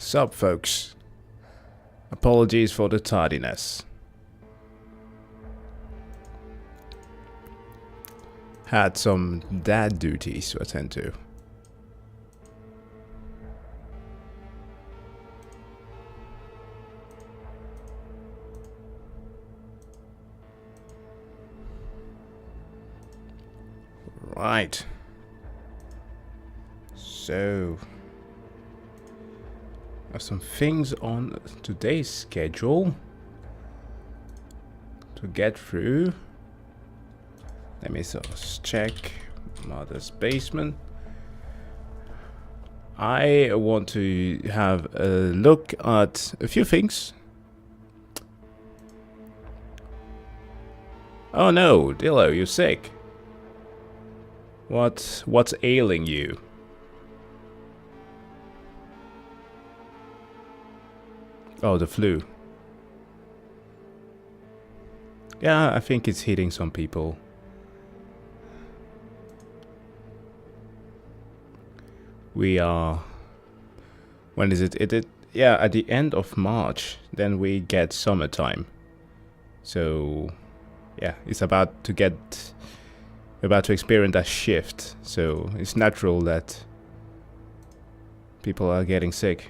Sup, folks? Apologies for the tardiness. Had some dad duties to attend to. Right. So, have some things on today's schedule to get through. Let me just check mother's basement. I want to have a look at a few things. Oh no, Dillo, you're sick. What's ailing you? Oh, the flu. Yeah, I think it's hitting some people. We are... When is it? Yeah, at the end of March, then we get summertime. So, yeah, it's about to experience that shift. So, it's natural that people are getting sick.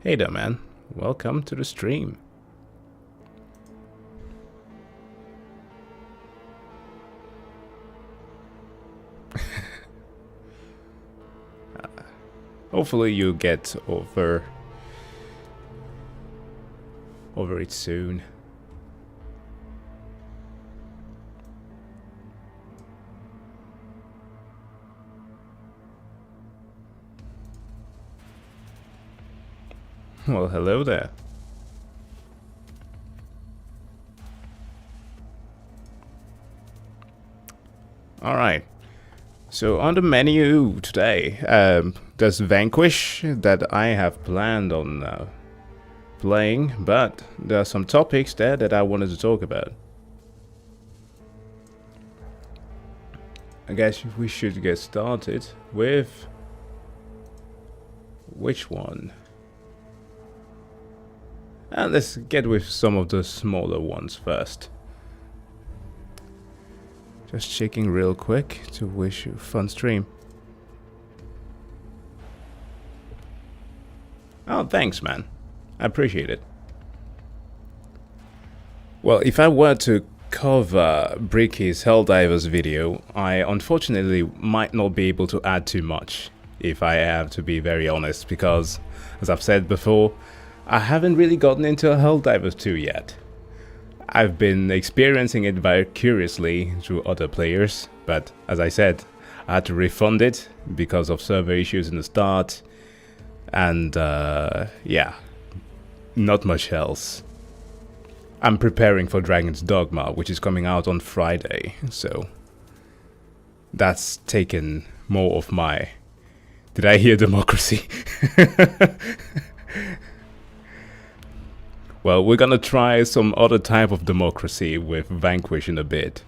Hey there, man. Welcome to the stream. Hopefully you get over it soon. Well, hello there. Alright. So on the menu today, there's Vanquish that I have planned on playing, but there are some topics there that I wanted to talk about. I guess we should get started with... which one? And let's get with some of the smaller ones first. Just checking real quick to wish you a fun stream. Oh, thanks, man. I appreciate it. Well, if I were to cover Bricky's Helldivers video, I unfortunately might not be able to add too much, if I have to be very honest, because, as I've said before, I haven't really gotten into Helldivers 2 yet. I've been experiencing it vicariously through other players, but as I said, I had to refund it because of server issues in the start, and yeah, not much else. I'm preparing for Dragon's Dogma, which is coming out on Friday, so that's taken more of my... Did I hear democracy? Well, we're gonna try some other type of democracy with Vanquish in a bit.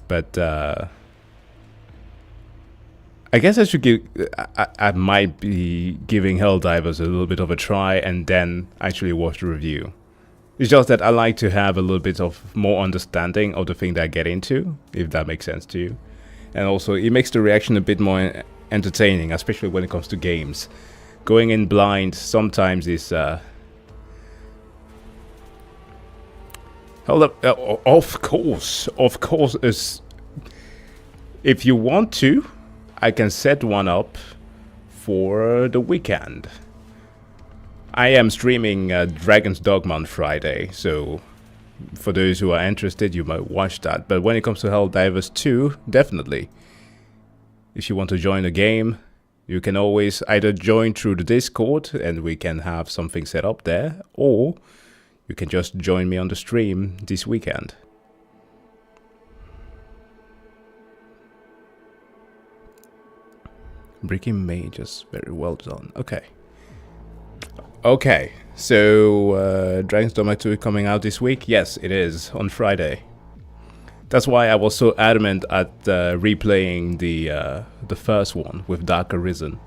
But, I guess I should give... I might be giving Helldivers a little bit of a try and then actually watch the review. It's just that I like to have a little bit of more understanding of the thing that I get into, if that makes sense to you. And also, it makes the reaction a bit more entertaining, especially when it comes to games. Going in blind sometimes is... Hold up, of course, is... If you want to, I can set one up for the weekend. I am streaming Dragon's Dogma on Friday, so for those who are interested, you might watch that. But when it comes to Helldivers 2, definitely. If you want to join the game, you can always either join through the Discord and we can have something set up there, or you can just join me on the stream this weekend. Bricky Mages, very well done. Okay. Okay, So, Dragon's Dogma 2 coming out this week? Yes, it is, on Friday. That's why I was so adamant at replaying the first one with Dark Arisen.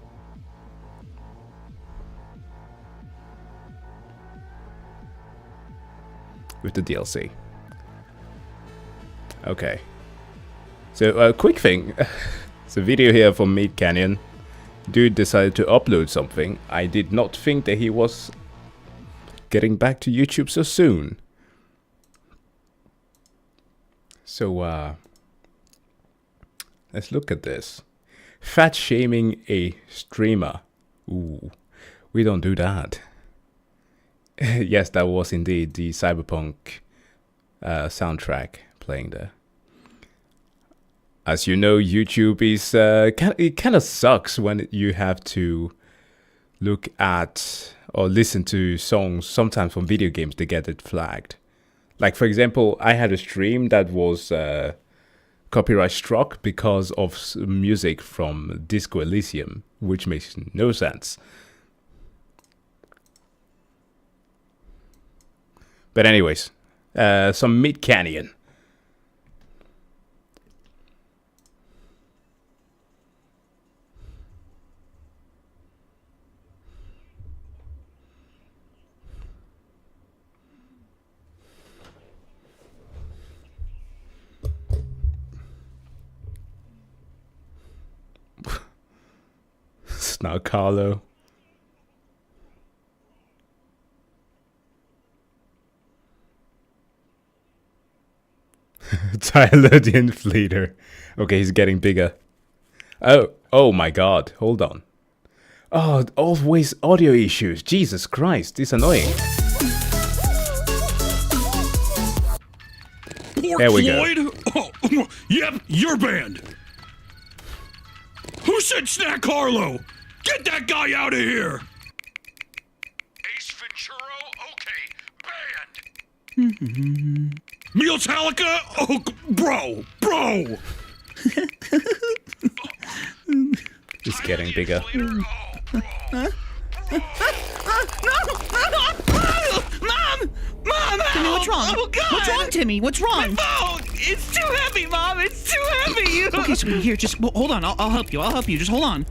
With the DLC. Okay. So, a quick thing. It's a video here from Meat Canyon. Dude decided to upload something. I did not think that he was getting back to YouTube so soon. So, let's look at this. Fat shaming a streamer. Ooh, we don't do that. Yes, that was indeed the Cyberpunk soundtrack playing there. As you know, YouTube is it kind of sucks when you have to look at or listen to songs sometimes from video games to get it flagged. Like, for example, I had a stream that was copyright struck because of music from Disco Elysium, which makes no sense. But anyways, some Mid Canyon. Now Carlo. Tyler the Inflator. Okay, he's getting bigger. Oh my god, hold on. Oh, always audio issues. Jesus Christ, it's annoying. There we go. Oh, yep, you're banned. Who said Snack Carlo? Get that guy out of here! Ace Venturo? Okay, banned. Mealtalica? Oh, bro! It's getting bigger. Mom! Timmy, what's wrong? Oh, God! What's wrong, Timmy? What's wrong? My phone! It's too heavy, Mom! It's too heavy! Okay, so here, just hold on. I'll help you. Just hold on.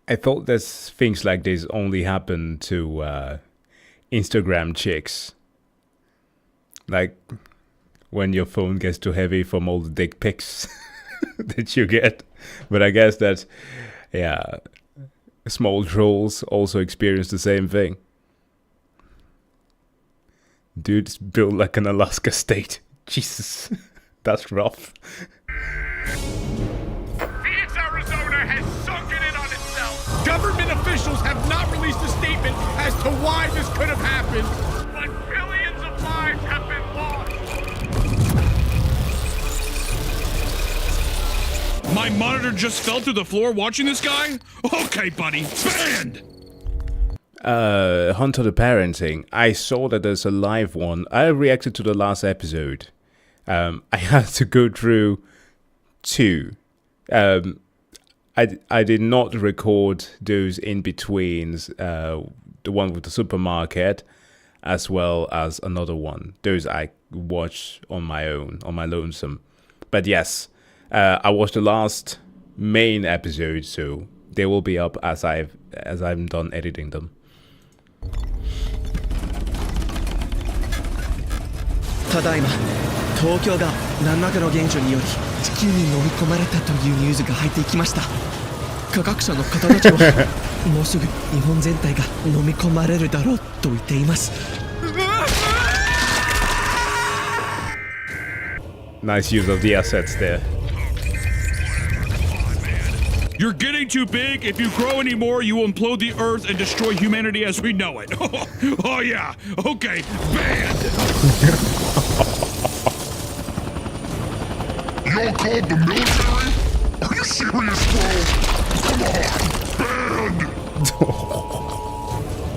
I thought that things like this only happen to Instagram chicks. Like when your phone gets too heavy from all the dick pics that you get. But I guess that, yeah, small trolls also experience the same thing. Dude's built like an Alaska state. Jesus, that's rough. Phoenix, Arizona has sunken in on itself. Government officials have not released a statement as to why this could have happened. But billions of lives have been lost. My monitor just fell through the floor watching this guy? Okay, buddy, banned! Hunter the Parenting. I saw that there's a live one. I reacted to the last episode. I had to go through two. I did not record those in-betweens, the one with the supermarket, as well as another one. Those I watched on my own, on my lonesome. But yes, I watched the last main episode, so they will be up as I'm done editing them. ただいま東京が何らかの現象により地球に飲み込まれたというニュースが入ってきました。科学者の方たちはもうすぐ日本全体が飲み込まれるだろうと言っています。 Nice use of the assets there. You're getting too big. If you grow anymore, you will implode the Earth and destroy humanity as we know it. Oh yeah. Okay. Banned. Y'all called the military? Are you serious, bro? Come on. Banned.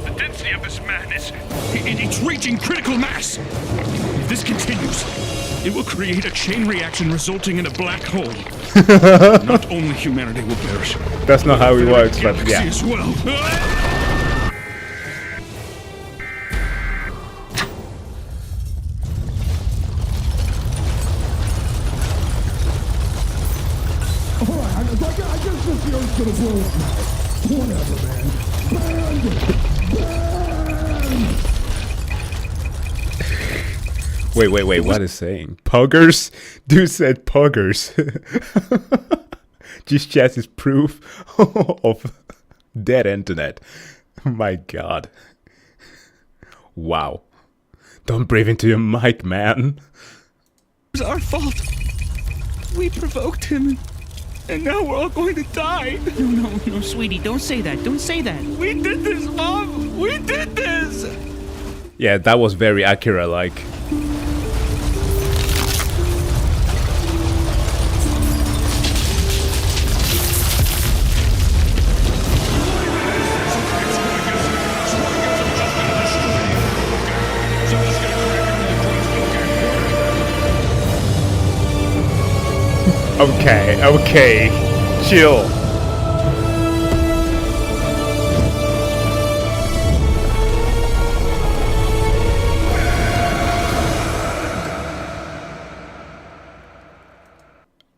The density of this madness, it's reaching critical mass. If this continues, it will create a chain reaction resulting in a black hole. Not only humanity will perish. That's not how it works, but yeah. As well. Wait, what is saying? Puggers? Dude said puggers. This chat is proof of dead internet. My god. Wow. Don't breathe into your mic, man. It was our fault. We provoked him, and now we're all going to die. No, sweetie, don't say that. Don't say that. We did this, Mom. We did this. Yeah, that was very Akira-like. Okay, chill.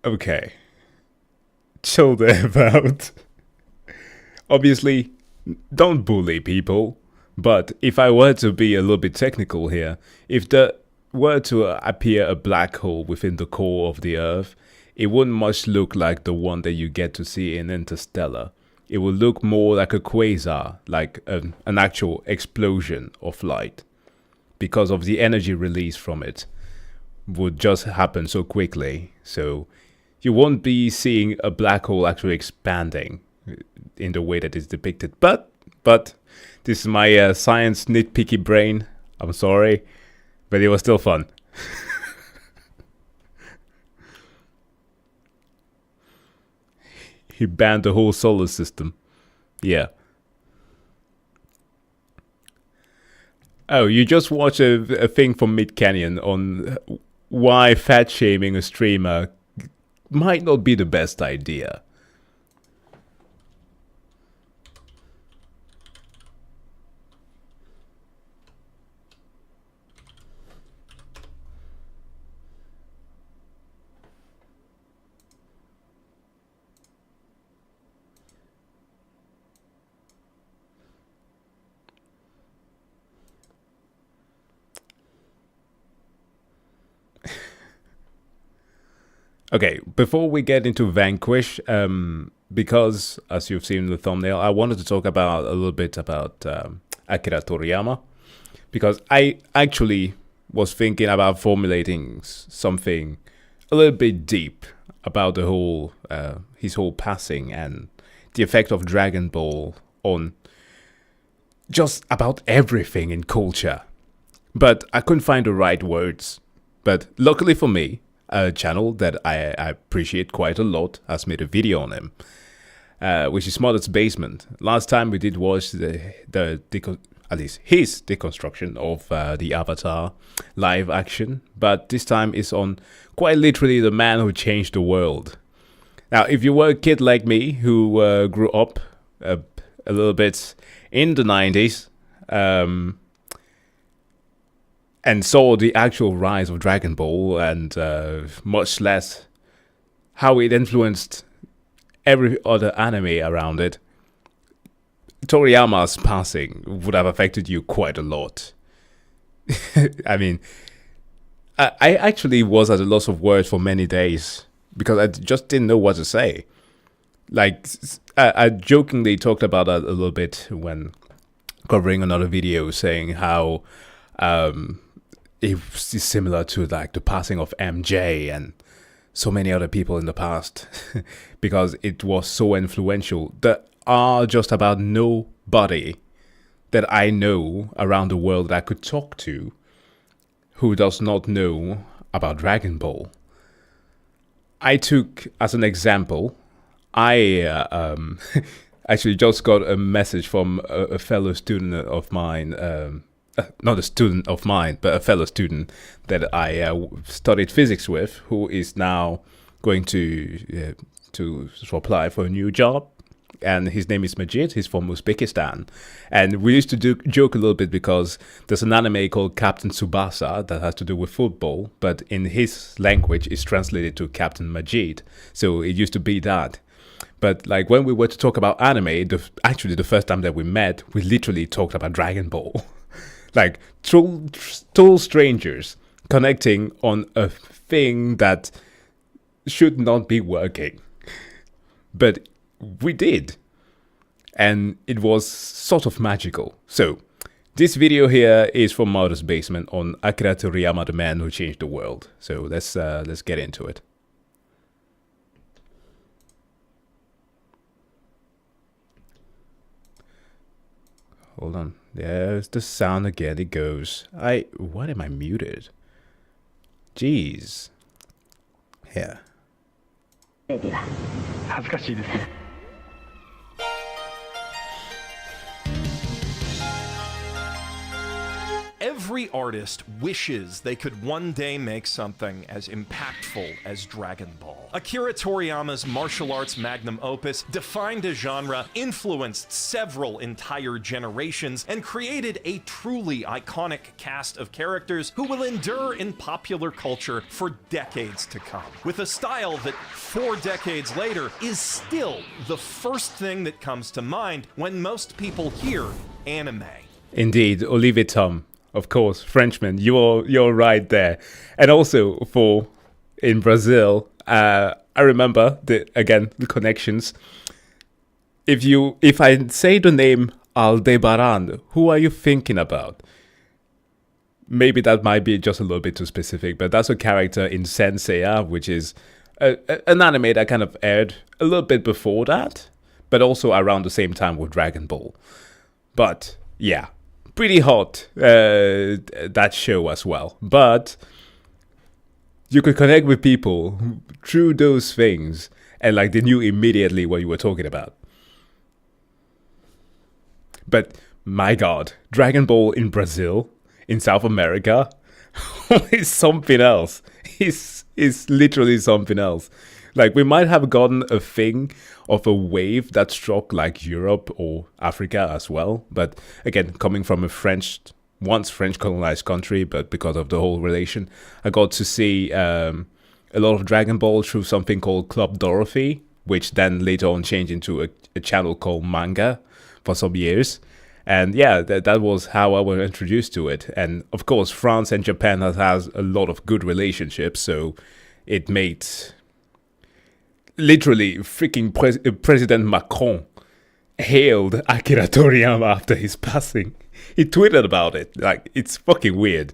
Okay. Chill the F out. Obviously, don't bully people, but if I were to be a little bit technical here, if there were to appear a black hole within the core of the Earth, it wouldn't much look like the one that you get to see in Interstellar. It would look more like a quasar, like an actual explosion of light, because of the energy released from it would just happen so quickly. So you won't be seeing a black hole actually expanding in the way that is depicted. But this is my science nitpicky brain. I'm sorry, but it was still fun. He banned the whole solar system. Yeah. Oh, you just watched a thing from Mid Canyon on why fat shaming a streamer might not be the best idea. Okay, before we get into Vanquish, because as you've seen in the thumbnail, I wanted to talk about a little bit about Akira Toriyama, because I actually was thinking about formulating something a little bit deep about the whole his whole passing and the effect of Dragon Ball on just about everything in culture, but I couldn't find the right words. But luckily for me, a channel that I appreciate quite a lot has made a video on him, which is Modest Basement. Last time we did watch at least his deconstruction of the Avatar live action, but this time it's on quite literally the man who changed the world. Now, if you were a kid like me who grew up a little bit in the 90s, and saw the actual rise of Dragon Ball and much less how it influenced every other anime around it, Toriyama's passing would have affected you quite a lot. I mean, I actually was at a loss of words for many days because I just didn't know what to say. Like, I jokingly talked about that a little bit when covering another video, saying how it's similar to like the passing of MJ and so many other people in the past because it was so influential. There are just about nobody that I know around the world that I could talk to who does not know about Dragon Ball. I took as an example, I actually just got a message from a fellow student of mine, not a student of mine, but a fellow student that I studied physics with, who is now going to apply for a new job. And his name is Majid. He's from Uzbekistan. And we used to joke a little bit because there's an anime called Captain Tsubasa that has to do with football, but in his language it's translated to Captain Majid. So it used to be that. But like when we were to talk about anime, actually the first time that we met, we literally talked about Dragon Ball. Like total strangers connecting on a thing that should not be working. But we did. And it was sort of magical. So, this video here is from Mother's Basement on Akira Toriyama, the man who changed the world. So let's get into it. Hold on. There's the sound again. It goes. What am I muted? Jeez. Here. Every artist wishes they could one day make something as impactful as Dragon Ball. Akira Toriyama's martial arts magnum opus defined a genre, influenced several entire generations, and created a truly iconic cast of characters who will endure in popular culture for decades to come. With a style that 4 decades later is still the first thing that comes to mind when most people hear anime. Indeed, Olivier Tom. Of course, Frenchman, you're right there. And also in Brazil, I remember the connections. If I say the name Aldebaran, who are you thinking about? Maybe that might be just a little bit too specific, but that's a character in Senseiya, which is an anime that kind of aired a little bit before that, but also around the same time with Dragon Ball. But yeah. Pretty hot, that show as well. But you could connect with people through those things, and like they knew immediately what you were talking about. But my God, Dragon Ball in Brazil, in South America, is something else. It's literally something else. Like, we might have gotten a thing of a wave that struck like Europe or Africa as well. But again, coming from a once French colonized country, but because of the whole relation, I got to see a lot of Dragon Ball through something called Club Dorothy, which then later on changed into a channel called Manga for some years. And yeah, that was how I was introduced to it. And of course, France and Japan has a lot of good relationships, so it made... Literally, freaking President Macron hailed Akira Toriyama after his passing. He tweeted about it. Like, it's fucking weird.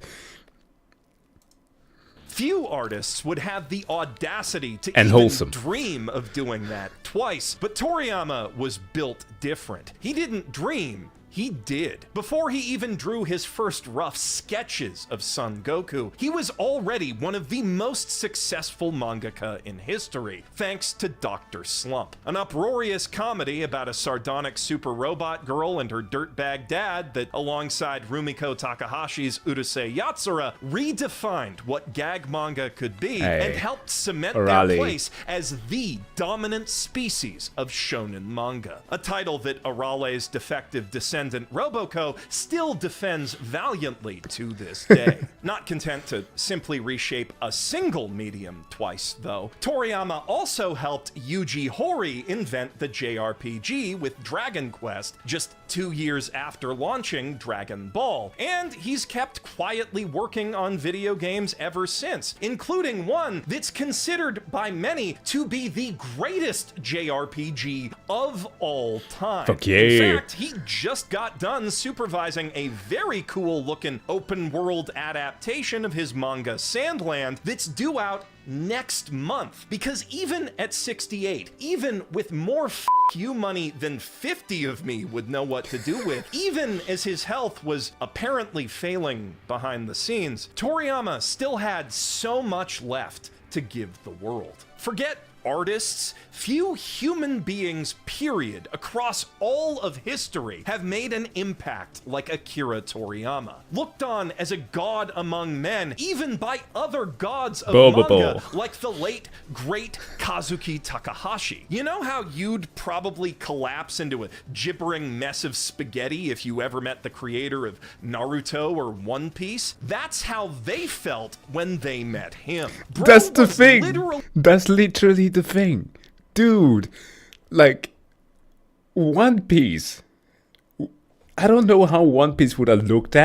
Few artists would have the audacity to even dream of doing that twice. But Toriyama was built different. He didn't dream. He did. Before he even drew his first rough sketches of Son Goku, he was already one of the most successful mangaka in history, thanks to Dr. Slump, an uproarious comedy about a sardonic super robot girl and her dirtbag dad that, alongside Rumiko Takahashi's Urusei Yatsura, redefined what gag manga could be and helped cement their place as the dominant species of shonen manga. A title that Arale's defective descendant Roboco still defends valiantly to this day. Not content to simply reshape a single medium twice, though, Toriyama also helped Yuji Horii invent the JRPG with Dragon Quest just 2 years after launching Dragon Ball, and he's kept quietly working on video games ever since, including one that's considered by many to be the greatest JRPG of all time. Fuck yeah. In fact, he just got done supervising a very cool looking open world adaptation of his manga Sandland that's due out next month. Because even at 68, even with more you money than 50 of me would know what to do with, even as his health was apparently failing behind the scenes, Toriyama still had so much left to give the world. Forget artists, few human beings, period, across all of history have made an impact like Akira Toriyama. Looked on as a god among men, even by other gods of manga, like the late, great Kazuki Takahashi. You know how you'd probably collapse into a gibbering mess of spaghetti if you ever met the creator of Naruto or One Piece? That's how they felt when they met him. Bro, that's the thing. That's literally the thing. Dude, like, One Piece. I don't know how One Piece would have looked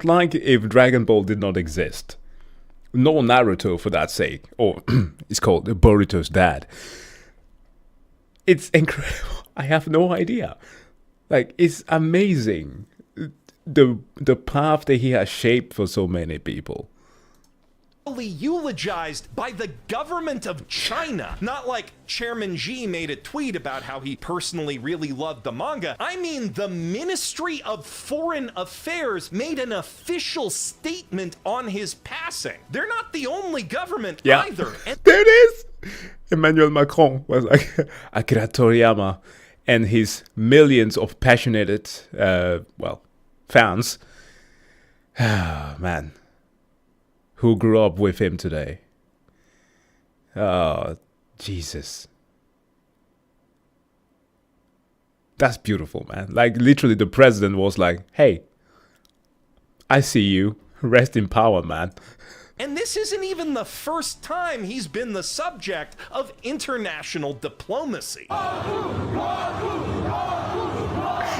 like if Dragon Ball did not exist. Nor Naruto, for that sake. Or it's called Boruto's dad. It's incredible. I have no idea. Like, it's amazing. The path that he has shaped for so many people. Eulogized by the government of China. Not like Chairman Xi made a tweet about how he personally really loved the manga. I mean, the Ministry of Foreign Affairs made an official statement on his passing. They're not the only government either. And there it is! Emmanuel Macron was like, Akira Toriyama and his millions of passionate, fans. Man. Who grew up with him today. Oh, Jesus. That's beautiful, man. Like, literally, the president was like, hey, I see you. Rest in power, man. And this isn't even the first time he's been the subject of international diplomacy.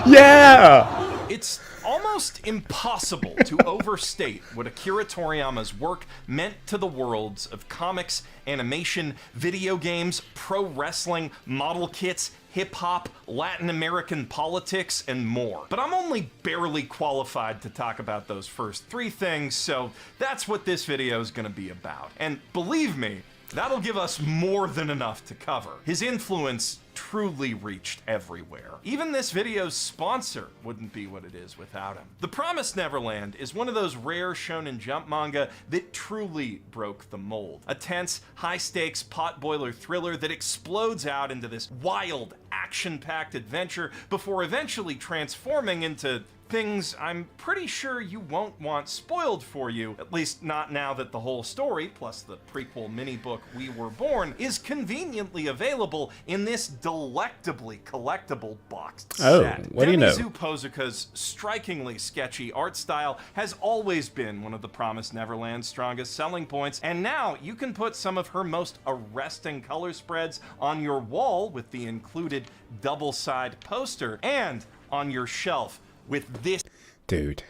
Yeah! It's almost impossible to overstate what Akira Toriyama's work meant to the worlds of comics, animation, video games, pro wrestling, model kits, hip-hop, Latin American politics, and more. But I'm only barely qualified to talk about those first three things, so that's what this video is going to be about. And believe me, that'll give us more than enough to cover. His influence truly reached everywhere. Even this video's sponsor wouldn't be what it is without him. The Promised Neverland is one of those rare Shonen Jump manga that truly broke the mold. A tense, high-stakes potboiler thriller that explodes out into this wild, action-packed adventure before eventually transforming into things I'm pretty sure you won't want spoiled for you, at least not now that the whole story, plus the prequel mini-book We Were Born, is conveniently available in this delectably collectible boxed set. What do you know? Demizu Pozuka's strikingly sketchy art style has always been one of the Promised Neverland's strongest selling points, and now you can put some of her most arresting color spreads on your wall with the included double-side poster, and on your shelf with this. Dude,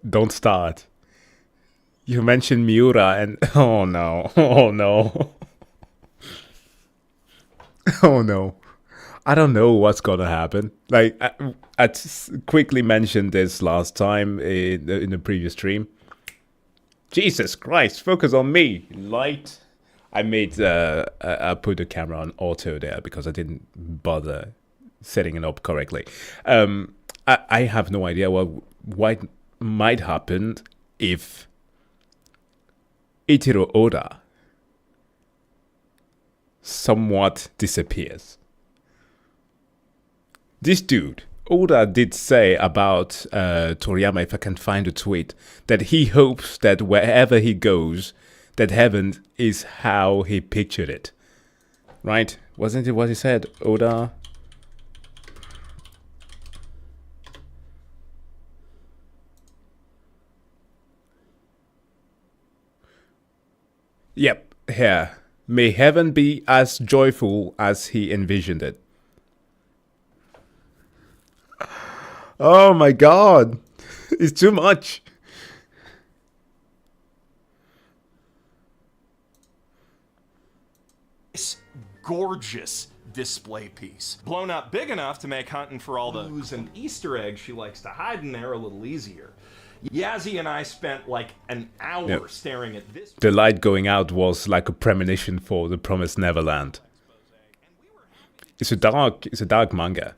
don't start. You mentioned Miura and oh no, oh no. Oh no. I don't know what's gonna happen. Like, I quickly mentioned this last time in the previous stream. Jesus Christ, focus on me, light. I put the camera on auto there because I didn't bother setting it up correctly. I have no idea what might happen if Eiichiro Oda somewhat disappears. This dude, Oda, did say about Toriyama, if I can find a tweet, that he hopes that wherever he goes, that heaven is how he pictured it. Right? Wasn't it what he said, Oda? Yep, here. May heaven be as joyful as he envisioned it. Oh my god. It's too much. This gorgeous display piece. Blown up big enough to make hunting for all the clues and Easter eggs she likes to hide in there a little easier. Yazzie and I spent like an hour staring at this. The light going out was like a premonition for the Promised Neverland. It's a dark manga.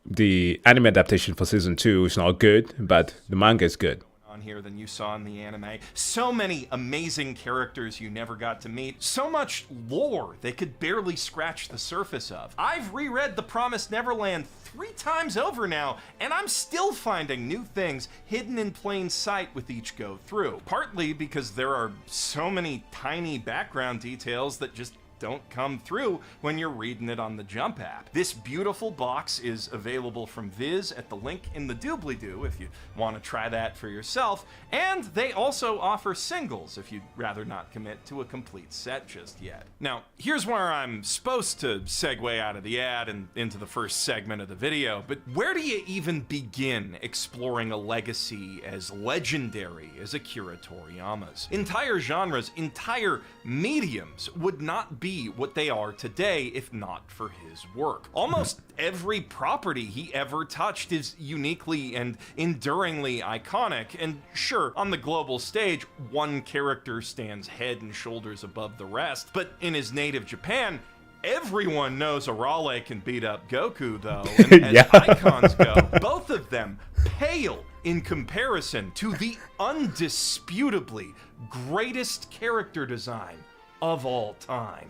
The anime adaptation for season 2 is not good, but the manga is good. On here than you saw in the anime. So many amazing characters you never got to meet. So much lore they could barely scratch the surface of. I've reread The Promised Neverland 3 times over now, and I'm still finding new things hidden in plain sight with each go through. Partly because there are so many tiny background details that just don't come through when you're reading it on the Jump app. This beautiful box is available from Viz at the link in the doobly-doo if you want to try that for yourself, and they also offer singles if you'd rather not commit to a complete set just yet. Now, here's where I'm supposed to segue out of the ad and into the first segment of the video, but where do you even begin exploring a legacy as legendary as Akira Toriyama's? Entire genres, entire mediums would not be what they are today if not for his work. Almost every property he ever touched is uniquely and enduringly iconic, and sure, on the global stage, one character stands head and shoulders above the rest, but in his native Japan, everyone knows Arale can beat up Goku, though, and as icons go, both of them pale in comparison to the undisputably greatest character design of all time.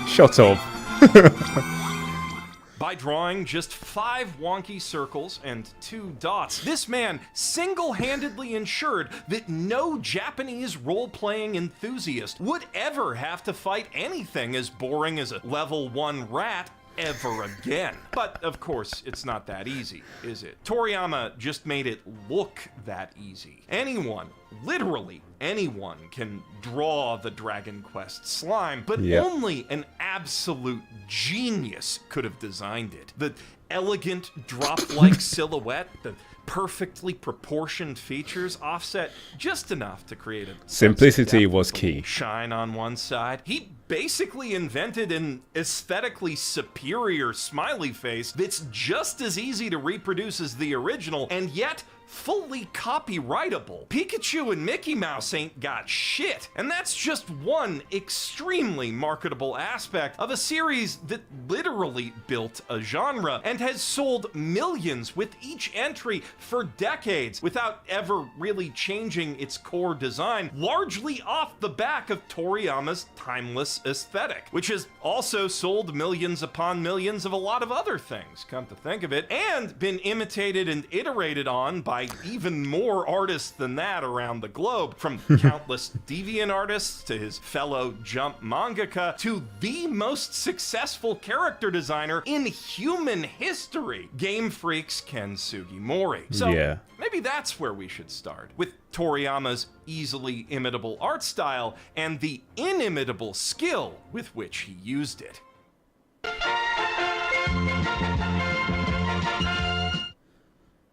Shut up. By drawing just 5 wonky circles and 2 dots, this man single-handedly ensured that no Japanese role-playing enthusiast would ever have to fight anything as boring as a level 1 rat ever again. But of course, it's not that easy, is it? Toriyama just made it look that easy. Anyone, literally anyone, can draw the Dragon Quest slime, but only an absolute genius could have designed it. The elegant drop-like silhouette, the perfectly proportioned features offset just enough to create a simplicity was key. Shine on one side. He basically invented an aesthetically superior smiley face that's just as easy to reproduce as the original, and yet fully copyrightable. Pikachu and Mickey Mouse ain't got shit, and that's just one extremely marketable aspect of a series that literally built a genre and has sold millions with each entry for decades without ever really changing its core design, largely off the back of Toriyama's timeless aesthetic, which has also sold millions upon millions of a lot of other things, come to think of it, and been imitated and iterated on by even more artists than that around the globe, from countless deviant artists to his fellow Jump mangaka to the most successful character designer in human history, Game Freak's Ken Sugimori. So maybe that's where we should start, with Toriyama's easily imitable art style and the inimitable skill with which he used it.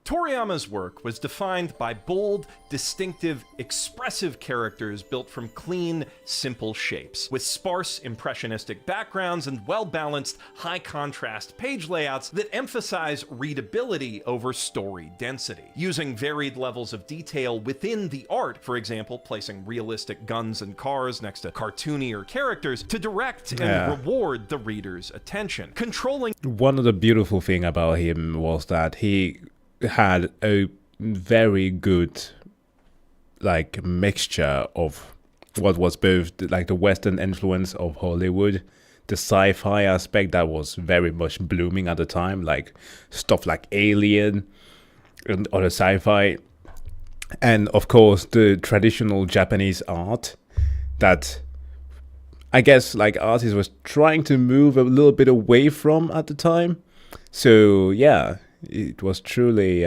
Toriyama's work was defined by bold, distinctive, expressive characters built from clean, simple shapes, with sparse, impressionistic backgrounds and well-balanced, high-contrast page layouts that emphasize readability over story density, using varied levels of detail within the art, for example, placing realistic guns and cars next to cartoonier characters to direct and reward the reader's attention, controlling... One of the beautiful things about him was that he had a very good mixture of what was both the Western influence of Hollywood, the sci-fi aspect that was very much blooming at the time, like stuff like Alien and other sci-fi, and of course the traditional Japanese art that I guess artists was trying to move a little bit away from at the time. So yeah, it was truly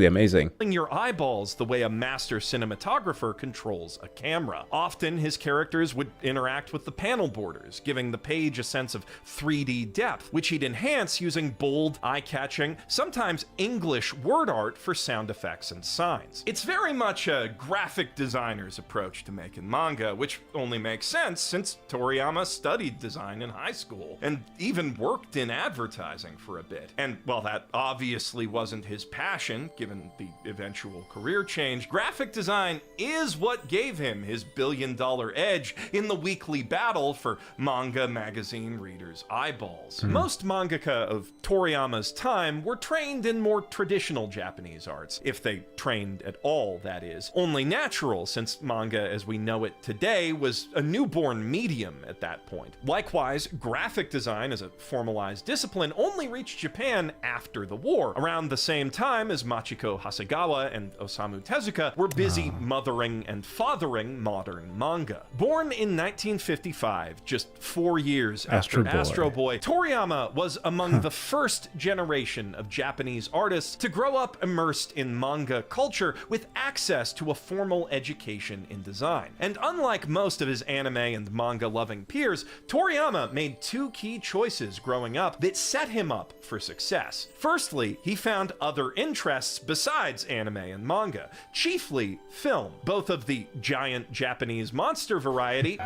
amazing. Your eyeballs the way a master cinematographer controls a camera. Often his characters would interact with the panel borders, giving the page a sense of 3D depth, which he'd enhance using bold, eye-catching, sometimes English word art for sound effects and signs. It's very much a graphic designer's approach to making manga, which only makes sense since Toriyama studied design in high school and even worked in advertising for a bit. And while that obviously wasn't his passion, given the eventual career change, graphic design is what gave him his billion-dollar edge in the weekly battle for manga magazine readers' eyeballs. Most mangaka of Toriyama's time were trained in more traditional Japanese arts, if they trained at all, that is. Only natural, since manga as we know it today was a newborn medium at that point. Likewise, graphic design as a formalized discipline only reached Japan after the war, around the same time as much Machiko Hasegawa and Osamu Tezuka were busy mothering and fathering modern manga. Born in 1955, just 4 years after Astro Boy, Toriyama was among the first generation of Japanese artists to grow up immersed in manga culture with access to a formal education in design. And unlike most of his anime and manga-loving peers, Toriyama made 2 key choices growing up that set him up for success. Firstly, he found other interests besides anime and manga, chiefly film, both of the giant Japanese monster variety.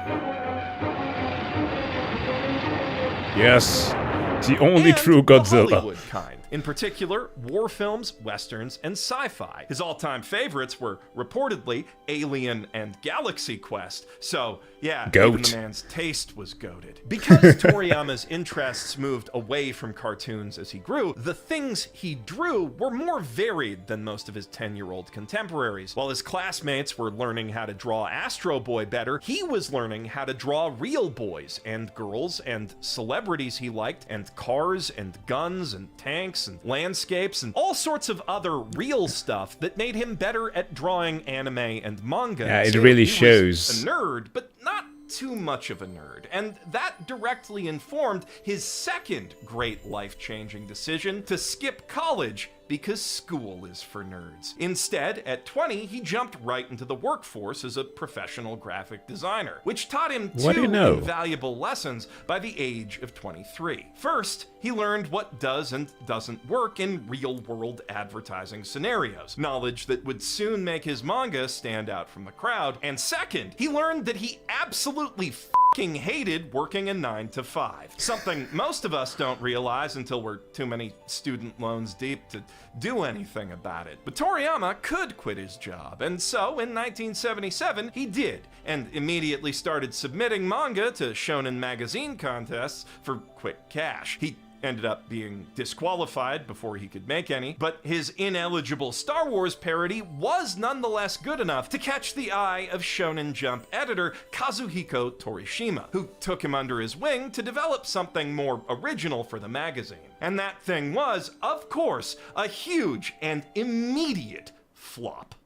Yes, the only true Godzilla. The Hollywood kind. In particular, war films, westerns, and sci-fi. His all-time favorites were reportedly Alien and Galaxy Quest. So, yeah, even the man's taste was goated. Because Toriyama's interests moved away from cartoons as he grew, the things he drew were more varied than most of his 10-year-old contemporaries. While his classmates were learning how to draw Astro Boy better, he was learning how to draw real boys and girls and celebrities he liked, and cars and guns and tanks and landscapes and all sorts of other real stuff that made him better at drawing anime and manga. Yeah, it really shows. Was a nerd, but not too much of a nerd, and that directly informed his second great life-changing decision to skip college because school is for nerds. Instead, at 20, he jumped right into the workforce as a professional graphic designer, which taught him 2 invaluable lessons by the age of 23. First, he learned what does and doesn't work in real-world advertising scenarios, knowledge that would soon make his manga stand out from the crowd. And second, he learned that he absolutely fucking hated working a 9-to-5, something most of us don't realize until we're too many student loans deep to do anything about it. But Toriyama could quit his job, and so in 1977 he did, and immediately started submitting manga to Shonen magazine contests for quick cash. He ended up being disqualified before he could make any, but his ineligible Star Wars parody was nonetheless good enough to catch the eye of Shonen Jump editor Kazuhiko Torishima, who took him under his wing to develop something more original for the magazine. And that thing was, of course, a huge and immediate flop.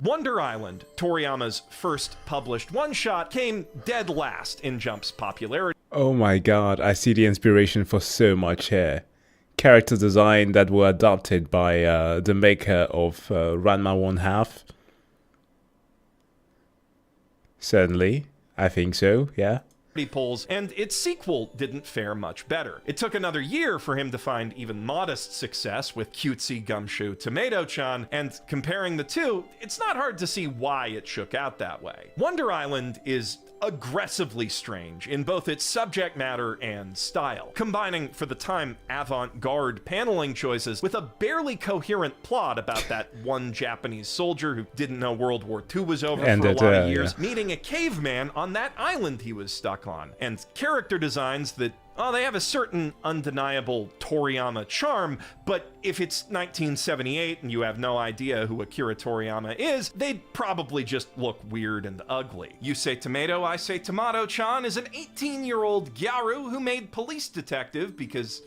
Wonder Island, Toriyama's first published one-shot, came dead last in Jump's popularity. Oh my god, I see the inspiration for so much here. Character design that were adopted by the maker of Ranma 1/2. Certainly, I think so, yeah. Polls, and its sequel didn't fare much better. It took another year for him to find even modest success with cutesy gumshoe Tomato-chan, and comparing the two, it's not hard to see why it shook out that way. Wonder Island is aggressively strange in both its subject matter and style, combining, for the time, avant-garde paneling choices with a barely coherent plot about that one Japanese soldier who didn't know World War II was over for a lot of years, meeting a caveman on that island he was stuck on, and character designs that, oh, they have a certain undeniable Toriyama charm, but if it's 1978 and you have no idea who Akira Toriyama is, they'd probably just look weird and ugly. You say tomato, I say tomato-chan is an 18-year-old gyaru who made Police Detective because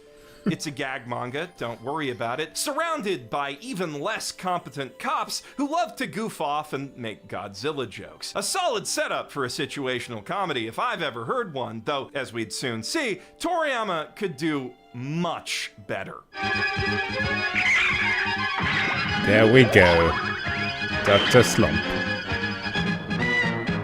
it's a gag manga, don't worry about it, surrounded by even less competent cops who love to goof off and make Godzilla jokes. A solid setup for a situational comedy if I've ever heard one, though, as we'd soon see, Toriyama could do much better. There we go. Dr. Slump.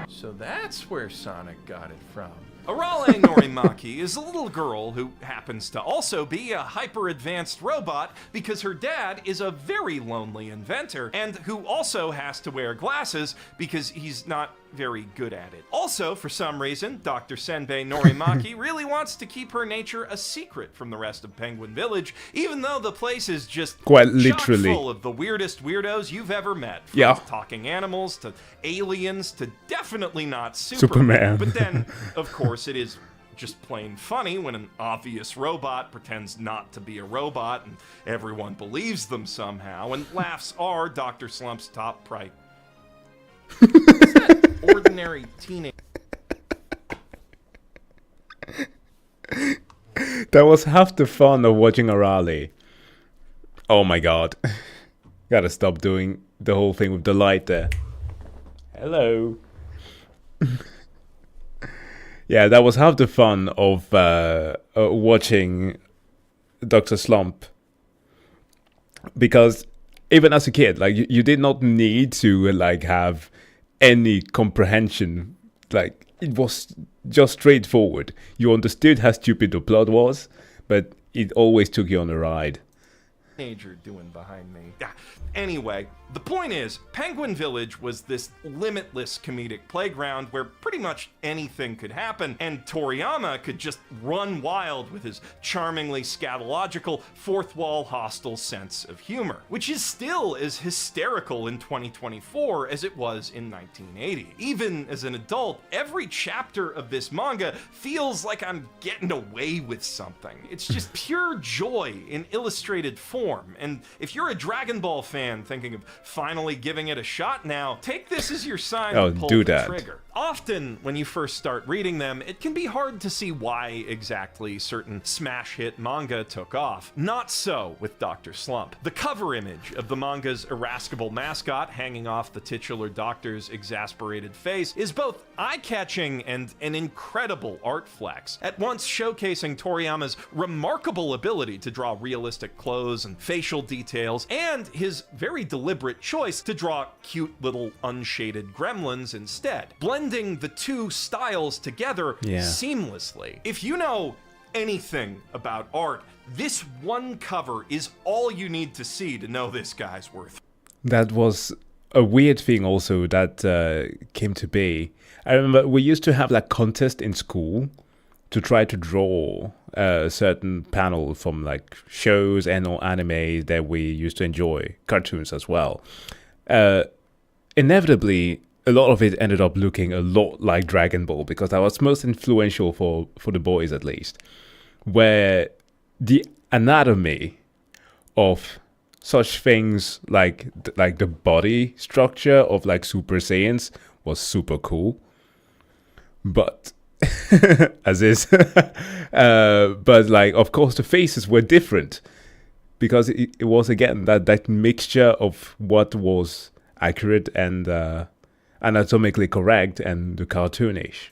So that's where Sonic got it from. Arale Norimaki is a little girl who happens to also be a hyper-advanced robot because her dad is a very lonely inventor and who also has to wear glasses because he's not very good at it. Also, for some reason, Dr. Senbei Norimaki really wants to keep her nature a secret from the rest of Penguin Village, even though the place is just quite literally chock full of the weirdest weirdos you've ever met. From talking animals to aliens to definitely not Superman. But then, of course, it is just plain funny when an obvious robot pretends not to be a robot and everyone believes them somehow, and laughs are Dr. Slump's top priority. What's that ordinary teenage? That was half the fun of watching Arale. Oh my god. Gotta stop doing the whole thing with the light there. Hello. Yeah, that was half the fun of watching Dr. Slump. Because even as a kid, like you did not need to like have any comprehension. Like it was just straightforward. You understood how stupid the plot was, but it always took you on a ride. Teenager doing behind me. Anyway, the point is, Penguin Village was this limitless comedic playground where pretty much anything could happen, and Toriyama could just run wild with his charmingly scatological, fourth-wall hostile sense of humor, which is still as hysterical in 2024 as it was in 1980. Even as an adult, every chapter of this manga feels like I'm getting away with something. It's just pure joy in illustrated form, and if you're a Dragon Ball fan thinking of finally giving it a shot now, take this as your sign to pull the trigger. Often, when you first start reading them, it can be hard to see why exactly certain smash hit manga took off. Not so with Dr. Slump. The cover image of the manga's irascible mascot hanging off the titular doctor's exasperated face is both eye-catching and an incredible art flex, at once showcasing Toriyama's remarkable ability to draw realistic clothes and facial details, and his very deliberate choice to draw cute little unshaded gremlins instead, blending the two styles together seamlessly. If you know anything about art, this one cover is all you need to see to know this guy's worth. That was a weird thing also that came to be. I remember we used to have like contest in school to try to draw a certain panel from like shows and or anime that we used to enjoy, cartoons as well. Inevitably, a lot of it ended up looking a lot like Dragon Ball because that was most influential for the boys at least, where the anatomy of such things like the body structure of like Super Saiyans was super cool, but as is but like of course the faces were different because it was again that mixture of what was accurate and anatomically correct and the cartoonish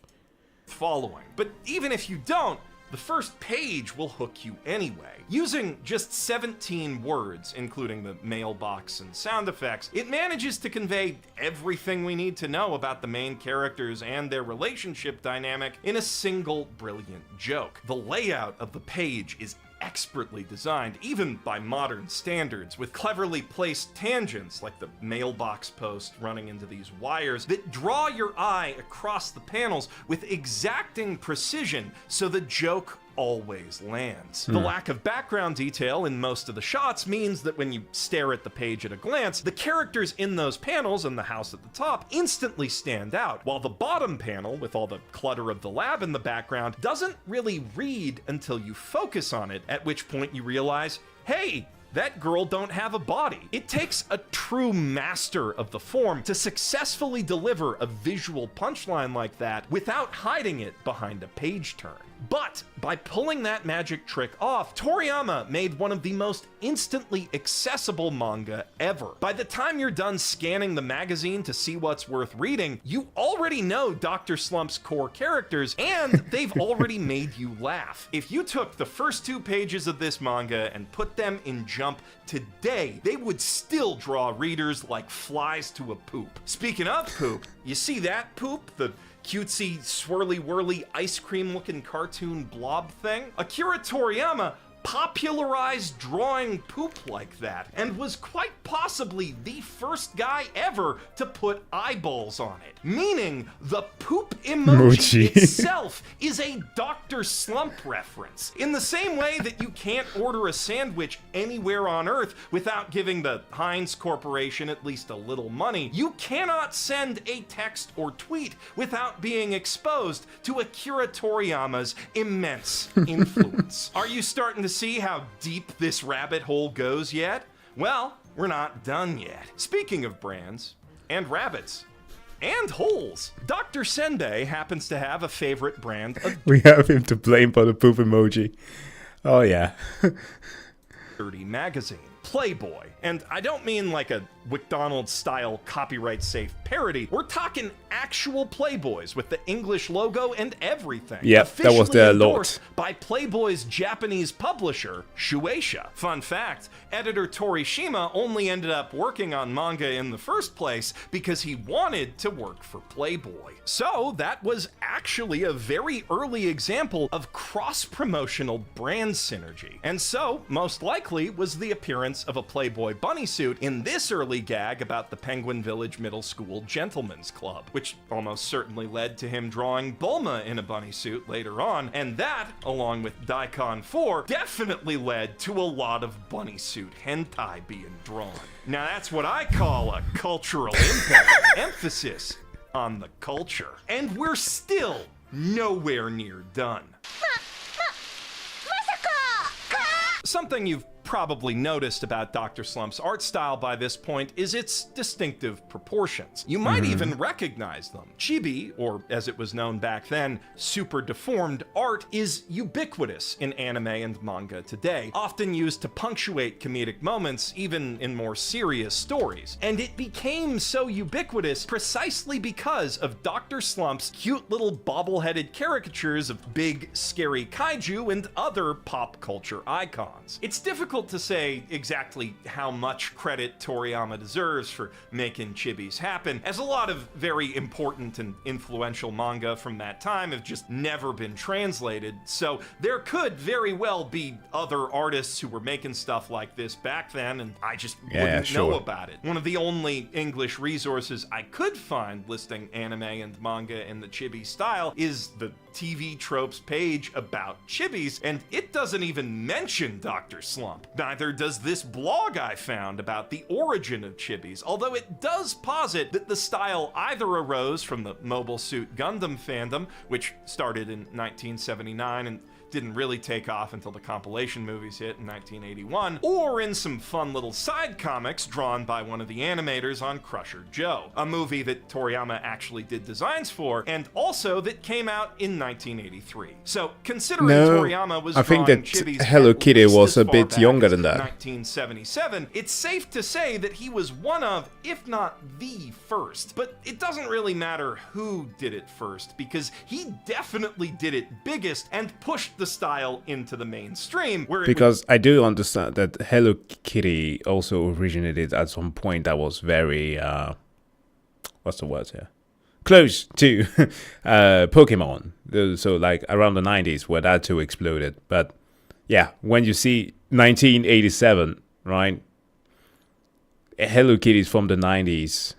following. But even if you don't, the first page will hook you anyway. Using just 17 words, including the mailbox and sound effects, it manages to convey everything we need to know about the main characters and their relationship dynamic in a single brilliant joke. The layout of the page is expertly designed, even by modern standards, with cleverly placed tangents like the mailbox post running into these wires that draw your eye across the panels with exacting precision so the joke always lands. The lack of background detail in most of the shots means that when you stare at the page at a glance, the characters in those panels and the house at the top instantly stand out, while the bottom panel, with all the clutter of the lab in the background, doesn't really read until you focus on it, at which point you realize, hey, that girl don't have a body. It takes a true master of the form to successfully deliver a visual punchline like that without hiding it behind a page turn. But by pulling that magic trick off, Toriyama made one of the most instantly accessible manga ever. By the time you're done scanning the magazine to see what's worth reading, you already know Dr. Slump's core characters, and they've already made you laugh. If you took the first 2 pages of this manga and put them in Jump today, they would still draw readers like flies to a poop. Speaking of poop, you see that poop? The cutesy, swirly-whirly, ice-cream-looking cartoon blob thing? Akira Toriyama popularized drawing poop like that, and was quite possibly the first guy ever to put eyeballs on it. Meaning, the poop emoji itself is a Dr. Slump reference. In the same way that you can't order a sandwich anywhere on Earth without giving the Heinz Corporation at least a little money, you cannot send a text or tweet without being exposed to Akira Toriyama's immense influence. Are you starting to see how deep this rabbit hole goes yet? Well, we're not done yet. Speaking of brands, and rabbits, and holes, Dr. Senbei happens to have a favorite brand of we have him to blame for the poop emoji. Oh yeah. dirty magazine. Playboy. And I don't mean like a McDonald's-style copyright-safe parody. We're talking actual Playboys with the English logo and everything. Yep, that was their endorsed lot. by Playboy's Japanese publisher, Shueisha. Fun fact, editor Toriyama only ended up working on manga in the first place because he wanted to work for Playboy. So that was actually a very early example of cross-promotional brand synergy. And so, most likely, was the appearance of a Playboy bunny suit in this early gag about the Penguin Village Middle School Gentlemen's Club, which almost certainly led to him drawing Bulma in a bunny suit later on, and that, along with Daikon 4, definitely led to a lot of bunny suit hentai being drawn. Now that's what I call a cultural impact, emphasis on the culture. And we're still nowhere near done. Something you've probably noticed about Dr. Slump's art style by this point is its distinctive proportions. You might even recognize them. Chibi, or as it was known back then, super deformed art, is ubiquitous in anime and manga today, often used to punctuate comedic moments, even in more serious stories. And it became so ubiquitous precisely because of Dr. Slump's cute little bobble-headed caricatures of big, scary kaiju and other pop culture icons. It's difficult to say exactly how much credit Toriyama deserves for making chibis happen, as a lot of very important and influential manga from that time have just never been translated, so there could very well be other artists who were making stuff like this back then, and I just wouldn't know about it. One of the only English resources I could find listing anime and manga in the chibi style is the TV Tropes page about chibis, and it doesn't even mention Dr. Slump. Neither does this blog I found about the origin of chibis, although it does posit that the style either arose from the Mobile Suit Gundam fandom, which started in 1979 and didn't really take off until the compilation movies hit in 1981, or in some fun little side comics drawn by one of the animators on Crusher Joe, a movie that Toriyama actually did designs for, and also that came out in 1983. So, considering Toriyama was I think that chibis Hello Kitty was a far bit back younger as than that. 1977, it's safe to say that he was one of, if not the first. But it doesn't really matter who did it first, because he definitely did it biggest and pushed the style into the mainstream. Because I do understand that Hello Kitty also originated at some point that was very, what's the word here? Close to Pokemon. So like around the 90s where that too exploded. But yeah, when you see 1987, right? Hello Kitty's from the 90s.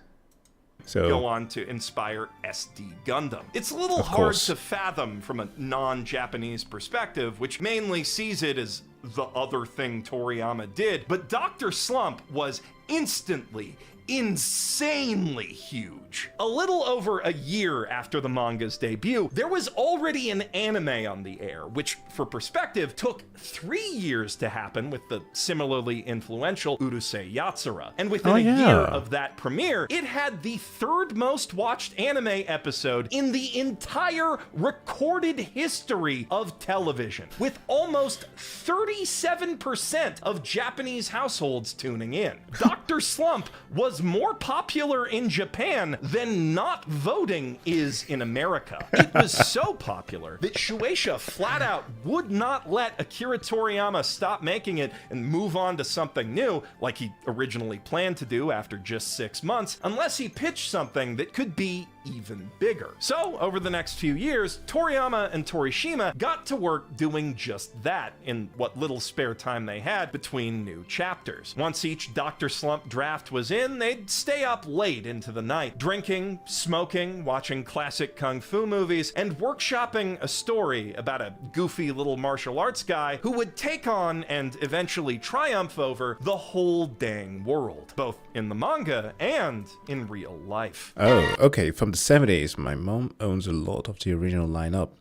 So, go on to inspire SD Gundam. It's a little hard to fathom from a non-Japanese perspective, which mainly sees it as the other thing Toriyama did, but Dr. Slump was instantly, insanely huge. A little over a year after the manga's debut, there was already an anime on the air, which, for perspective, took 3 years to happen with the similarly influential Urusei Yatsura. And within a year of that premiere, it had the third most watched anime episode in the entire recorded history of television, with almost 37% of Japanese households tuning in. Dr. Slump was more popular in Japan than not voting is in America. It was so popular that Shueisha flat out would not let Akira Toriyama stop making it and move on to something new, like he originally planned to do after just 6 months, unless he pitched something that could be even bigger. So, over the next few years, Toriyama and Torishima got to work doing just that in what little spare time they had between new chapters. Once each Dr. Slump draft was in, they'd stay up late into the night, drinking, smoking, watching classic kung fu movies, and workshopping a story about a goofy little martial arts guy who would take on and eventually triumph over the whole dang world, both in the manga and in real life. Oh, okay, from the 70s. My mom owns a lot of the original lineup.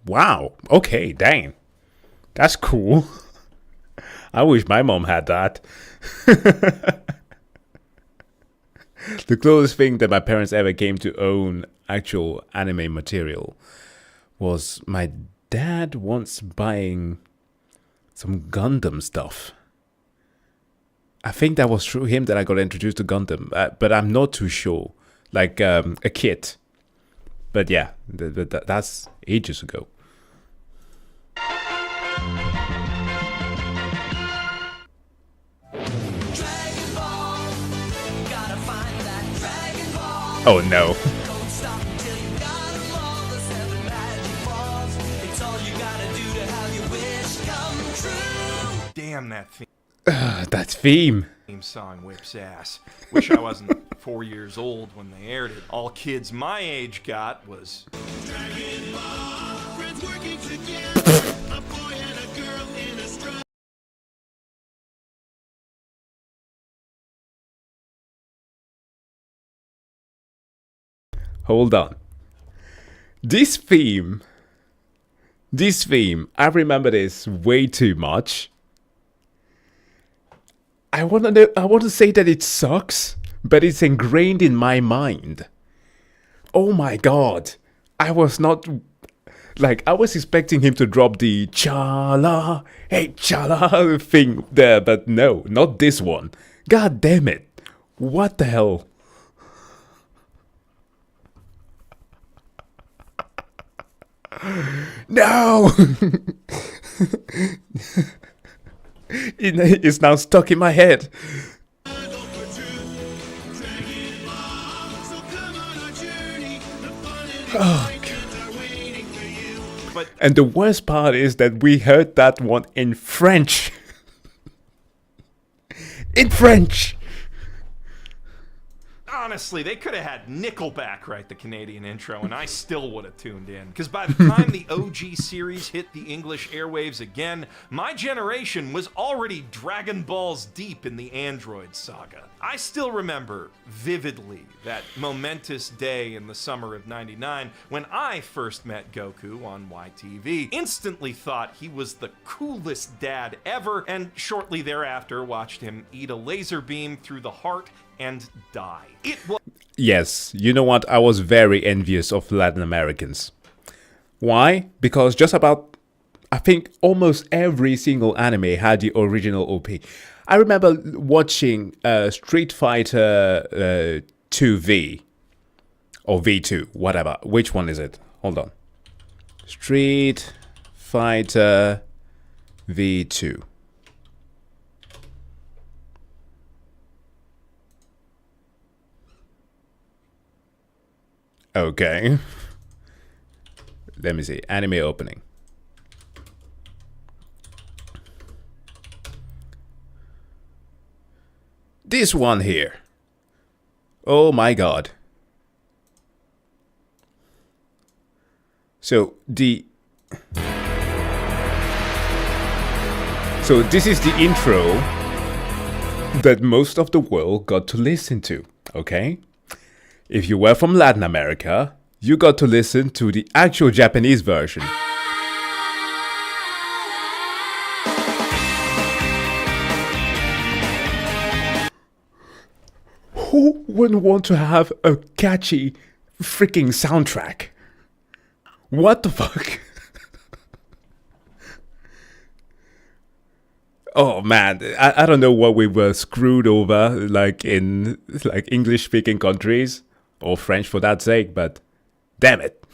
Wow, okay, dang. That's cool. I wish my mom had that. The closest thing that my parents ever came to own actual anime material was my dad once buying some Gundam stuff. I think that was through him that I got introduced to Gundam, but I'm not too sure. Like a kid. But yeah, that's ages ago. Oh no. Damn, that theme. That theme. Theme song whips ass. Wish I wasn't 4 years old when they aired it. All kids my age got was Dragon Ball, friends working together, a boy and a girl in a struggle. Hold on. This theme, I remember this way too much. I want to say that it sucks, but it's ingrained in my mind. Oh my god. I was expecting him to drop the chala, hey chala thing there, but no, not this one. God damn it. What the hell? No! It's now stuck in my head. Oh, God. And the worst part is that we heard that one in French. In French! Honestly, they could have had Nickelback write the Canadian intro, and I still would have tuned in. Because by the time the OG series hit the English airwaves again, my generation was already Dragon Balls deep in the Android saga. I still remember vividly that momentous day in the summer of '99 when I first met Goku on YTV. Instantly thought he was the coolest dad ever, and shortly thereafter watched him eat a laser beam through the heart and die. Yes, you know what? I was very envious of Latin Americans. Why? Because just about, I think almost every single anime had the original OP. I remember watching Street Fighter 2V or V2, whatever. Which one is it? Hold on. Street Fighter V2. Okay. Let me see. Anime opening. This one here. Oh my god. So this is the intro that most of the world got to listen to, okay? If you were from Latin America, you got to listen to the actual Japanese version. Who wouldn't want to have a catchy freaking soundtrack? What the fuck? Oh man, I don't know what we were screwed over like in English speaking countries. Or French for that sake, but damn it.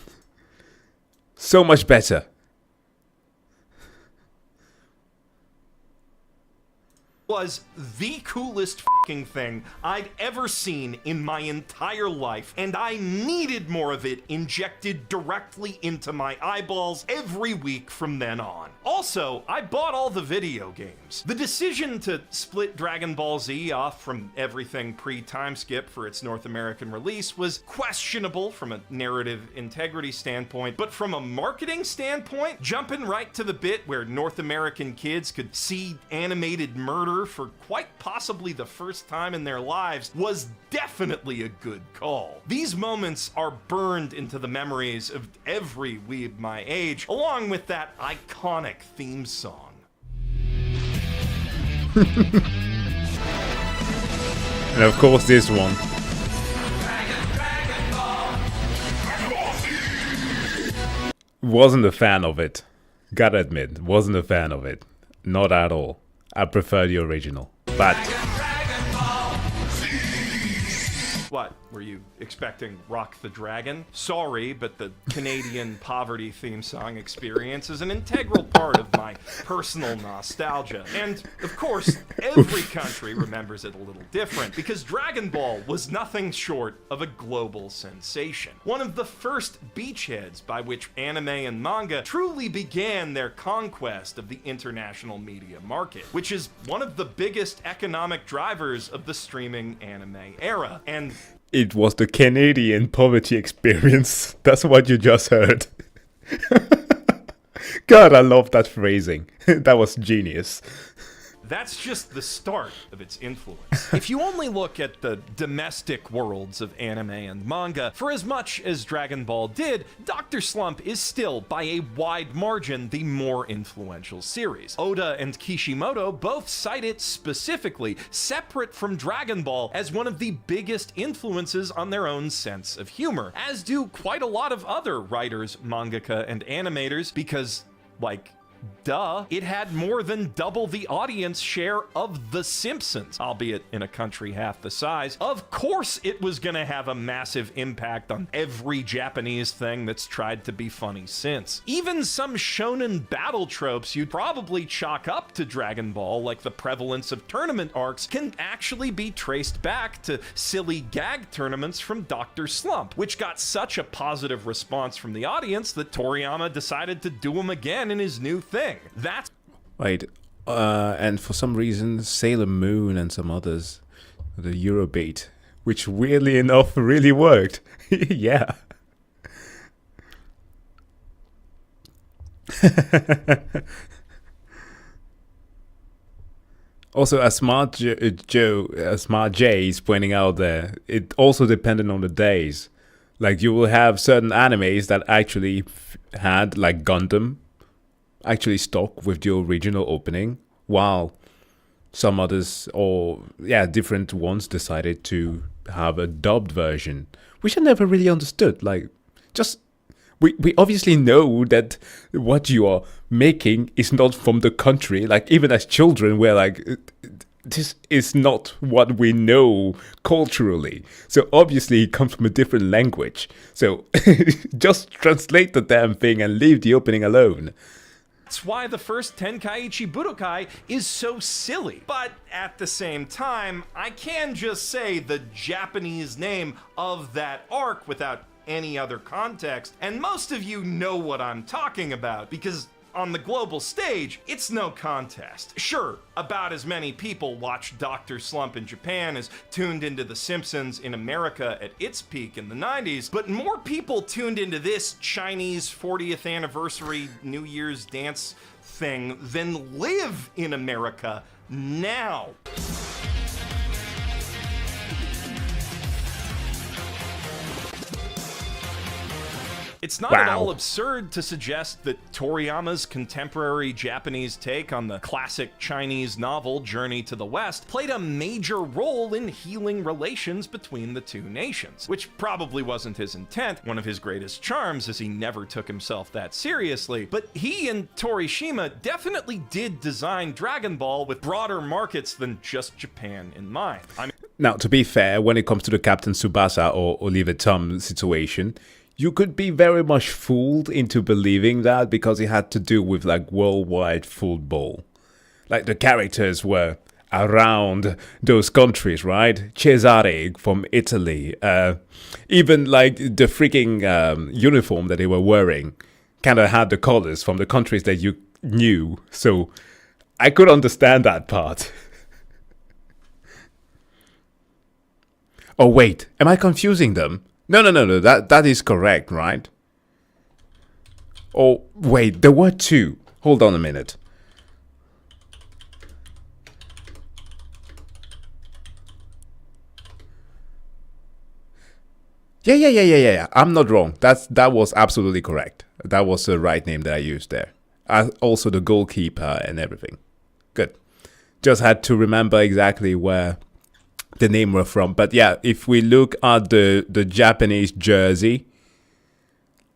So much better. Was the coolest fucking thing I'd ever seen in my entire life, and I needed more of it injected directly into my eyeballs every week from then on. Also, I bought all the video games. The decision to split Dragon Ball Z off from everything pre-time skip for its North American release was questionable from a narrative integrity standpoint, but from a marketing standpoint, jumping right to the bit where North American kids could see animated murder for quite possibly the first time in their lives was definitely a good call. These moments are burned into the memories of every weeb my age, along with that iconic theme song. And of course this one. Wasn't a fan of it. Gotta admit, wasn't a fan of it. Not at all. I prefer the original. But What? Were you expecting Rock the Dragon? Sorry, but the Canadian poverty theme song experience is an integral part of my personal nostalgia. And, of course, every country remembers it a little different, because Dragon Ball was nothing short of a global sensation. One of the first beachheads by which anime and manga truly began their conquest of the international media market, which is one of the biggest economic drivers of the streaming anime era. And it was the Canadian poverty experience. That's what you just heard. God, I love that phrasing. That was genius. that's just the start of its influence. If you only look at the domestic worlds of anime and manga, for as much as Dragon Ball did, Dr. Slump is still, by a wide margin, the more influential series. Oda and Kishimoto both cite it specifically, separate from Dragon Ball, as one of the biggest influences on their own sense of humor, as do quite a lot of other writers, mangaka, and animators, because, like, duh, it had more than double the audience share of The Simpsons, albeit in a country half the size. Of course it was gonna have a massive impact on every Japanese thing that's tried to be funny since. Even some shonen battle tropes you'd probably chalk up to Dragon Ball, like the prevalence of tournament arcs, can actually be traced back to silly gag tournaments from Dr. Slump, which got such a positive response from the audience that Toriyama decided to do them again in his new thing. That's Right, and for some reason, Sailor Moon and some others, the Eurobait, which weirdly enough really worked. Yeah. Also, as Smart J is pointing out there, it also depended on the days. Like, you will have certain animes that actually had, like Gundam, actually stuck with the original opening, while some others, or yeah, different ones, decided to have a dubbed version, which I never really understood. Like, just we obviously know that what you are making is not from the country. Like, even as children, we're like, this is not what we know culturally. So obviously it comes from a different language. So just translate the damn thing and leave the opening alone. That's why the first Tenkaichi Budokai is so silly. But at the same time, I can just say the Japanese name of that arc without any other context, and most of you know what I'm talking about, because on the global stage, it's no contest. Sure, about as many people watched Dr. Slump in Japan as tuned into The Simpsons in America at its peak in the 90s, but more people tuned into this Chinese 40th anniversary New Year's dance thing than live in America now. It's not at all absurd to suggest that Toriyama's contemporary Japanese take on the classic Chinese novel Journey to the West played a major role in healing relations between the two nations, which probably wasn't his intent. One of his greatest charms is he never took himself that seriously, but he and Torishima definitely did design Dragon Ball with broader markets than just Japan in mind. Now, to be fair, when it comes to the Captain Tsubasa or Oliver Tom situation, you could be very much fooled into believing that because it had to do with like worldwide football. Like the characters were around those countries, right? Cesare from Italy. Even like the freaking uniform that they were wearing kind of had the colors from the countries that you knew. So I could understand that part. Oh wait, am I confusing them? No, that is correct, right? Oh, wait, there were two. Hold on a minute. Yeah. I'm not wrong. That was absolutely correct. That was the right name that I used there. Also the goalkeeper and everything. Good. Just had to remember exactly where the name were from. But yeah, if we look at the Japanese jersey,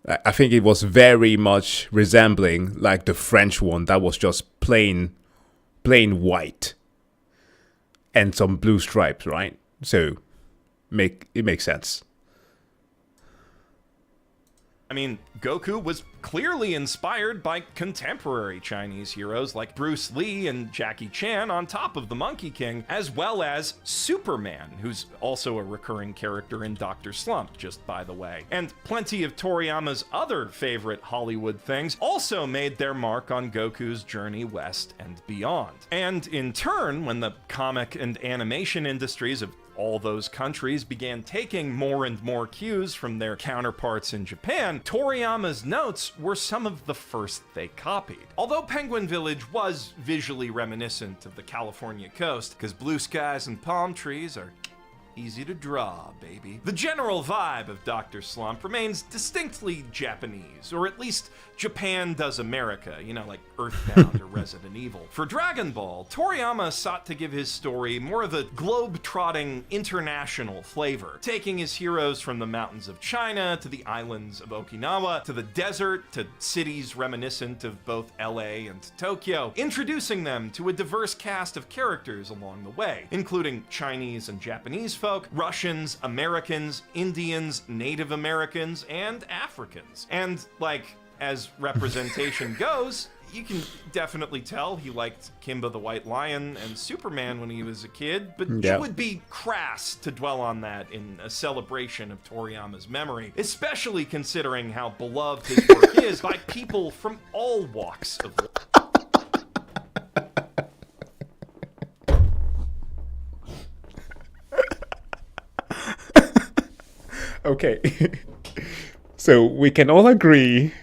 I think it was very much resembling like the French one that was just plain white. and some blue stripes, right? So it makes sense. I mean, Goku was clearly inspired by contemporary Chinese heroes like Bruce Lee and Jackie Chan on top of the Monkey King, as well as Superman, who's also a recurring character in Dr. Slump, just by the way. And plenty of Toriyama's other favorite Hollywood things also made their mark on Goku's journey west and beyond. And in turn, when the comic and animation industries of all those countries began taking more and more cues from their counterparts in Japan, Toriyama's notes were some of the first they copied. Although Penguin Village was visually reminiscent of the California coast, because blue skies and palm trees are easy to draw, baby. The general vibe of Dr. Slump remains distinctly Japanese, or at least Japan does America, you know, like Earthbound or Resident Evil. For Dragon Ball, Toriyama sought to give his story more of a globe-trotting international flavor, taking his heroes from the mountains of China to the islands of Okinawa to the desert to cities reminiscent of both LA and Tokyo, introducing them to a diverse cast of characters along the way, including Chinese and Japanese folk, Russians, Americans, Indians, Native Americans, and Africans. And, like, as representation goes, you can definitely tell he liked Kimba the White Lion and Superman when he was a kid, but it would be crass to dwell on that in a celebration of Toriyama's memory, especially considering how beloved his work is by people from all walks of life. Okay, so we can all agree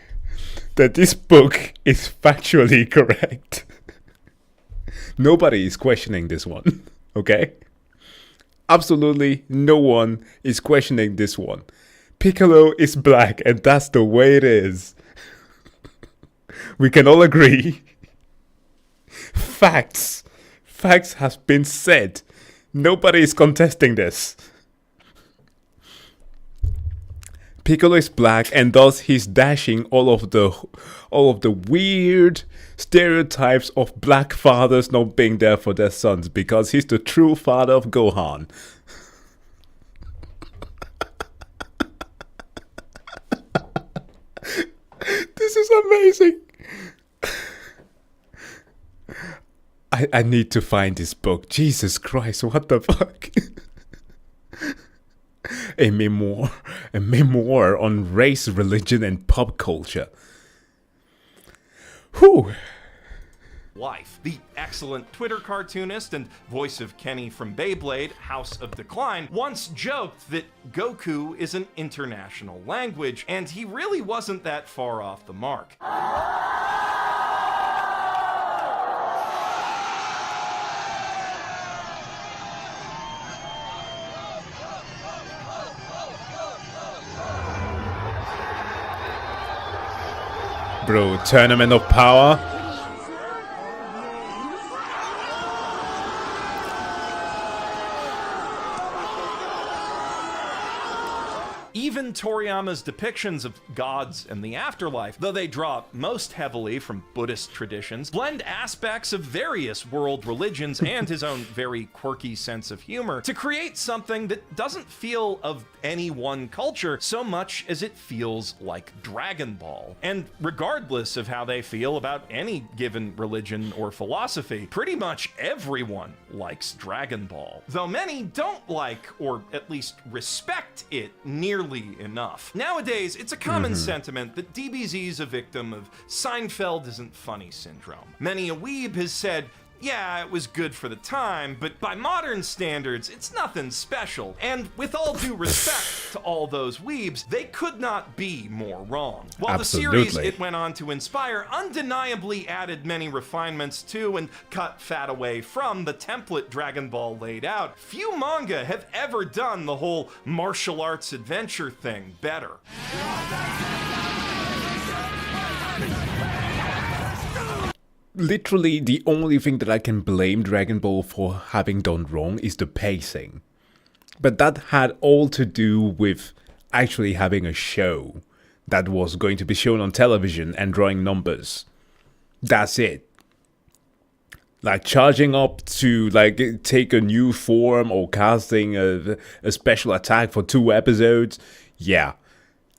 that this book is factually correct. Nobody is questioning this one, okay? Absolutely no one is questioning this one. Piccolo is black and that's the way it is. We can all agree. Facts has been said. Nobody is contesting this. Piccolo is black and thus he's dashing all of the weird stereotypes of black fathers not being there for their sons because he's the true father of Gohan. This is amazing. I need to find this book. Jesus Christ, what the fuck? A memoir on race, religion, and pop culture. Whew. Life. The excellent Twitter cartoonist and voice of Kenny from Beyblade, House of Decline, once joked that Goku is an international language, and he really wasn't that far off the mark. Bro, Tournament of Power. Even Toriyama's depictions of gods and the afterlife, though they draw most heavily from Buddhist traditions, blend aspects of various world religions and his own very quirky sense of humor to create something that doesn't feel of any one culture so much as it feels like Dragon Ball. And regardless of how they feel about any given religion or philosophy, pretty much everyone likes Dragon Ball. Though many don't like, or at least respect it nearly enough. Nowadays, it's a common sentiment that DBZ's a victim of Seinfeld isn't funny syndrome. Many a weeb has said, yeah, it was good for the time, but by modern standards, it's nothing special. And with all due respect to all those weebs, they could not be more wrong. While Absolutely. The series it went on to inspire undeniably added many refinements to and cut fat away from the template Dragon Ball laid out, few manga have ever done the whole martial arts adventure thing better. Literally, the only thing that I can blame Dragon Ball for having done wrong is the pacing. But that had all to do with actually having a show that was going to be shown on television and drawing numbers. That's it. Like charging up to like take a new form or casting a special attack for 2 episodes. Yeah,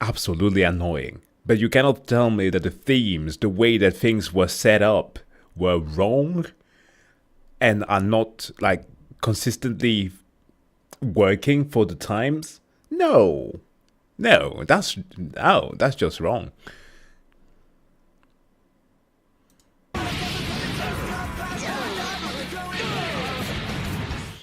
absolutely annoying. But you cannot tell me that the themes, the way that things were set up, were wrong and are not like consistently working for the times. No, that's just wrong.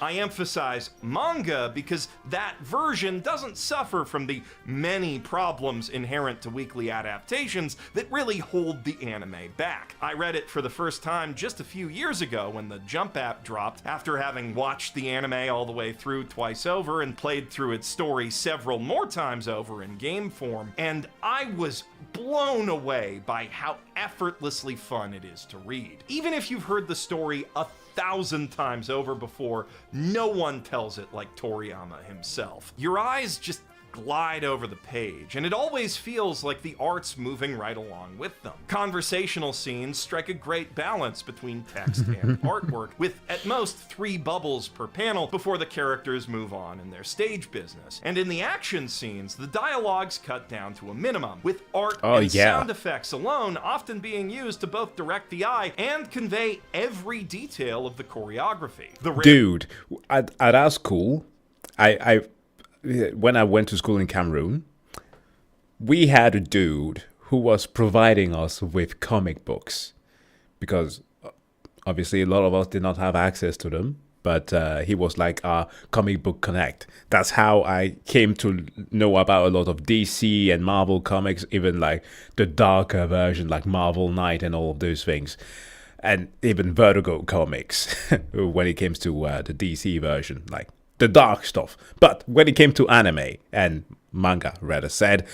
I emphasize manga because that version doesn't suffer from the many problems inherent to weekly adaptations that really hold the anime back. I read it for the first time just a few years ago when the Jump app dropped, after having watched the anime all the way through twice over and played through its story several more times over in game form, and I was blown away by how effortlessly fun it is to read. Even if you've heard the story 1,000 times over before, no one tells it like Toriyama himself. Your eyes just glide over the page, and it always feels like the art's moving right along with them. Conversational scenes strike a great balance between text and artwork, with at most 3 bubbles per panel before the characters move on in their stage business. And in the action scenes, the dialogue's cut down to a minimum, with art and sound effects alone often being used to both direct the eye and convey every detail of the choreography. Dude, at our school, when I went to school in Cameroon, we had a dude who was providing us with comic books, because obviously a lot of us did not have access to them, but he was like our comic book connect. That's how I came to know about a lot of DC and Marvel comics, even like the darker version like Marvel Knight and all of those things, and even Vertigo comics when it came to the DC version, like the dark stuff. But when it came to anime and manga, rather said,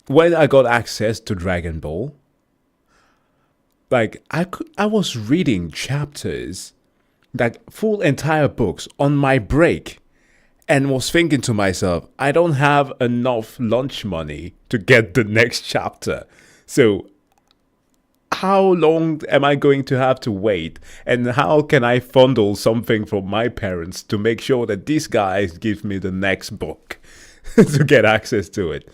when I got access to Dragon Ball, like I was reading chapters, like full entire books on my break, and was thinking to myself, I don't have enough lunch money to get the next chapter. So how long am I going to have to wait? And how can I fondle something from my parents to make sure that these guys give me the next book to get access to it?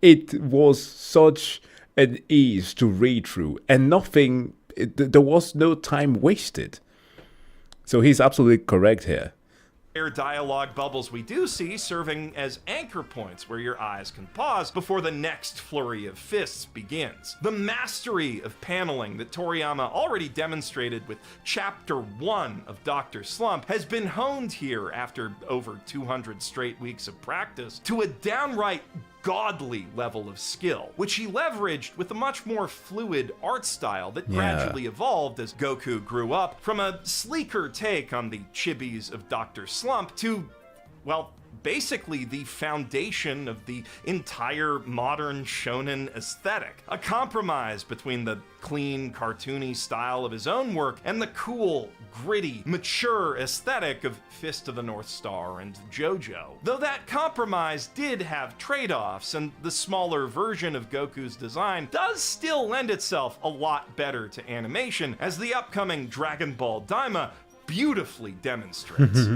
It was such an ease to read through, and there was no time wasted. So he's absolutely correct here. Dialogue bubbles we do see serving as anchor points where your eyes can pause before the next flurry of fists begins. The mastery of paneling that Toriyama already demonstrated with Chapter 1 of Dr. Slump has been honed here after over 200 straight weeks of practice to a downright godly level of skill, which he leveraged with a much more fluid art style that gradually evolved as Goku grew up, from a sleeker take on the chibis of Dr. Slump to, well, basically the foundation of the entire modern shonen aesthetic. A compromise between the clean, cartoony style of his own work and the cool, gritty, mature aesthetic of Fist of the North Star and JoJo. Though that compromise did have trade-offs, and the smaller version of Goku's design does still lend itself a lot better to animation, as the upcoming Dragon Ball Daima beautifully demonstrates.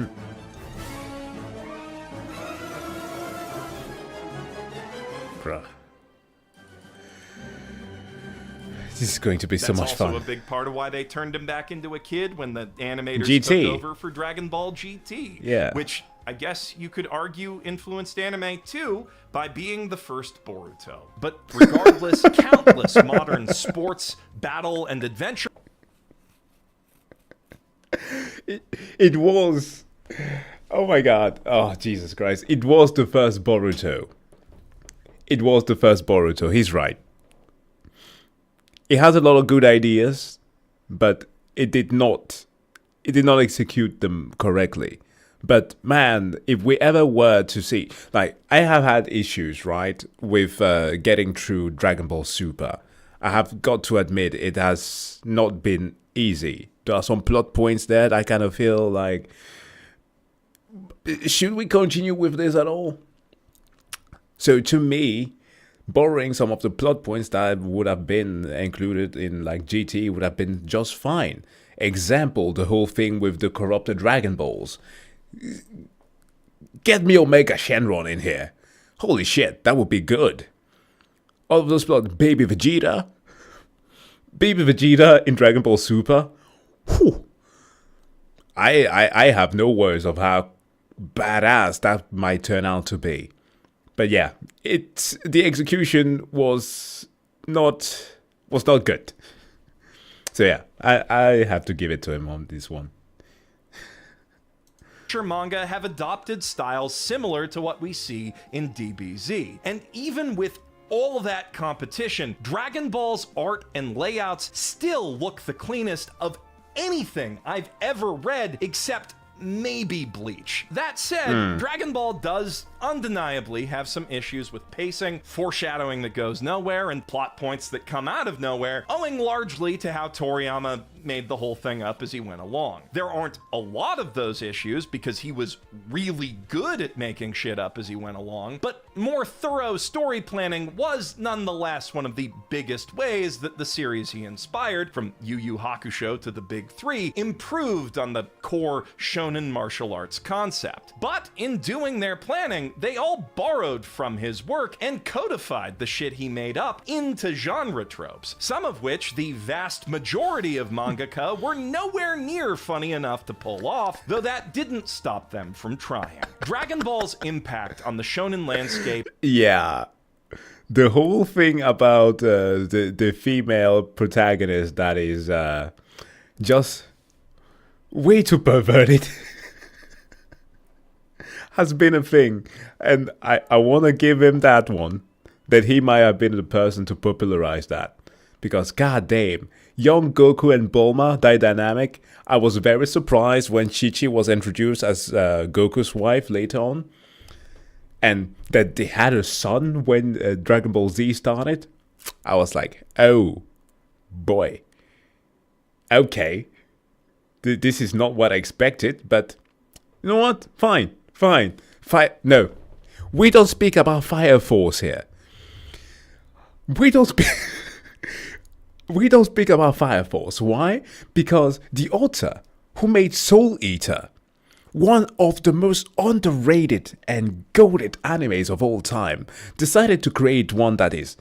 Bruh. This is going to be so much fun. That's also a big part of why they turned him back into a kid when the animators took over for Dragon Ball GT. Yeah. Which I guess you could argue influenced anime too by being the first Boruto. But regardless, countless modern sports, battle, and adventure... It was... Oh my god. Oh, Jesus Christ. It was the first Boruto. It was the first Boruto. He's right. It has a lot of good ideas, but it did not execute them correctly. But man, if we ever were to see, like, I have had issues, right, with getting through Dragon Ball Super. I have got to admit, it has not been easy. There are some plot points there that I kind of feel like, should we continue with this at all? So to me, borrowing some of the plot points that would have been included in like GT would have been just fine. Example, the whole thing with the corrupted Dragon Balls. Get me Omega Shenron in here. Holy shit, that would be good. All of those plots, Baby Vegeta in Dragon Ball Super. Whew. I have no words of how badass that might turn out to be. But yeah, the execution was not good. So yeah, I have to give it to him on this one. Manga have adopted styles similar to what we see in DBZ. And even with all that competition, Dragon Ball's art and layouts still look the cleanest of anything I've ever read except maybe Bleach. That said, Dragon Ball does undeniably have some issues with pacing, foreshadowing that goes nowhere, and plot points that come out of nowhere, owing largely to how Toriyama made the whole thing up as he went along. There aren't a lot of those issues because he was really good at making shit up as he went along, but more thorough story planning was nonetheless one of the biggest ways that the series he inspired, from Yu Yu Hakusho to the Big Three, improved on the core shonen martial arts concept. But in doing their planning, they all borrowed from his work and codified the shit he made up into genre tropes, some of which the vast majority of mangaka were nowhere near funny enough to pull off, though that didn't stop them from trying. Dragon Ball's impact on the shonen landscape... Yeah. The whole thing about the female protagonist that is just way too perverted has been a thing. And I want to give him that one, that he might have been the person to popularize that. Because goddamn, young Goku and Bulma, that dynamic, I was very surprised when Chi-Chi was introduced as Goku's wife later on. And that they had a son when Dragon Ball Z started. I was like, oh boy. Okay. This is not what I expected, but you know what? Fine. No. We don't speak about Fire Force here. We don't speak about Fire Force. Why? Because the author who made Soul Eater, one of the most underrated and goated animes of all time, decided to create one that is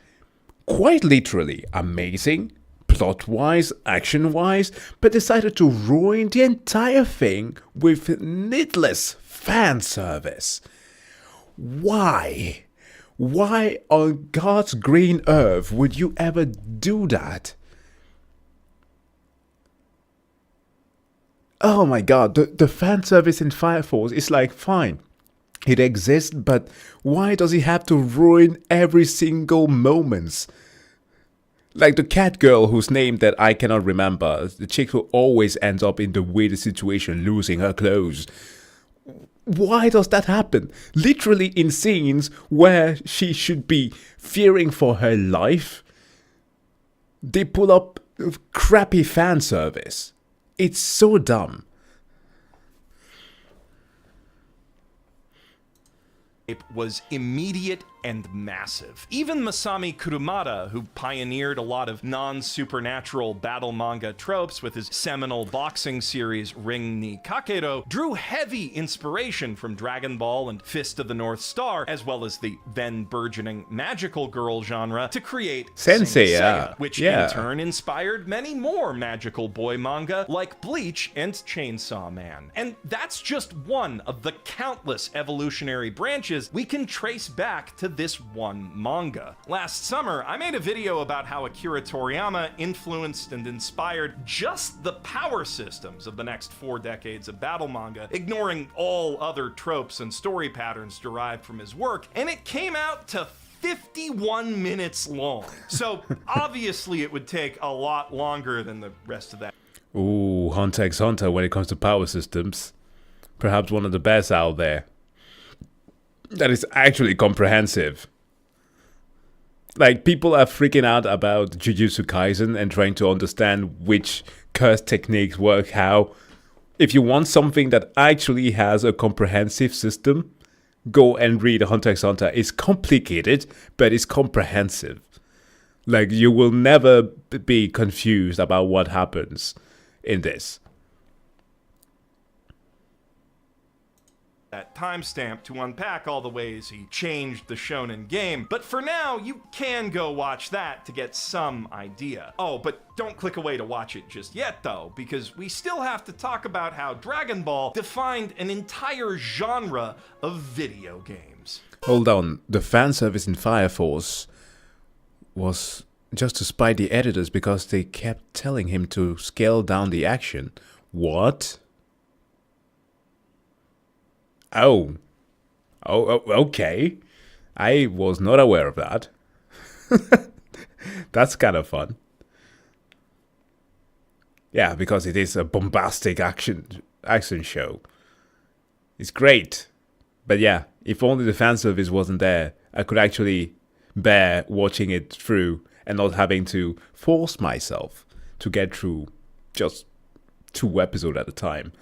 quite literally amazing, plot-wise, action-wise, but decided to ruin the entire thing with needless fan service. Why? Why on God's green earth would you ever do that? Oh my god, the fan service in Fire Force is like, fine, it exists, but why does he have to ruin every single moment? Like the cat girl whose name that I cannot remember, the chick who always ends up in the weirdest situation, losing her clothes. Why does that happen? Literally in scenes where she should be fearing for her life, they pull up crappy fan service. It's so dumb. Was immediate and massive. Even Masami Kurumada, who pioneered a lot of non-supernatural battle manga tropes with his seminal boxing series Ring ni Kakero, drew heavy inspiration from Dragon Ball and Fist of the North Star, as well as the then burgeoning magical girl genre, to create Sensei, Saint Seiya, yeah. which in turn inspired many more magical boy manga like Bleach and Chainsaw Man. And that's just one of the countless evolutionary branches we can trace back to this one manga. Last summer, I made a video about how Akira Toriyama influenced and inspired just the power systems of the next 4 decades of battle manga, ignoring all other tropes and story patterns derived from his work, and it came out to 51 minutes long. So obviously it would take a lot longer than the rest of that. Ooh, Hunter x Hunter when it comes to power systems. Perhaps one of the best out there. That is actually comprehensive. Like, people are freaking out about Jujutsu Kaisen and trying to understand which curse techniques work how. If you want something that actually has a comprehensive system, go and read Hunter x Hunter. It's complicated, but it's comprehensive. Like, you will never be confused about what happens in this. That timestamp to unpack all the ways he changed the Shonen game, but for now, you can go watch that to get some idea. Oh, but don't click away to watch it just yet, though, because we still have to talk about how Dragon Ball defined an entire genre of video games. Hold on, the fan service in Fire Force was just to spite the editors because they kept telling him to scale down the action. What? Oh, okay. I was not aware of that. That's kind of fun. Yeah, because it is a bombastic action show. It's great. But yeah, if only the fan service wasn't there, I could actually bear watching it through and not having to force myself to get through just 2 episodes at a time.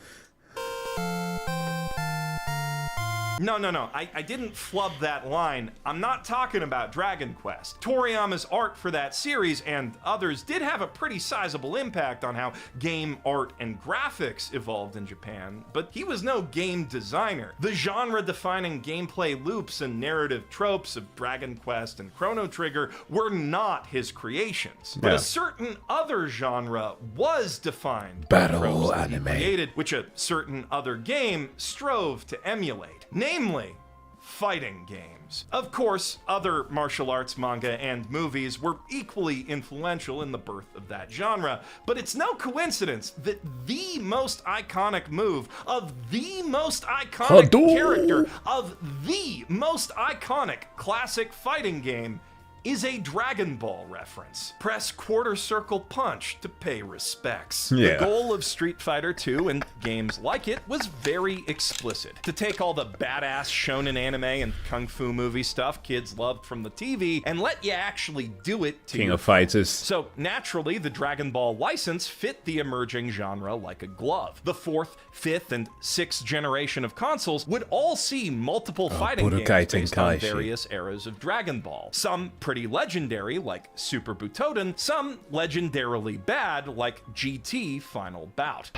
No, I didn't flub that line. I'm not talking about Dragon Quest. Toriyama's art for that series and others did have a pretty sizable impact on how game art and graphics evolved in Japan, but he was no game designer. The genre-defining gameplay loops and narrative tropes of Dragon Quest and Chrono Trigger were not his creations. But a certain other genre was defined by the tropes that he created, which a certain other game strove to emulate. Namely, fighting games. Of course, other martial arts manga and movies were equally influential in the birth of that genre, but it's no coincidence that the most iconic move of the most iconic character of the most iconic classic fighting game is a Dragon Ball reference. Press quarter circle punch to pay respects. The goal of Street Fighter II and games like it was very explicit. To take all the badass shonen anime and kung fu movie stuff kids loved from the TV and let you actually do it to King of Fighters. So naturally, the Dragon Ball license fit the emerging genre like a glove. The 4th, 5th, and 6th generation of consoles would all see multiple fighting games based on various eras of Dragon Ball. Some pretty legendary, like Super Butoden, some legendarily bad, like GT Final Bout.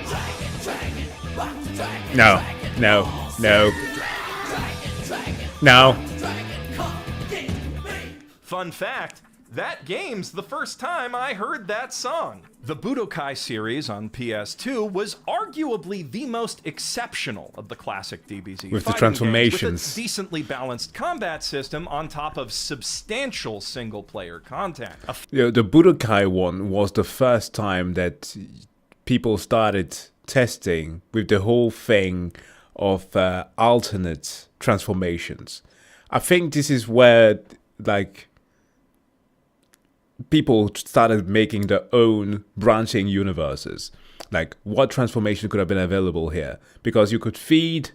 No. Fun fact, that game's the first time I heard that song. The Budokai series on PS2 was arguably the most exceptional of the classic DBZ with the fighting transformations, games, with a decently balanced combat system on top of substantial single-player content. The Budokai one was the first time that people started testing with the whole thing of alternate transformations. I think this is where, like, people started making their own branching universes. Like, what transformation could have been available here? Because you could feed,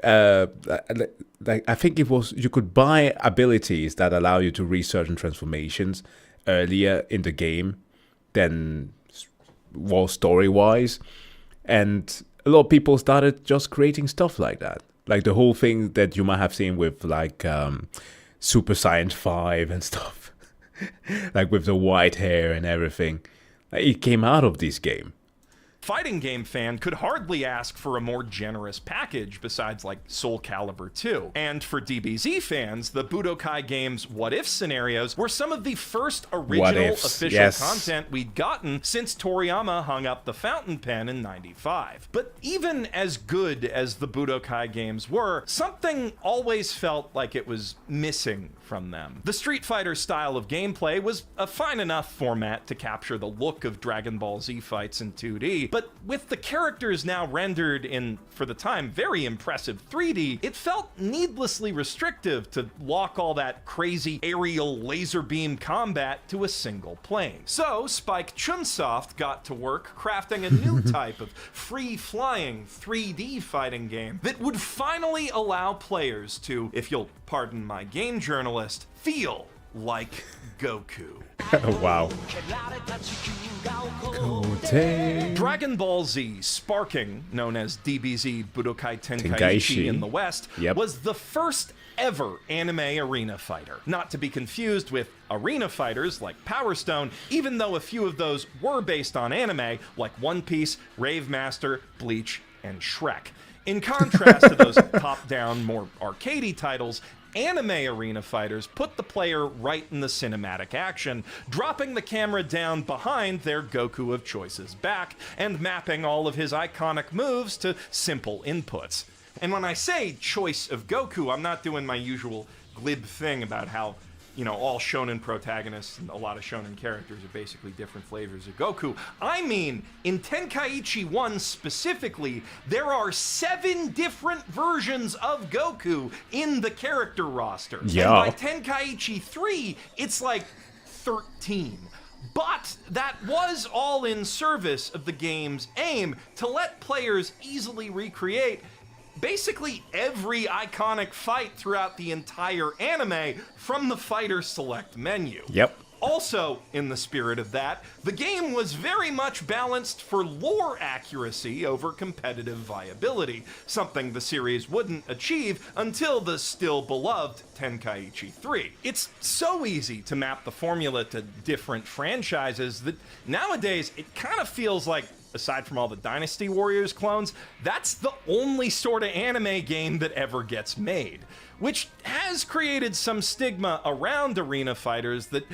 like, I think it was, you could buy abilities that allow you to reach certain transformations earlier in the game than was story-wise. And a lot of people started just creating stuff like that. Like the whole thing that you might have seen with, like, Super Saiyan 5 and stuff. Like with the white hair and everything. Like, it came out of this game. Fighting game fan could hardly ask for a more generous package besides like Soul Calibur 2. And for DBZ fans, the Budokai game's what-if scenarios were some of the first original official content we'd gotten since Toriyama hung up the fountain pen in '95. But even as good as the Budokai games were, something always felt like it was missing from them. The Street Fighter style of gameplay was a fine enough format to capture the look of Dragon Ball Z fights in 2D, but with the characters now rendered in, for the time, very impressive 3D, it felt needlessly restrictive to lock all that crazy aerial laser beam combat to a single plane. So Spike Chunsoft got to work crafting a new type of free-flying 3D fighting game that would finally allow players to, if you'll pardon my game journalist, feel like Goku. Wow. Dragon Ball Z Sparking, known as DBZ Budokai Tenkaichi Tenkaichi. in the West, Yep. was the first ever anime arena fighter. Not to be confused with arena fighters like Power Stone, even though a few of those were based on anime, like One Piece, Rave Master, Bleach, and Shrek. In contrast to those top-down, more arcadey titles, anime arena fighters put the player right in the cinematic action, dropping the camera down behind their Goku of Choice's back and mapping all of his iconic moves to simple inputs. And when I say choice of Goku, I'm not doing my usual glib thing about how, you know, all shonen protagonists and a lot of shonen characters are basically different flavors of Goku. I mean, in Tenkaichi 1 specifically, there are 7 different versions of Goku in the character roster. Yeah. And by Tenkaichi 3, it's like 13. But that was all in service of the game's aim to let players easily recreate basically every iconic fight throughout the entire anime from the fighter select menu. Yep. Also, in the spirit of that, the game was very much balanced for lore accuracy over competitive viability, something the series wouldn't achieve until the still beloved Tenkaichi 3. It's so easy to map the formula to different franchises that nowadays it kind of feels like, aside from all the Dynasty Warriors clones, that's the only sort of anime game that ever gets made, which has created some stigma around arena fighters that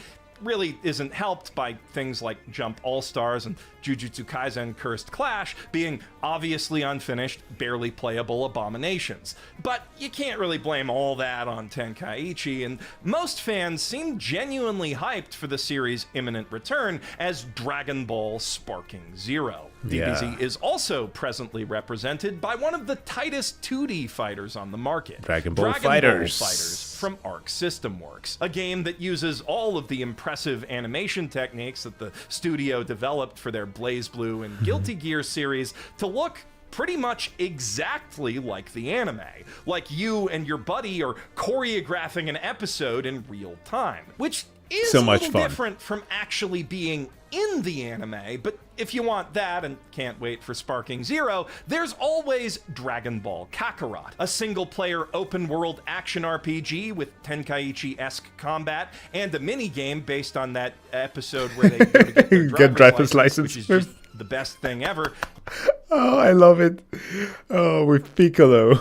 really isn't helped by things like Jump All-Stars and Jujutsu Kaisen Cursed Clash being obviously unfinished, barely playable abominations. But you can't really blame all that on Tenkaichi, and most fans seem genuinely hyped for the series' imminent return as Dragon Ball Sparking Zero. Yeah. DBZ is also presently represented by one of the tightest 2D fighters on the market, Dragon Ball Fighters. From Arc System Works, a game that uses all of the impressive animation techniques that the studio developed for their BlazBlue and Guilty Gear series to look pretty much exactly like the anime, like you and your buddy are choreographing an episode in real time, which is so a much little fun. different from actually being in the anime, but if you want that and can't wait for Sparking Zero, there's always Dragon Ball Kakarot, a single-player open-world action RPG with Tenkaichi-esque combat and a mini-game based on that episode where they go to get their Get driver's license. which is just the best thing ever. Oh, I love it. Oh, with Piccolo.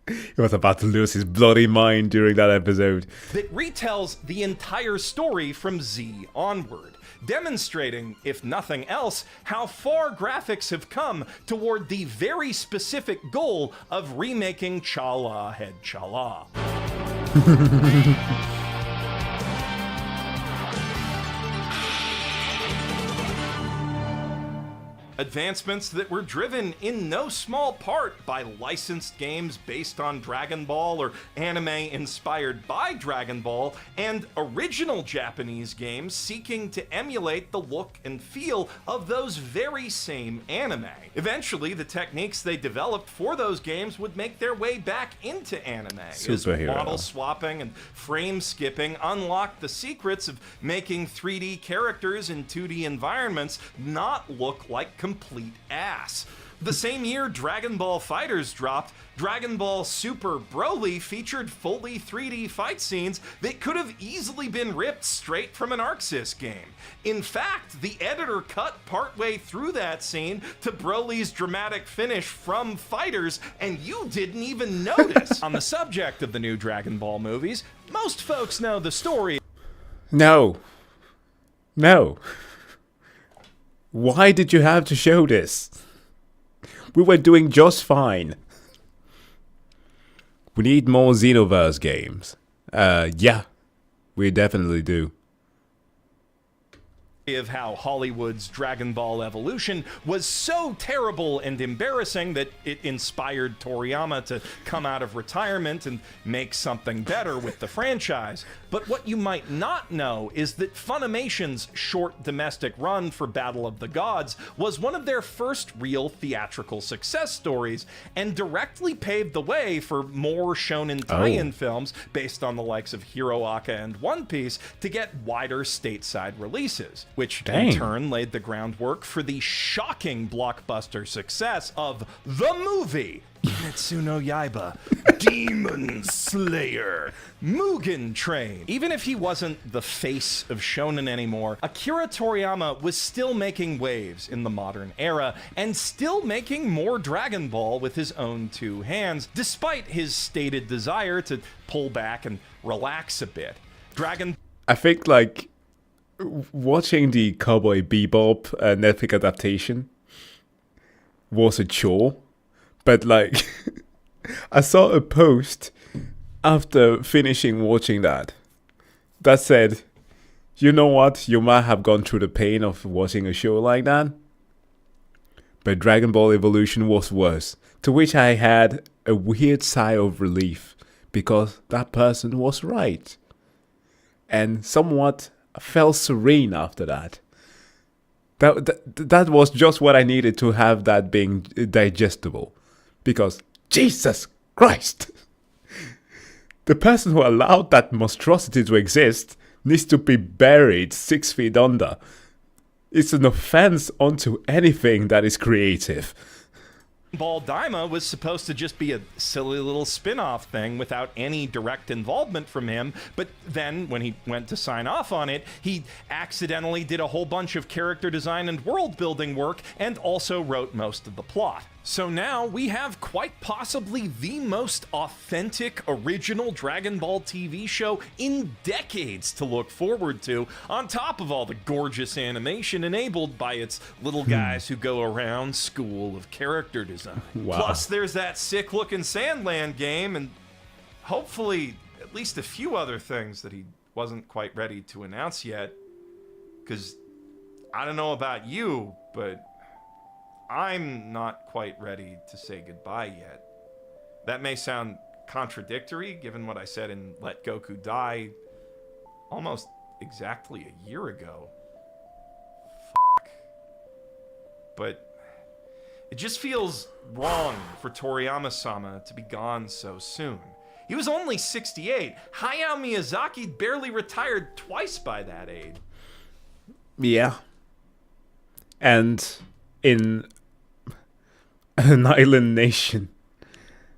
He was about to lose his bloody mind during that episode. That retells the entire story from Z onward, demonstrating, if nothing else, how far graphics have come toward the very specific goal of remaking Chala Head Chala. Advancements that were driven in no small part by licensed games based on Dragon Ball or anime inspired by Dragon Ball, and original Japanese games seeking to emulate the look and feel of those very same anime. Eventually, the techniques they developed for those games would make their way back into anime, Superhero. as model swapping and frame skipping unlocked the secrets of making 3D characters in 2D environments not look like complete ass. The same year Dragon Ball FighterZ dropped, Dragon Ball Super Broly featured fully 3D fight scenes that could have easily been ripped straight from an ArcSys game. In fact, the editor cut partway through that scene to Broly's dramatic finish from FighterZ, and you didn't even notice. On the subject of the new Dragon Ball movies, most folks know the story. No. No. Why did you have to show this? We were doing just fine. We need more Xenoverse games. Yeah, we definitely do. of how Hollywood's Dragon Ball evolution was so terrible and embarrassing that it inspired Toriyama to come out of retirement and make something better with the franchise. But what you might not know is that Funimation's short domestic run for Battle of the Gods was one of their first real theatrical success stories, and directly paved the way for more shonen tie-in films based on the likes of Hiroaka and One Piece to get wider stateside releases, which in turn laid the groundwork for the shocking blockbuster success of the movie Kimetsu no Yaiba, Demon Slayer, Mugen Train. Even if he wasn't the face of shonen anymore, Akira Toriyama was still making waves in the modern era and still making more Dragon Ball with his own two hands, despite his stated desire to pull back and relax a bit. I think, like, watching the Cowboy Bebop Netflix adaptation was a chore. But, like, I saw a post after finishing watching that said, you know what, you might have gone through the pain of watching a show like that, but Dragon Ball Evolution was worse. To which I had a weird sigh of relief, because that person was right. And somewhat felt serene after that. That was just what I needed to have that being digestible. Because, Jesus Christ, the person who allowed that monstrosity to exist needs to be buried 6 feet under. It's an offense onto anything that is creative. Ball Daima was supposed to just be a silly little spin-off thing without any direct involvement from him, but then when he went to sign off on it, he accidentally did a whole bunch of character design and world building work and also wrote most of the plot. So now we have quite possibly the most authentic original Dragon Ball TV show in decades to look forward to, on top of all the gorgeous animation enabled by its little guys who go around school of character design. Wow. Plus there's that sick looking Sandland game and hopefully at least a few other things that he wasn't quite ready to announce yet. Because I don't know about you, but I'm not quite ready to say goodbye yet. That may sound contradictory, given what I said in Let Goku Die almost exactly a year ago. But it just feels wrong for Toriyama-sama to be gone so soon. He was only 68. Hayao Miyazaki barely retired twice by that age. Yeah. And in an island nation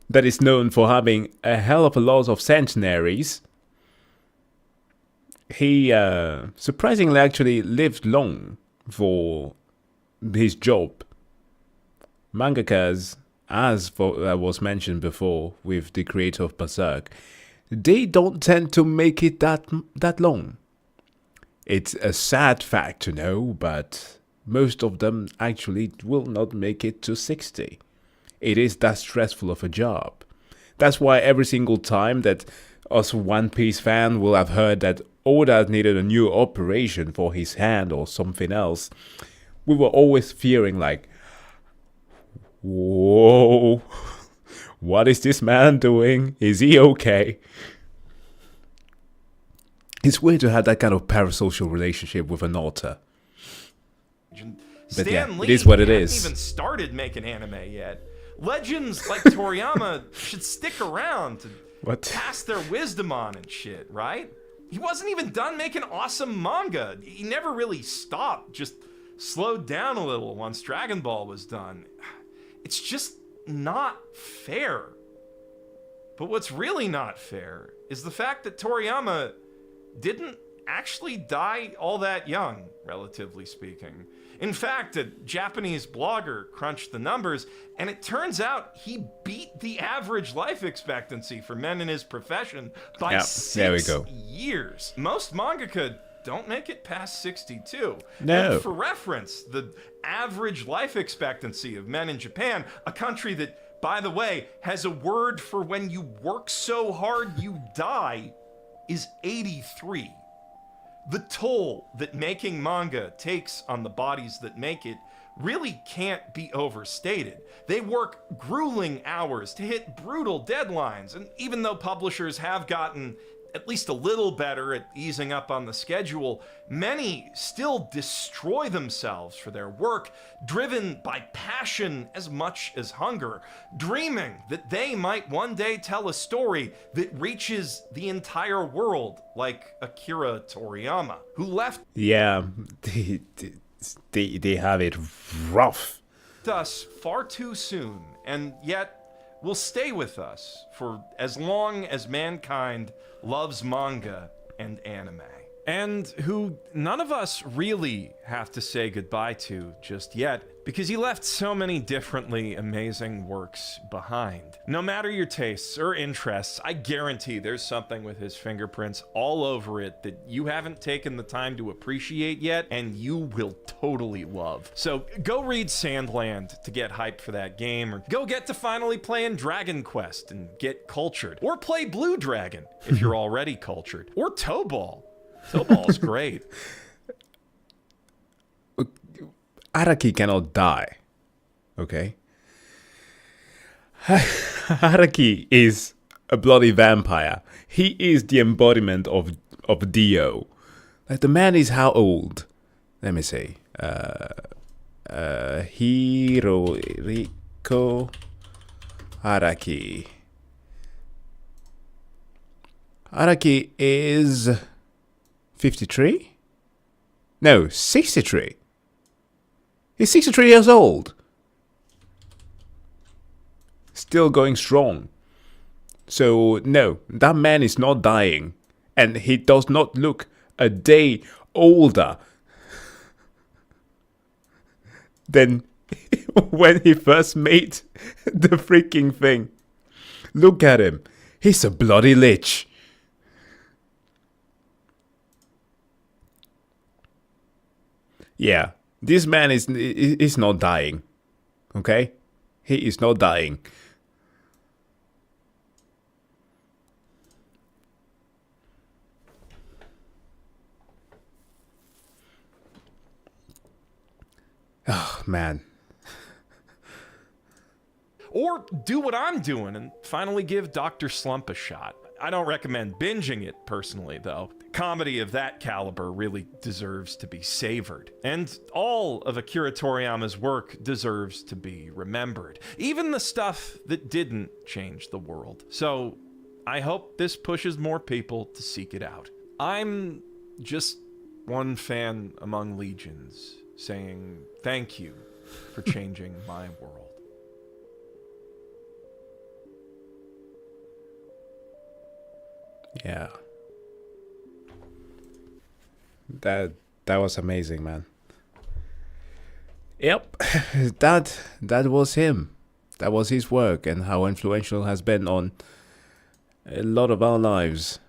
that is known for having a hell of a lot of centenaries, he surprisingly actually lived long for his job. Mangakas, as was mentioned before with the creator of Berserk, they don't tend to make it that long. It's a sad fact to know, but most of them actually will not make it to 60. It is that stressful of a job. That's why every single time that us One Piece fan will have heard that Oda needed a new operation for his hand or something else, we were always fearing like, whoa, what is this man doing? Is he okay? It's weird to have that kind of parasocial relationship with an author. But yeah, it is what it is. Hasn't even started making anime yet. Legends like Toriyama should stick around to pass their wisdom on and shit, right? He wasn't even done making awesome manga. He never really stopped, just slowed down a little once Dragon Ball was done. It's just not fair. But what's really not fair is the fact that Toriyama didn't actually die all that young, relatively speaking. In fact, a Japanese blogger crunched the numbers, and it turns out he beat the average life expectancy for men in his profession by 6 years. Most mangaka don't make it past 62. No. And for reference, the average life expectancy of men in Japan, a country that, by the way, has a word for when you work so hard you die, is 83. The toll that making manga takes on the bodies that make it really can't be overstated. They work grueling hours to hit brutal deadlines, and even though publishers have gotten at least a little better at easing up on the schedule, many still destroy themselves for their work, driven by passion as much as hunger, dreaming that they might one day tell a story that reaches the entire world, like Akira Toriyama, who left Yeah, they have it rough. us far too soon, and yet will stay with us for as long as mankind loves manga and anime. And who none of us really have to say goodbye to just yet, because he left so many differently amazing works behind. No matter your tastes or interests, I guarantee there's something with his fingerprints all over it that you haven't taken the time to appreciate yet, and you will totally love. So go read Sandland to get hyped for that game, or go get to finally playing Dragon Quest and get cultured, or play Blue Dragon if you're already cultured, or Toe Ball. Toe Ball's great. Araki cannot die, okay? Araki is a bloody vampire. He is the embodiment of Dio. Like, the man is how old? Let me see. Hirohiko Araki. Araki is 53? No, 63. He's 63 years old. Still going strong. So, no, that man is not dying. And he does not look a day older than when he first made the freaking thing. Look at him. He's a bloody lich. Yeah, this man is not dying. Okay? He is not dying. Oh, man. Or do what I'm doing and finally give Dr. Slump a shot. I don't recommend binging it personally, though. Comedy of that caliber really deserves to be savored. And all of Akira Toriyama's work deserves to be remembered. Even the stuff that didn't change the world. So I hope this pushes more people to seek it out. I'm just one fan among legions, saying thank you for changing my world. Yeah. That was amazing, man. Yep. that was him. That was his work, and how influential has been on a lot of our lives.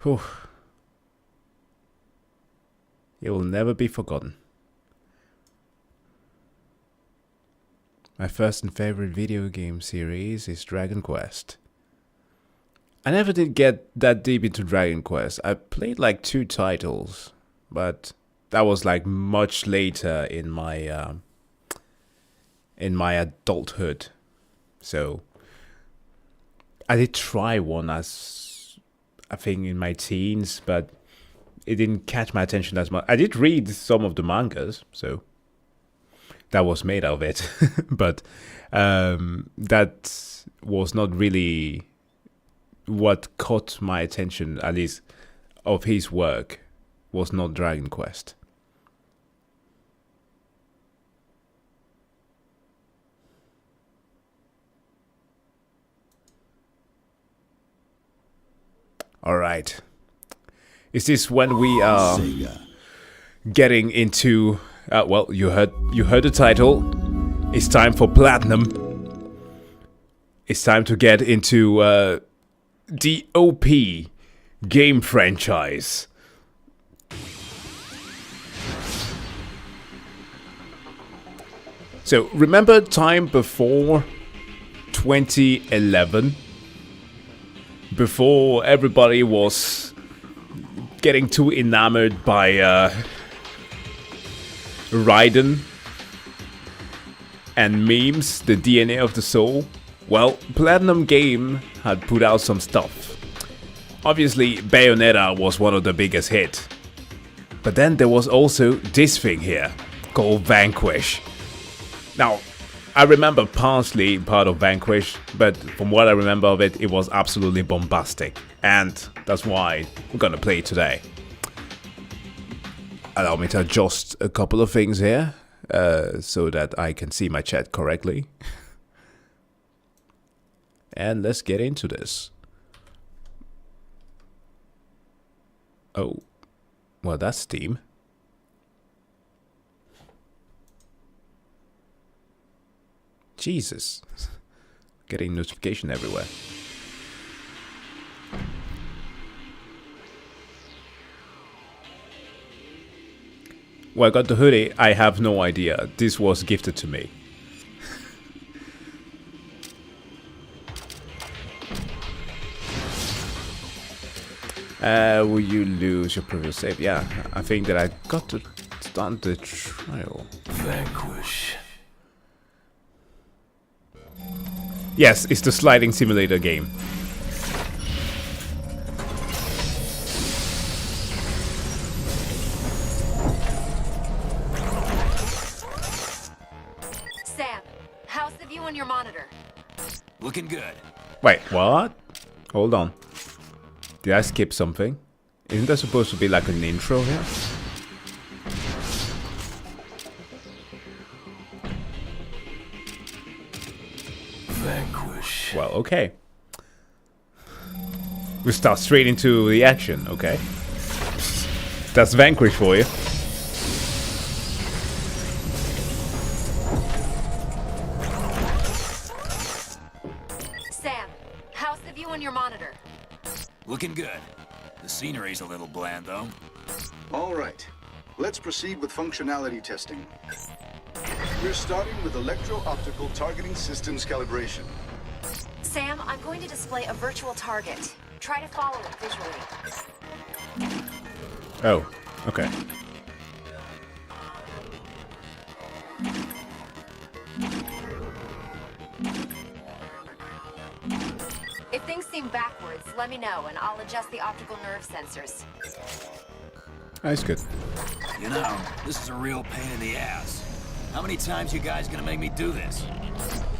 Whew. It will never be forgotten. My first and favorite video game series is Dragon Quest. I never did get that deep into Dragon Quest. I played like 2 titles, but that was like much later in my adulthood. So I did try one as I think in my teens, but it didn't catch my attention as much. I did read some of the mangas, so that was made of it, but that was not really what caught my attention, at least of his work, was not Dragon Quest. Alright. Is this when we are getting into... well, you heard the title. It's time for Platinum. It's time to get into the OP game franchise. So remember time before 2011, before everybody was getting too enamored by Raiden and memes, the DNA of the soul. Well, Platinum Game had put out some stuff. Obviously, Bayonetta was one of the biggest hits. But then there was also this thing here, called Vanquish. Now, I remember partially part of Vanquish, but from what I remember of it, it was absolutely bombastic. And that's why we're gonna play it today. Allow me to adjust a couple of things here, so that I can see my chat correctly. And let's get into this. Oh, well, that's Steam. Jesus, getting notification everywhere. Well, I got the hoodie. I have no idea. This was gifted to me. Will you lose your previous save? Yeah, I think that I got to start the trial. Vanquish. Yes, it's the sliding simulator game. Sam, how's the view on your monitor? Looking good. Wait, what? Hold on. Did I skip something? Isn't there supposed to be like an intro here? Vanquish. Well, okay. We start straight into the action, okay? That's Vanquish for you. Sam, how's the view on your monitor? Looking good. The scenery's a little bland, though. All right, let's proceed with functionality testing. We're starting with electro-optical targeting systems calibration. Sam, I'm going to display a virtual target. Try to follow it visually. Oh, okay. If things seem backwards, let me know and I'll adjust the optical nerve sensors. That's good. You know, this is a real pain in the ass. How many times you guys gonna make me do this?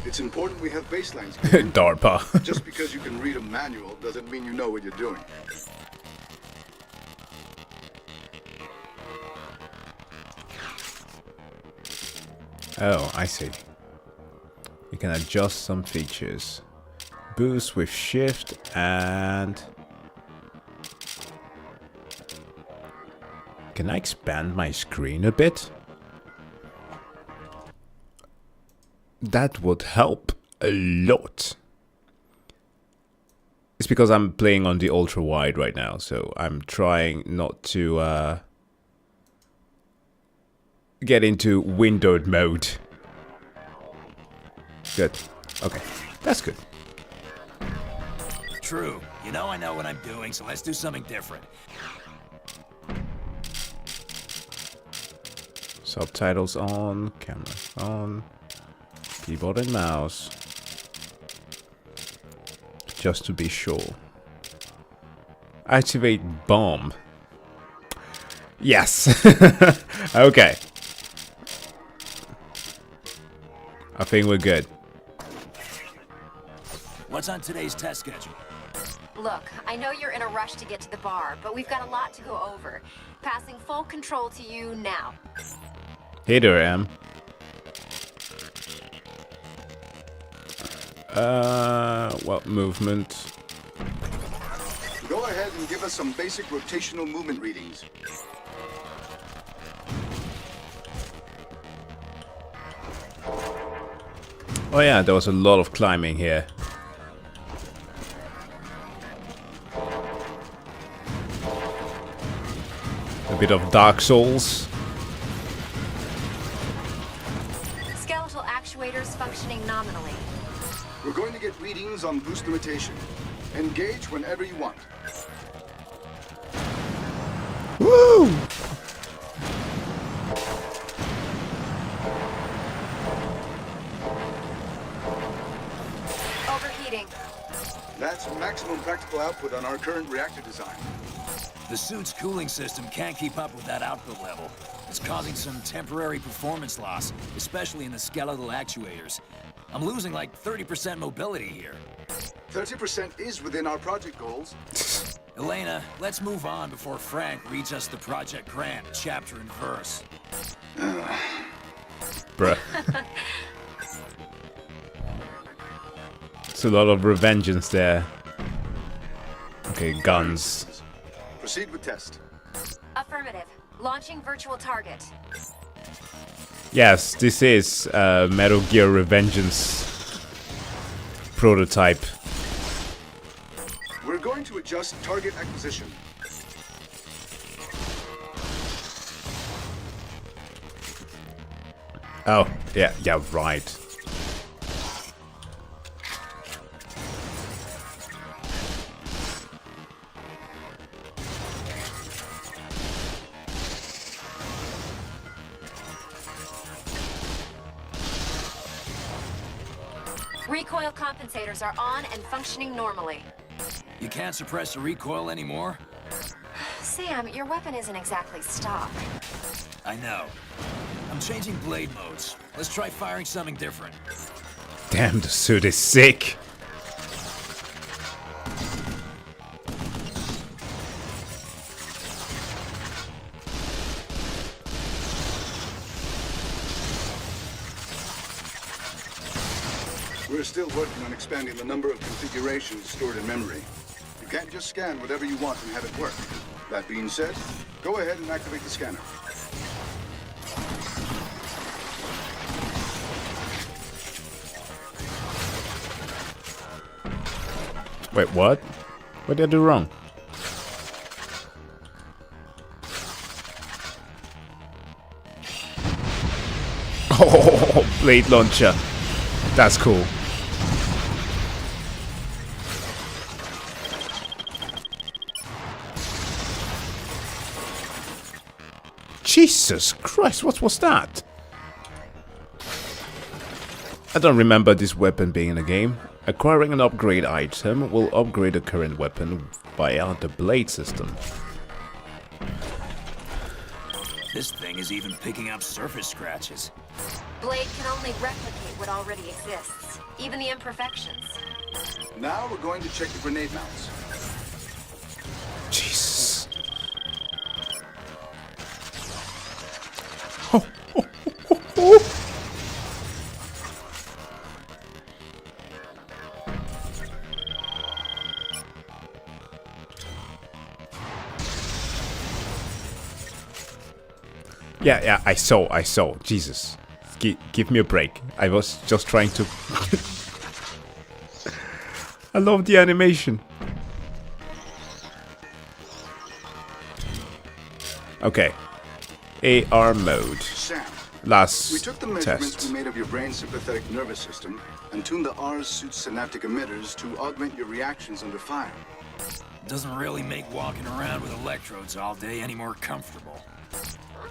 It's important we have baselines. DARPA. Just because you can read a manual doesn't mean you know what you're doing. Oh, I see. You can adjust some features. Boost with shift and... Can I expand my screen a bit? That would help a lot. It's because I'm playing on the ultra wide right now, so I'm trying not to get into windowed mode. Good. Okay, that's good. True. You know I know what I'm doing, so let's do something different. Subtitles on, camera on, keyboard and mouse. Just to be sure. Activate bomb. Yes. Okay. I think we're good. What's on today's test schedule? Look, I know you're in a rush to get to the bar, but we've got a lot to go over. Passing full control to you now. Hey there, Em. What movement? Go ahead and give us some basic rotational movement readings. Oh yeah, there was a lot of climbing here. A bit of Dark Souls. Skeletal actuators functioning nominally. We're going to get readings on boost limitation. Engage whenever you want. Woo! Overheating. That's maximum practical output on our current reactor design. The suit's cooling system can't keep up with that output level. It's causing some temporary performance loss, especially in the skeletal actuators. I'm losing like 30% mobility here. 30% is within our project goals. Elena, let's move on before Frank reads us the Project Grant chapter and verse. Bruh. It's a lot of revengeance there. Okay, guns. Proceed with test. Affirmative. Launching virtual target. Yes, this is Metal Gear Revengeance prototype. We're going to adjust target acquisition. Oh, yeah, right. Recoil compensators are on and functioning normally. You can't suppress the recoil anymore? Sam, your weapon isn't exactly stock. I know. I'm changing blade modes. Let's try firing something different. Damn, the suit is sick. We're still working on expanding the number of configurations stored in memory. You can't just scan whatever you want and have it work. That being said, go ahead and activate the scanner. Wait, what? What did I do wrong? Oh, blade launcher. That's cool. Jesus Christ, what was that? I don't remember this weapon being in the game. Acquiring an upgrade item will upgrade the current weapon via the blade system. This thing is even picking up surface scratches. Blade can only replicate what already exists, even the imperfections. Now we're going to check the grenade mounts. Jesus. Yeah, I saw. Jesus. Give me a break. I was just trying to... I love the animation. Okay. AR mode. Sam, Last we took the measurements test. we made of your brain's sympathetic nervous system and tuned the R's suit's synaptic emitters to augment your reactions under fire. Doesn't really make walking around with electrodes all day any more comfortable.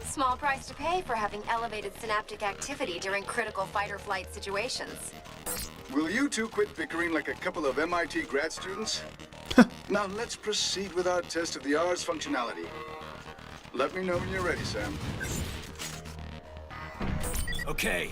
Small price to pay for having elevated synaptic activity during critical fight-or-flight situations. Will you two quit bickering like a couple of MIT grad students? Now let's proceed with our test of the R's functionality. Let me know when you're ready, Sam. Okay.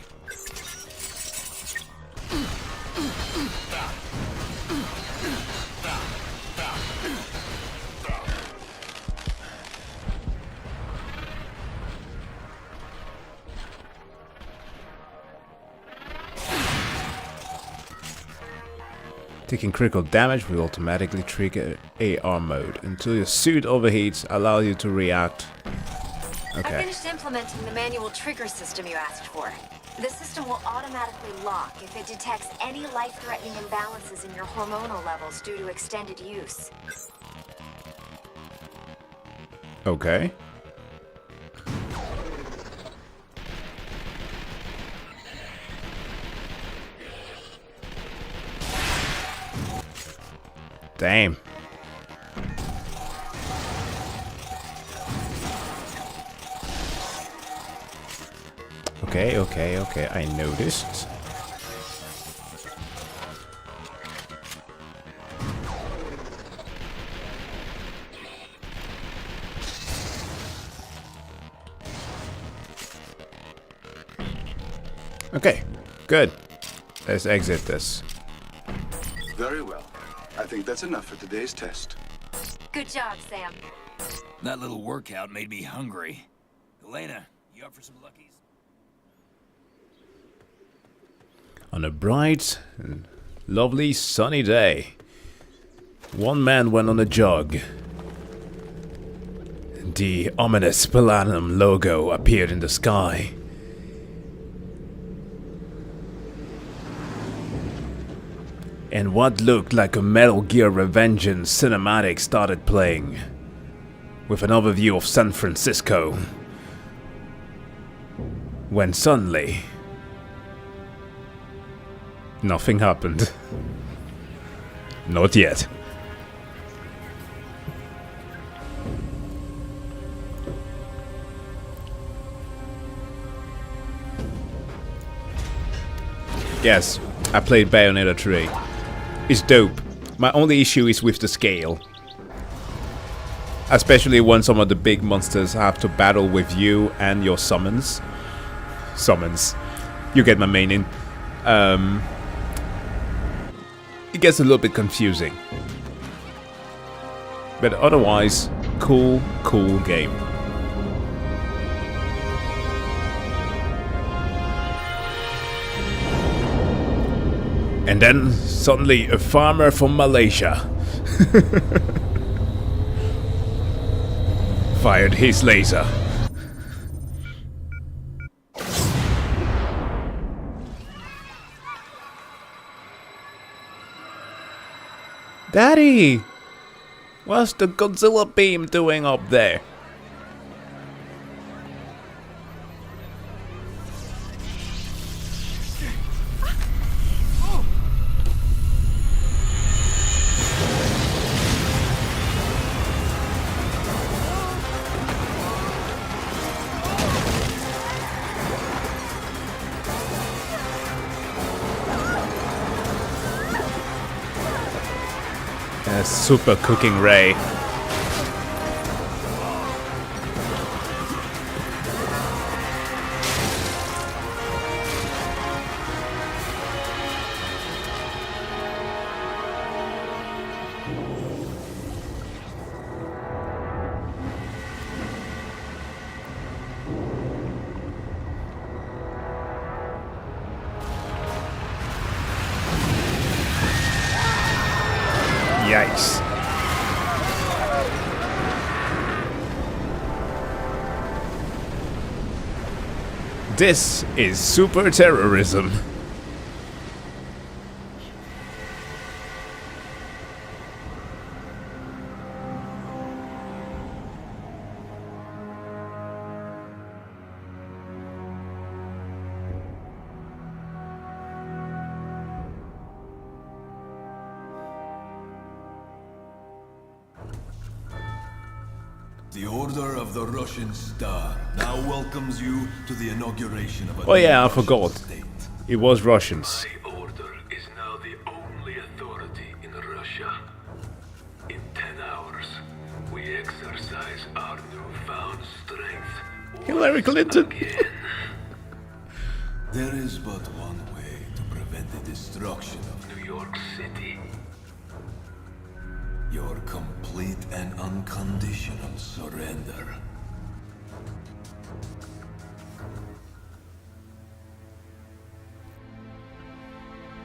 Taking critical damage will automatically trigger AR mode until your suit overheats, allow you to react. I Okay. finished implementing the manual trigger system you asked for. The system will automatically lock if it detects any life-threatening imbalances in your hormonal levels due to extended use. Okay. Damn. Okay, I noticed. Okay, good. Let's exit this. Very well. I think that's enough for today's test. Good job, Sam. That little workout made me hungry. Elena, you up for some luckies? On a bright and lovely sunny day, one man went on a jog. The ominous Platinum logo appeared in the sky. And what looked like a Metal Gear Revengeance cinematic started playing, with an overview of San Francisco, when suddenly nothing happened. Not yet. Yes, I played Bayonetta 3. It's dope. My only issue is with the scale. Especially when some of the big monsters have to battle with you and your summons. You get my meaning. It gets a little bit confusing. But otherwise, cool game. And then, suddenly, a farmer from Malaysia fired his laser. Daddy! What's the Godzilla beam doing up there? Super cooking ray. Yikes. This is super terrorism. The Order of the Russian Star now welcomes you to the inauguration of a Oh yeah, I Russian forgot. state. It was Russians. My order is now the only authority in Russia. In 10 hours, we exercise our newfound strength. Hillary Clinton. Again. There is but one way to prevent the destruction of New York City. your complete and unconditional surrender.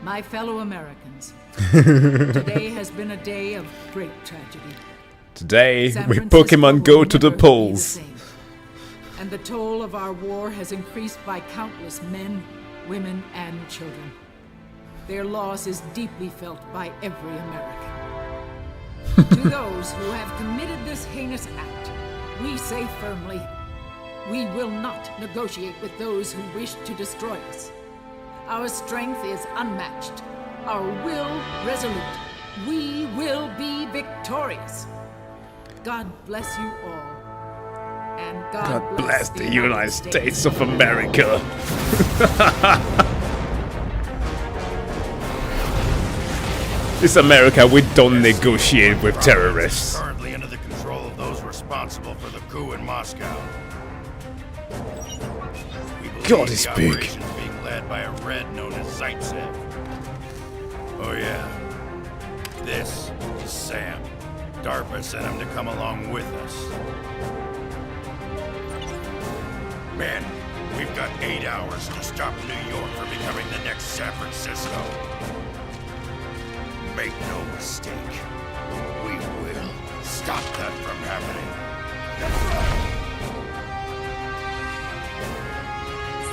My fellow Americans, today has been a day of great tragedy. Today, San we Francisco Pokemon go will to the never be polls. same. And the toll of our war has increased by countless men, women, and children. Their loss is deeply felt by every American. To those who have committed this heinous act, we say firmly, we will not negotiate with those who wish to destroy us. Our strength is unmatched, our will resolute, We will be victorious. God bless you all. And God bless the United States of America. This America, we don't negotiate with terrorists. Currently under the control of those responsible for the coup in Moscow. God is big. Being led by a red known as Zaitsev. Oh yeah. This is Sam. DARPA sent him to come along with us. Men, we've got 8 hours to stop New York from becoming the next San Francisco. Make no mistake, we will stop that from happening.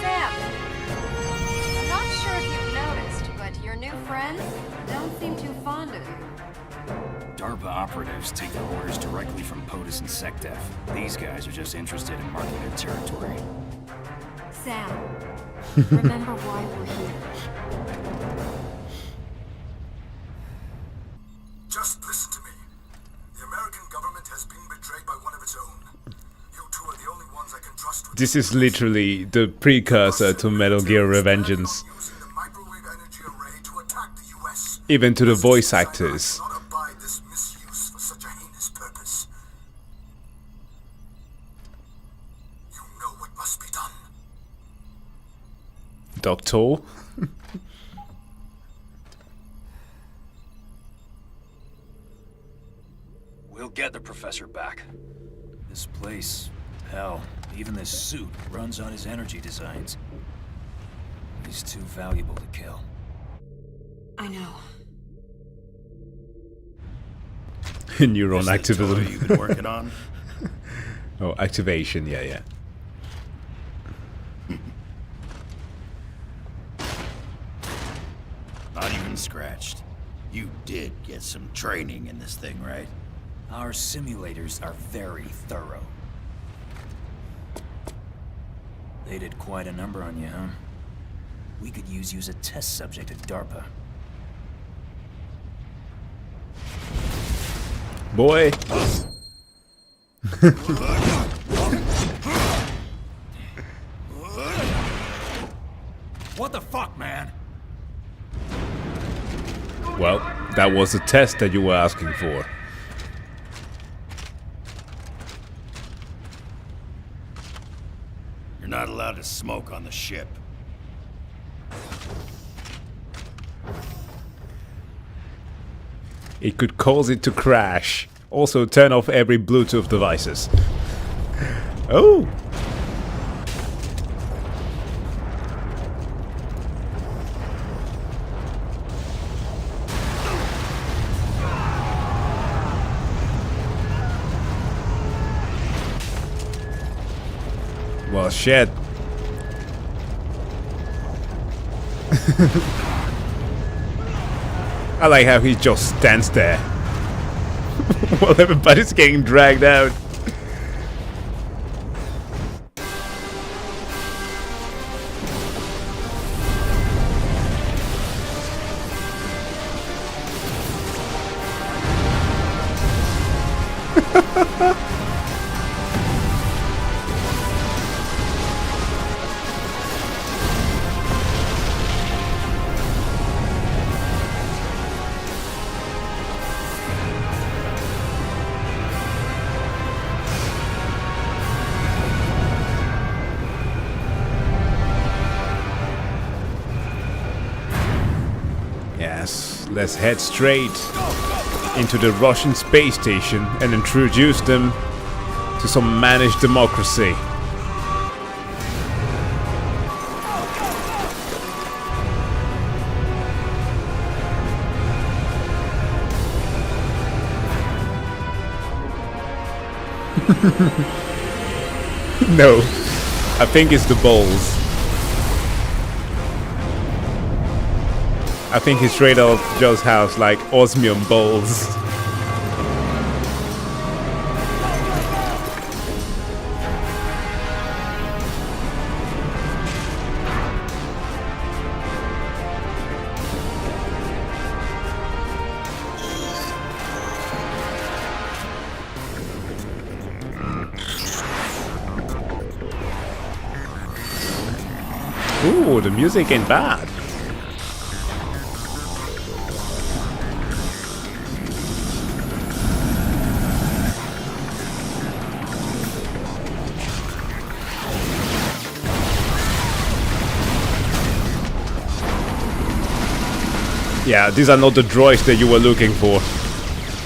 Sam, I'm not sure if you've noticed, but your new friends don't seem too fond of you. DARPA operatives take their orders directly from POTUS and SecDef. These guys are just interested in marking their territory. Sam, remember why we're here. Just listen to me. The American government has been betrayed by one of its own. You two are the only ones I can trust with. This is literally the precursor to Metal Gear Revengeance. Even to the voice actors. Doctor? We'll get the professor back. This place, hell, even this suit runs on his energy designs. He's too valuable to kill. I know. Neuron activism. You've been working on? Oh, activation, yeah. Not even scratched. You did get some training in this thing, right? Our simulators are very thorough. They did quite a number on you, huh? We could use you as a test subject at DARPA. Boy. What the fuck, man? Well, that was a test that you were asking for. You're not allowed to smoke on the ship. It could cause it to crash. Also, turn off every Bluetooth devices. Oh! Well, shit. I like how he just stands there while everybody's getting dragged out. Let's head straight into the Russian space station and introduce them to some managed democracy. No, I think it's the bowls. I think he's straight out of Joe's house like osmium bowls. Oh, the music ain't bad. Yeah, these are not the droids that you were looking for.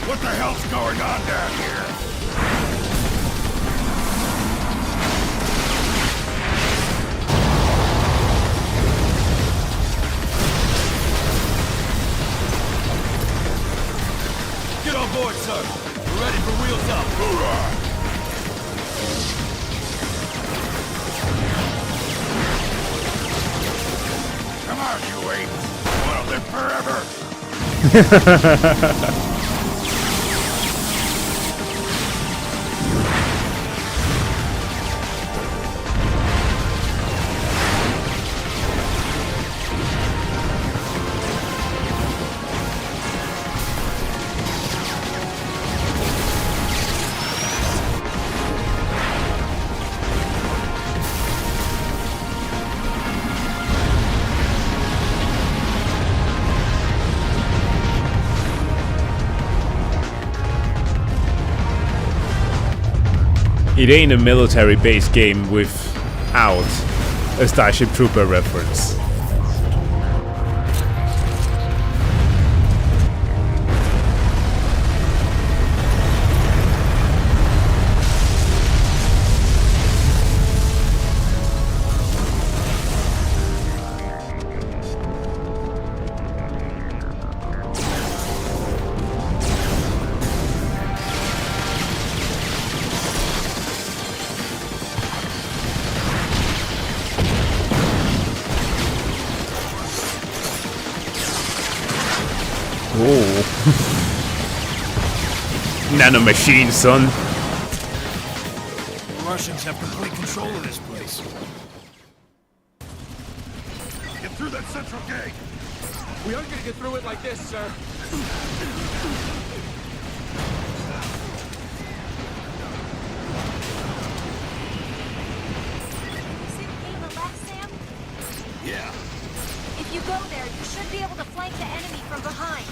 What the hell's going on down here? Get on board, sir. We're ready for wheels up. Hoorah! Come on, you eight. Want to live forever? It ain't a military base game without a Starship Trooper reference. Nanomachine, son. The Russians have complete control of this place. Get through that central gate. We aren't gonna get through it like this, sir. See the gate on the left, Sam? Yeah. If you go there, you should be able to flank the enemy from behind.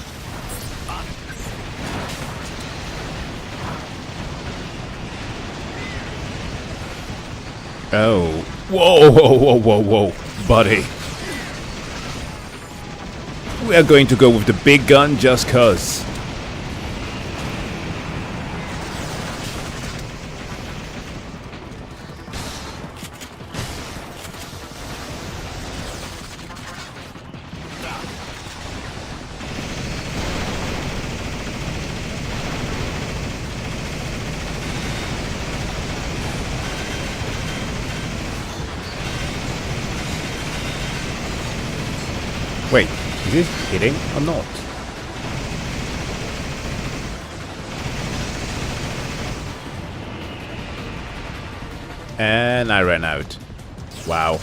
Oh. Whoa, whoa, whoa, whoa, whoa, buddy. We are going to go with the big gun just cuz. Wait, is it hitting or not? And I ran out. Wow.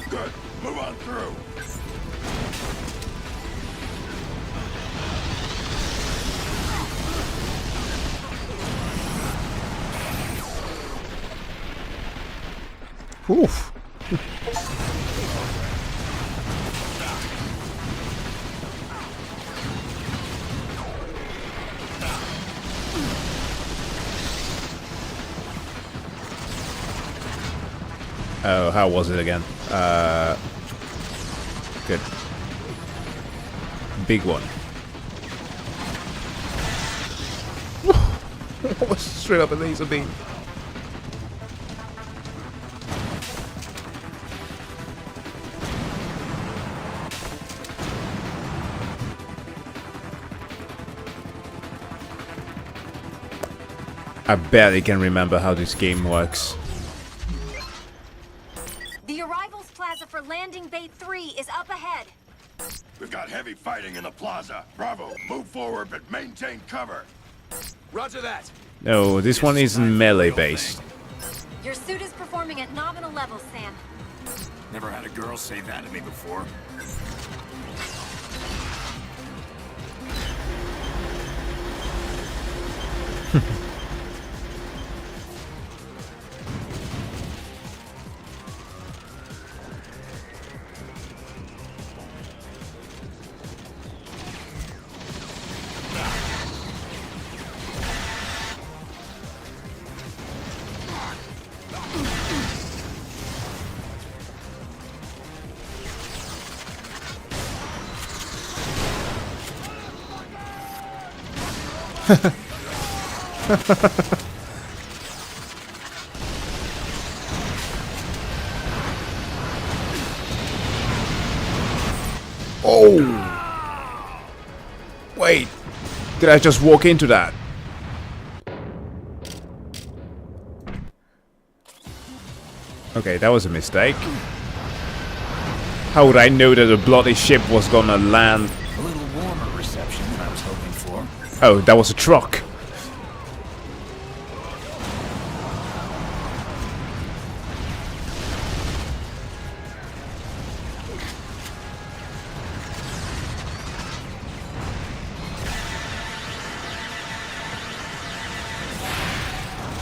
Good. Move on through. Oof. Oh, how was it again? Good. Big one. Straight up a laser beam. I barely can remember how this game works. The arrivals plaza for landing bay 3 is up ahead. We've got heavy fighting in the plaza. Bravo, move forward but maintain cover. Roger that. No, this one isn't melee based. Your suit is performing at nominal levels, Sam. Never had a girl say that to me before. Oh! Wait, did I just walk into that? Okay, that was a mistake. How would I know that a bloody ship was gonna land? A little warmer reception than I was hoping for. Oh, that was a truck.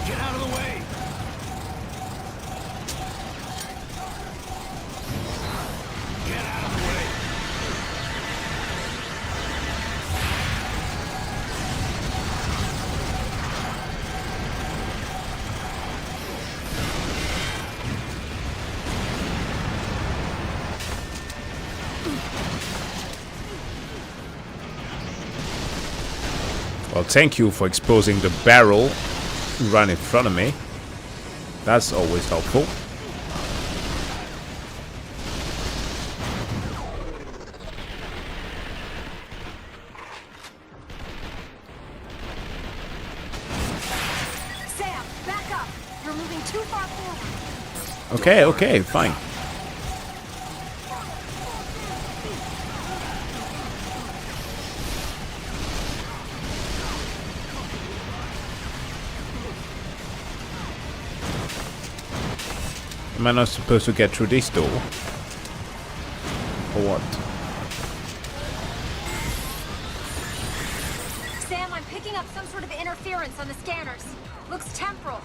Get out of the way! Get out of the way! Well, thank you for exposing the barrel right in front of me. That's always helpful. Sam, back up. You're moving too far forward. Okay, okay, fine. Am I not supposed to get through this door? Or what? Sam, I'm picking up some sort of interference on the scanners. Looks temporal.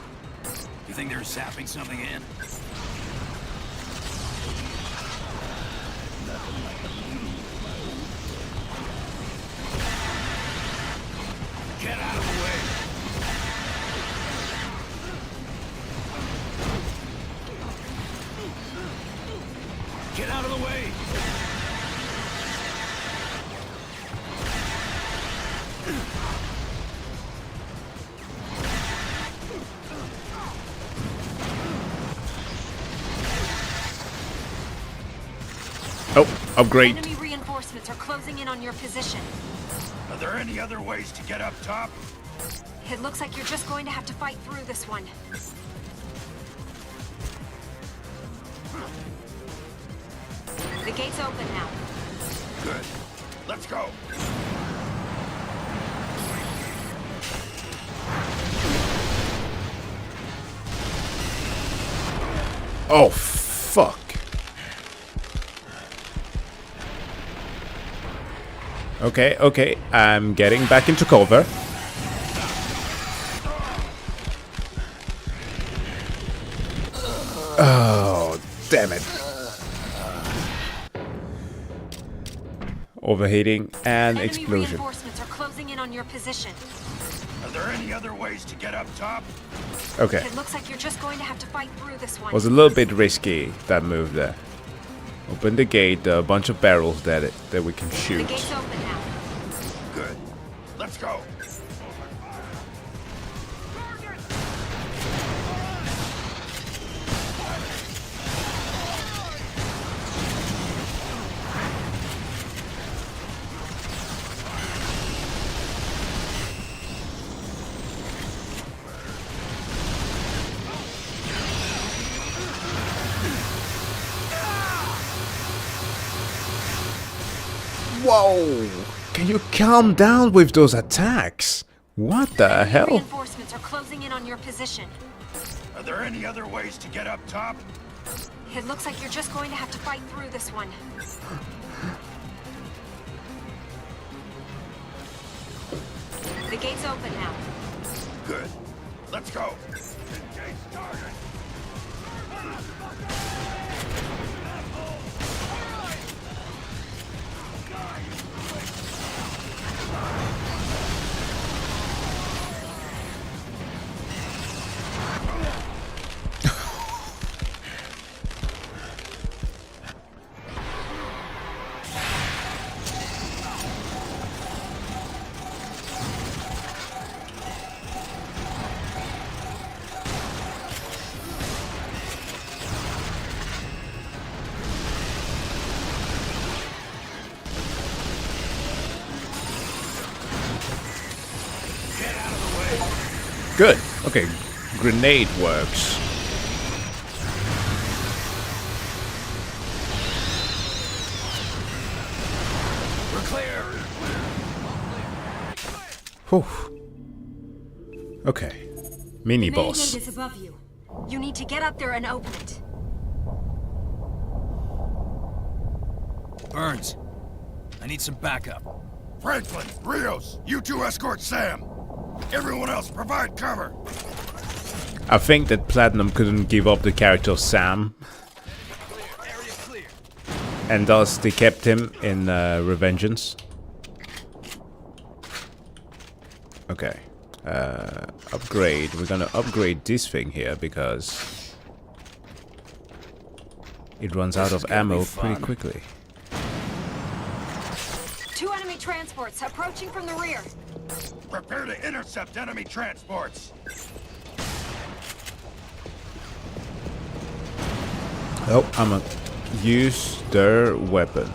You think they're zapping something in? Get out of the way! Get out of the way! Oh, upgrade. Enemy reinforcements are closing in on your position. Are there any other ways to get up top? It looks like you're just going to have to fight through this one. The gate's open now. Good. Let's go. Oh, fuck. Okay, okay, I'm getting back into cover. Oh, damn it. Overheating and Enemy explosion. reinforcements are closing in on your position. Are there any other ways to get up top? Okay. It looks like you're just going to have to fight through this one. Was a little bit risky, that move there. Open the gate, there are a bunch of barrels that we can The shoot. gate's open now. Good. Let's go. Whoa! Can you calm down with those attacks? What the hell? Reinforcements are closing in on your position. Are there any other ways to get up top? It looks like you're just going to have to fight through this one. The gate's open now. Good. Let's go. Good. Okay. Grenade works. We're clear. Whew. Okay. Mini boss. The main gate is above you. You need to get up there and open it. Burns, I need some backup. Franklin, Rios, you two escort Sam. Everyone else, provide cover. I think that Platinum couldn't give up the character of Sam. And thus they kept him in Revengeance. Okay. Upgrade. We're gonna upgrade this thing here because it runs out of ammo pretty quickly. 2 enemy transports approaching from the rear. Prepare to intercept enemy transports. Oh, I'm gonna use their weapon.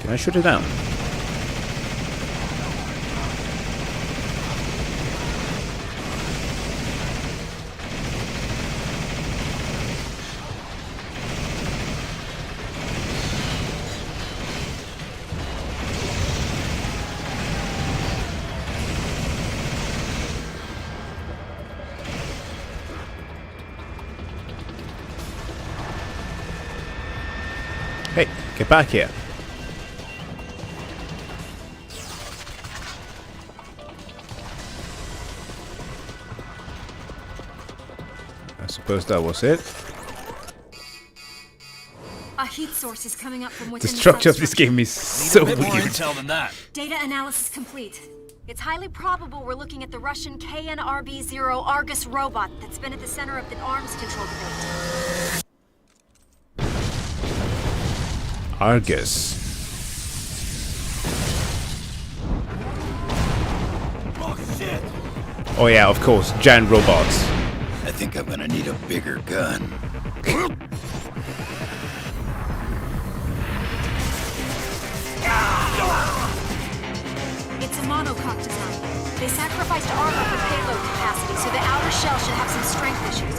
Can I shoot it down? Hey, get back here. I suppose that was it. A heat source is coming up from The within structure of this game is so Need a bit more weird. intel than that. Data analysis complete. It's highly probable we're looking at the Russian KNRB-0 Argus robot that's been at the center of the arms control debate. Argus. Oh shit! Oh yeah, of course, giant robots. I think I'm gonna need a bigger gun. It's a monocoque design. They sacrificed armor for payload capacity, so the outer shell should have some strength issues.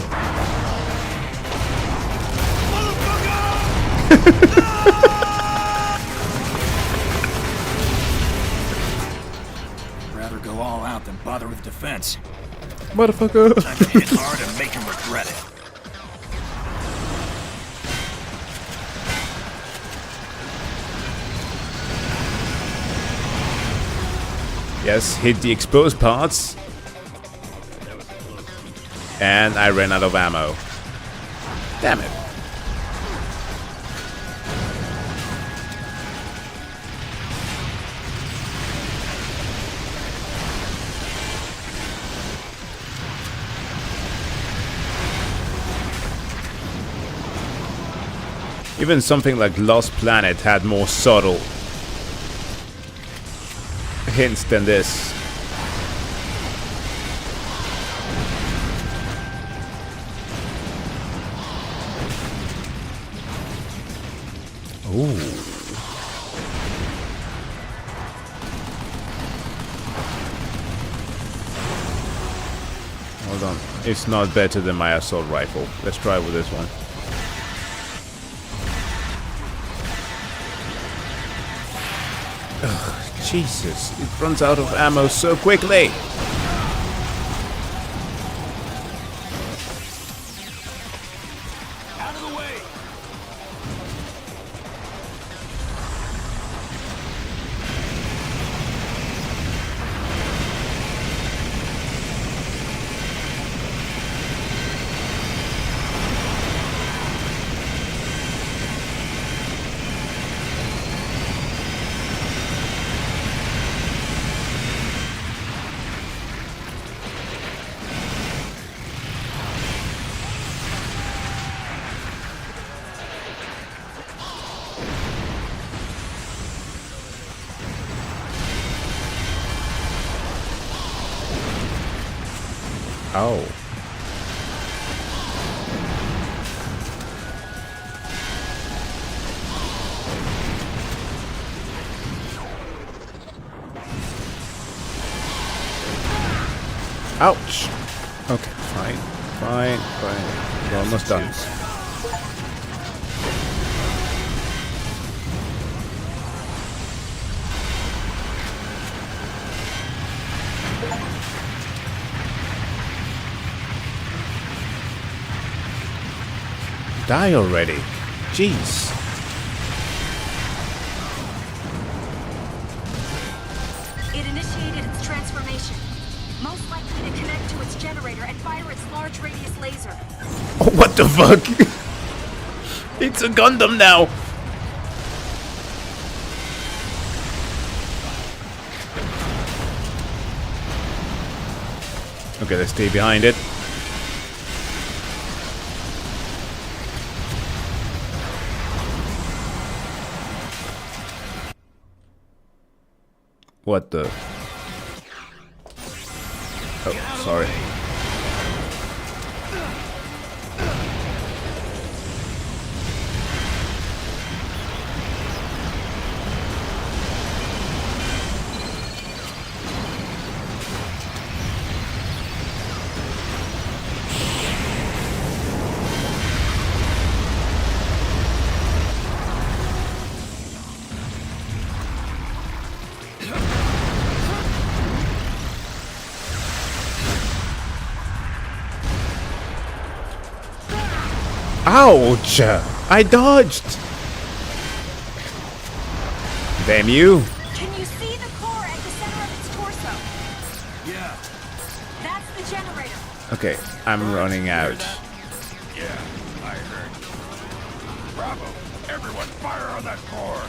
Rather go all out than bother with defense. Motherfucker. Time to hit hard and make him regret it. Yes, hit the exposed parts. And I ran out of ammo. Damn it. Even something like Lost Planet had more subtle hints than this. Ooh. Hold on. It's not better than my assault rifle. Let's try with this one. Ugh, Jesus, it runs out of ammo so quickly. Out of the way! Oh. Ouch. Okay, fine. Fine. We're almost done. Die already. Jeez. It initiated its transformation. Most likely to connect to its generator and fire its large radius laser. Oh, what the fuck? It's a Gundam now. Okay, let's stay behind it. What the? Oh, sorry. Ouch! I dodged! Damn you! Can you see the core at the center of its torso? Yeah. That's the generator. Okay, I'm running out. Yeah, I heard. Bravo! Everyone fire on that core!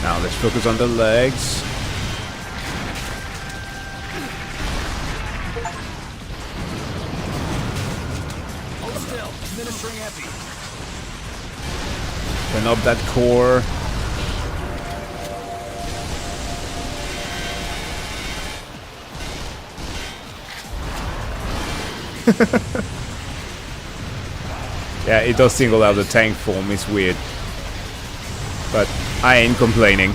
Now let's focus on the legs. Hold still. Administering epi. Turn up that core. Yeah, it does single out the tank form, it's weird. But I ain't complaining.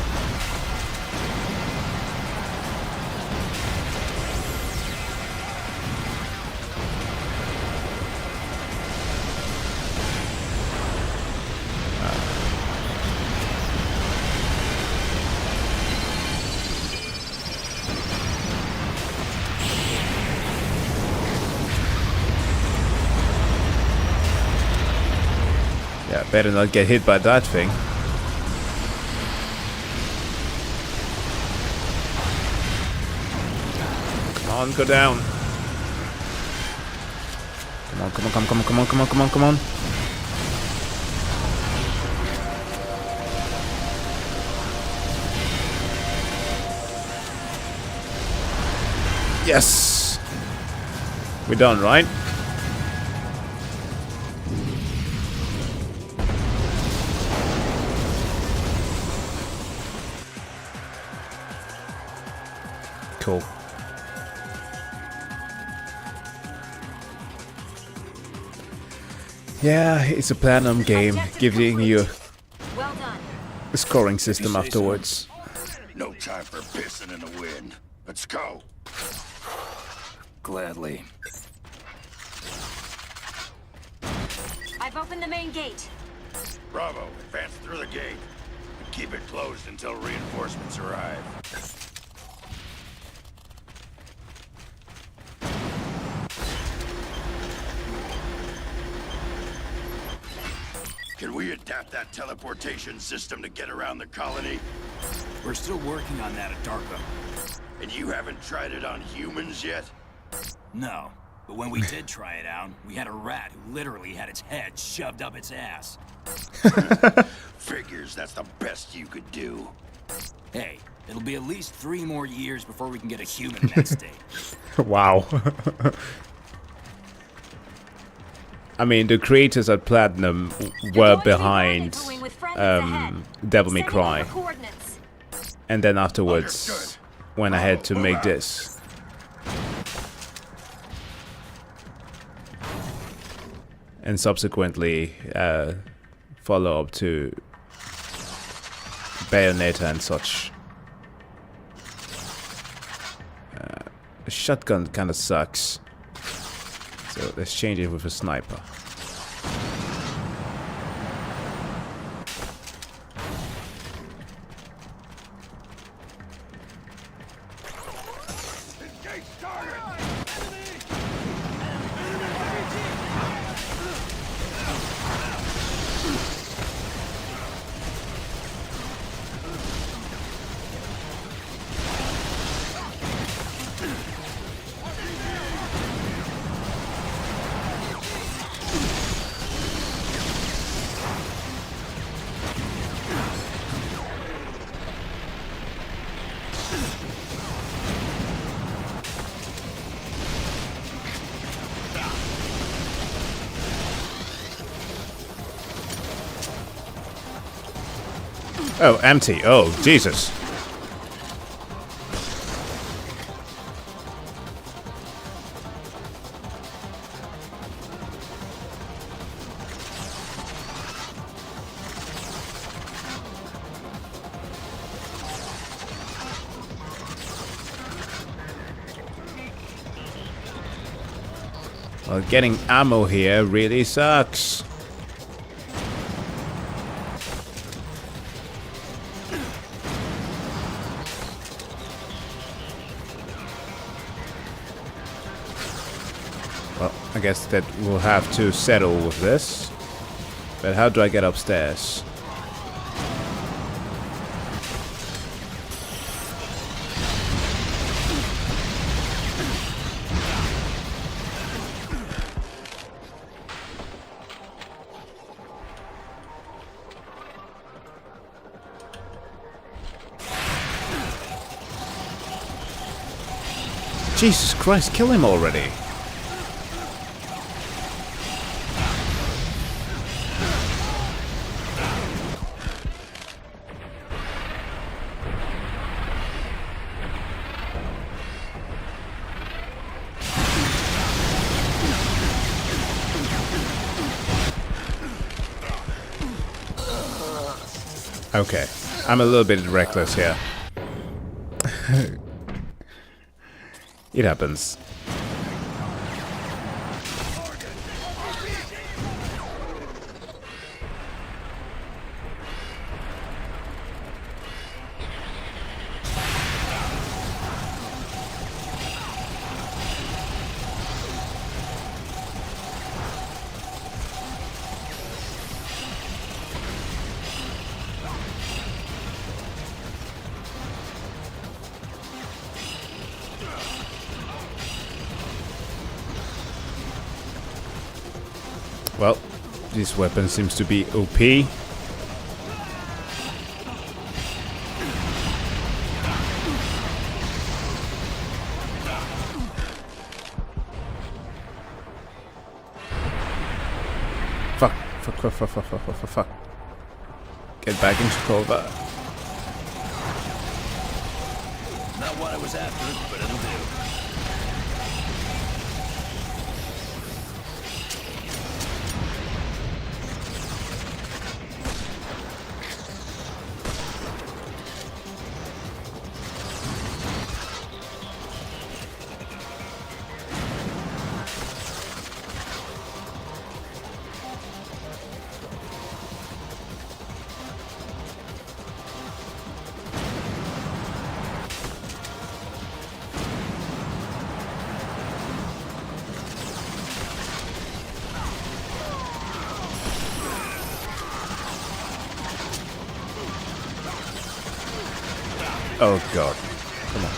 Yeah, better not get hit by that thing. Come on, go down. Come on, come on, come on, come on, come on, come on, come on, come on. Yes! We're done, right? Cool. Yeah, it's a platinum game, giving you a scoring system afterwards. No time for pissing in the wind. Let's go. Gladly. I've opened the main gate. Bravo, advance through the gate. And keep it closed until reinforcements arrive. Can we adapt that teleportation system to get around the colony? We're still working on that at DARPA. And you haven't tried it on humans yet? No, but when we did try it out, we had a rat who literally had its head shoved up its ass. Figures that's the best you could do. Hey, it'll be at least 3 more years before we can get a human in that state. Wow. I mean, the creators at Platinum were behind Devil May Cry. And then afterwards went ahead to make this. And subsequently follow up to Bayonetta and such. The shotgun kind of sucks. So let's change it with a sniper. Oh, empty. Oh, Jesus. Well, getting ammo here really sucks. Well, I guess that we'll have to settle with this. But how do I get upstairs? Jesus Christ, kill him already. Okay, I'm a little bit reckless here. It happens. Well, this weapon seems to be OP. Fuck. Get back into cover. Not while what I was after, but it'll do. Oh god. Come on.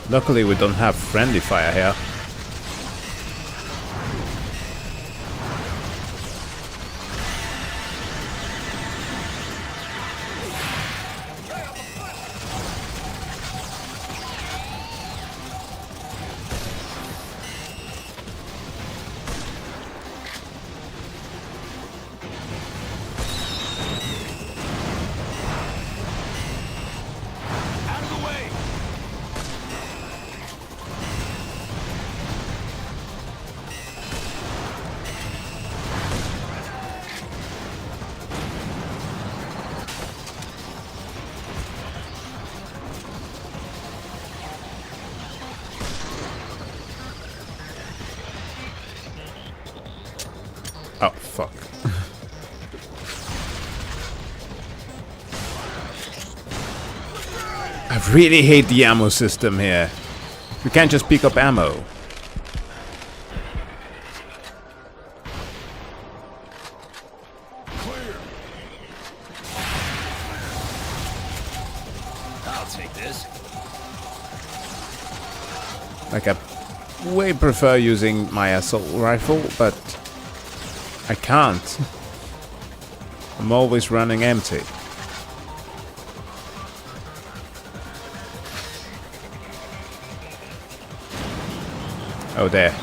Luckily we don't have friendly fire here. Oh, fuck. I really hate the ammo system here. We can't just pick up ammo. I'll take this. Like, I way prefer using my assault rifle, but I can't. I'm always running empty. Oh, there.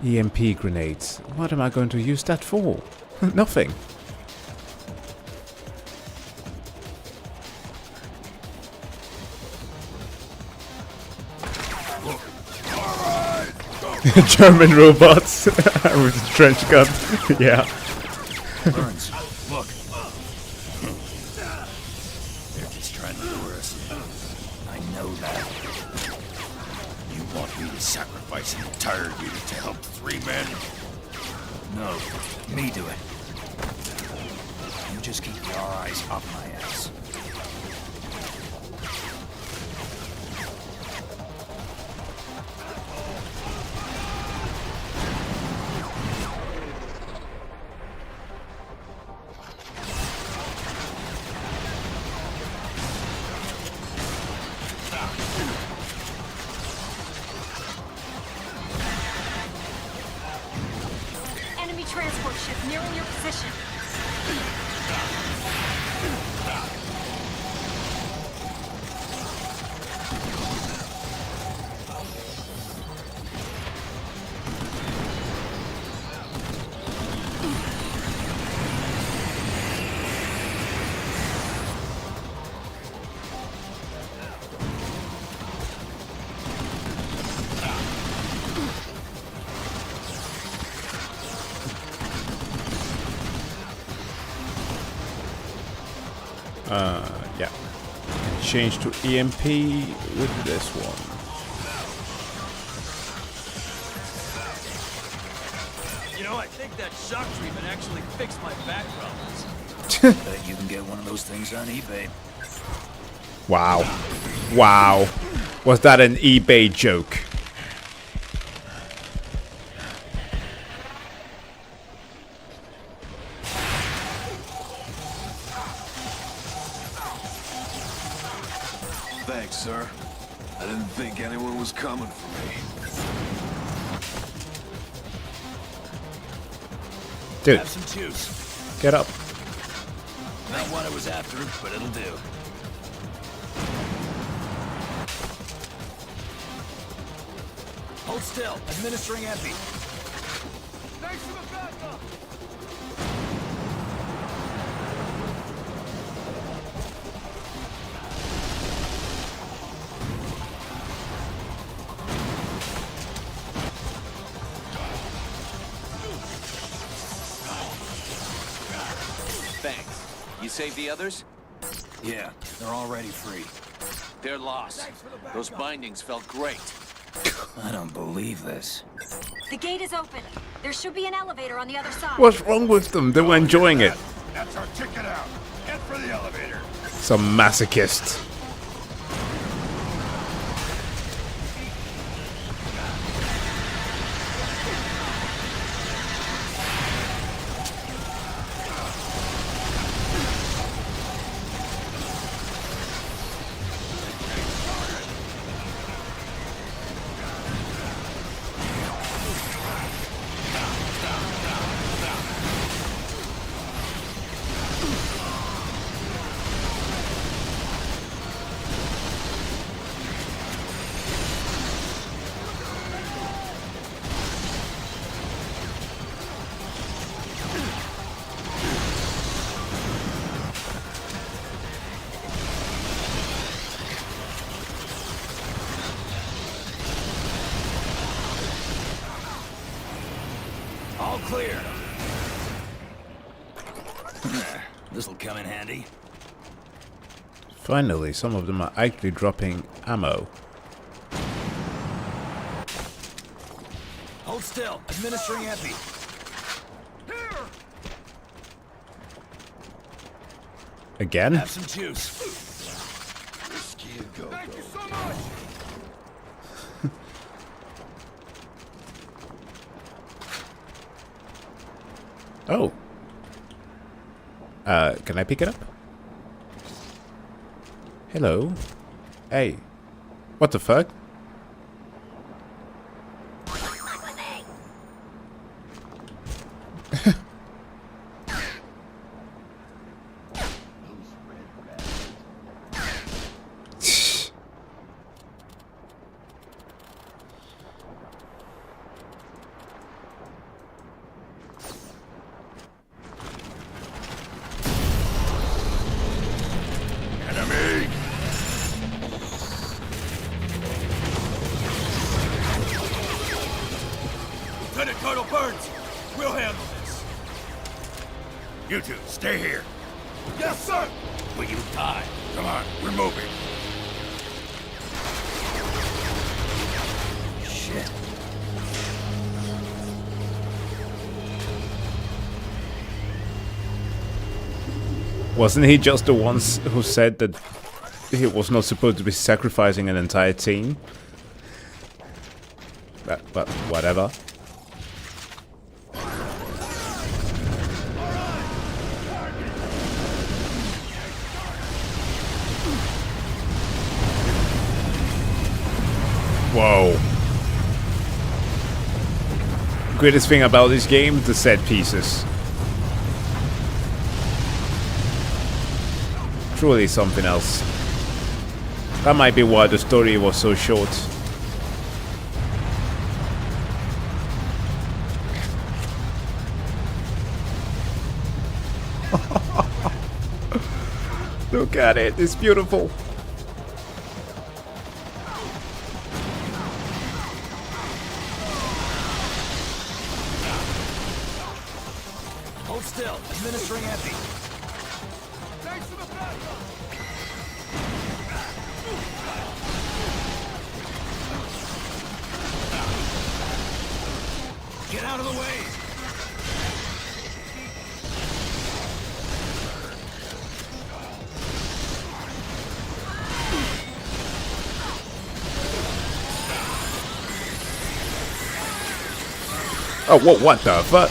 EMP grenades. What am I going to use that for? Nothing. German robots with trench gun. Yeah. Burns, look. They're just trying to lure us. I know that. You want me to sacrifice an entire unit to help 3 men? No, me do it. You just keep your eyes up my ass. Enemy transport ship nearing your position. Yeah. Change to EMP with this one. You know, I think that shock treatment actually fixed my back problems. Bet you can get one of those things on eBay. Wow. Wow. Was that an eBay joke? Thanks, sir. I didn't think anyone was coming for me. Dude, Have some juice. get up. Not what I was after, but it'll do. Hold still. Administering epi. Thanks for the backup. Thanks. You saved the others? Yeah, they're already free. They're lost. Those bindings felt great. I don't believe this. The gate is open. There should be an elevator on the other side. What's wrong with them? They were enjoying it. That's our ticket out. Head for the elevator. Some masochist. All clear. This'll come in handy. Finally, some of them are actually dropping ammo. Hold still. Administering epi. Again? Have some juice. Thank you so much. Oh. Can I pick it up? Hello. Hey. What the fuck? Enemy! Lieutenant Colonel Burns, we'll handle this. You two, stay here. Yes, sir! Will you die? Come on, we're moving. Shit. Wasn't he just the ones who said that he was not supposed to be sacrificing an entire team? But whatever. Whoa. Greatest thing about this game, the set pieces. Truly something else. That might be why the story was so short. Look at it, it's beautiful. Hold still. Administering epi. Thanks for the backup. Get out of the way. Oh, what the fuck?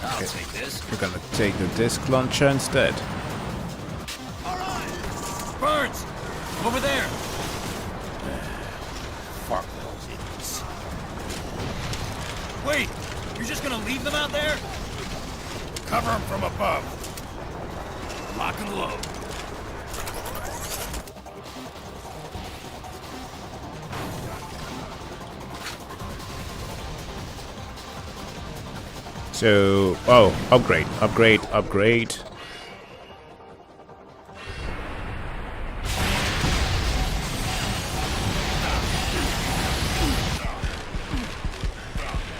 I'll take this. We're gonna take the disc launcher instead. Burns! Over there! Fuck those idiots. Wait! You're just gonna leave them out there? Cover them from above. Lock and load. So, oh, upgrade.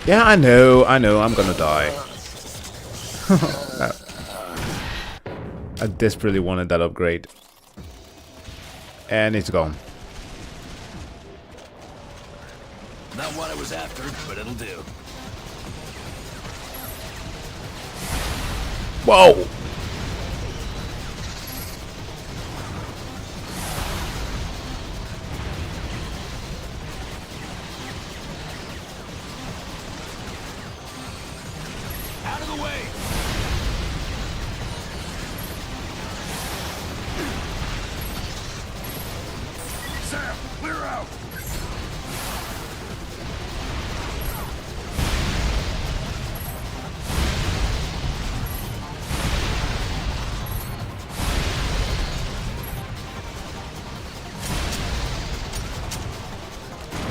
Yeah, I know, I'm gonna die. I desperately wanted that upgrade. And it's gone. Not what I was after, but it'll do. Whoa! Out of the way! Sam, clear out.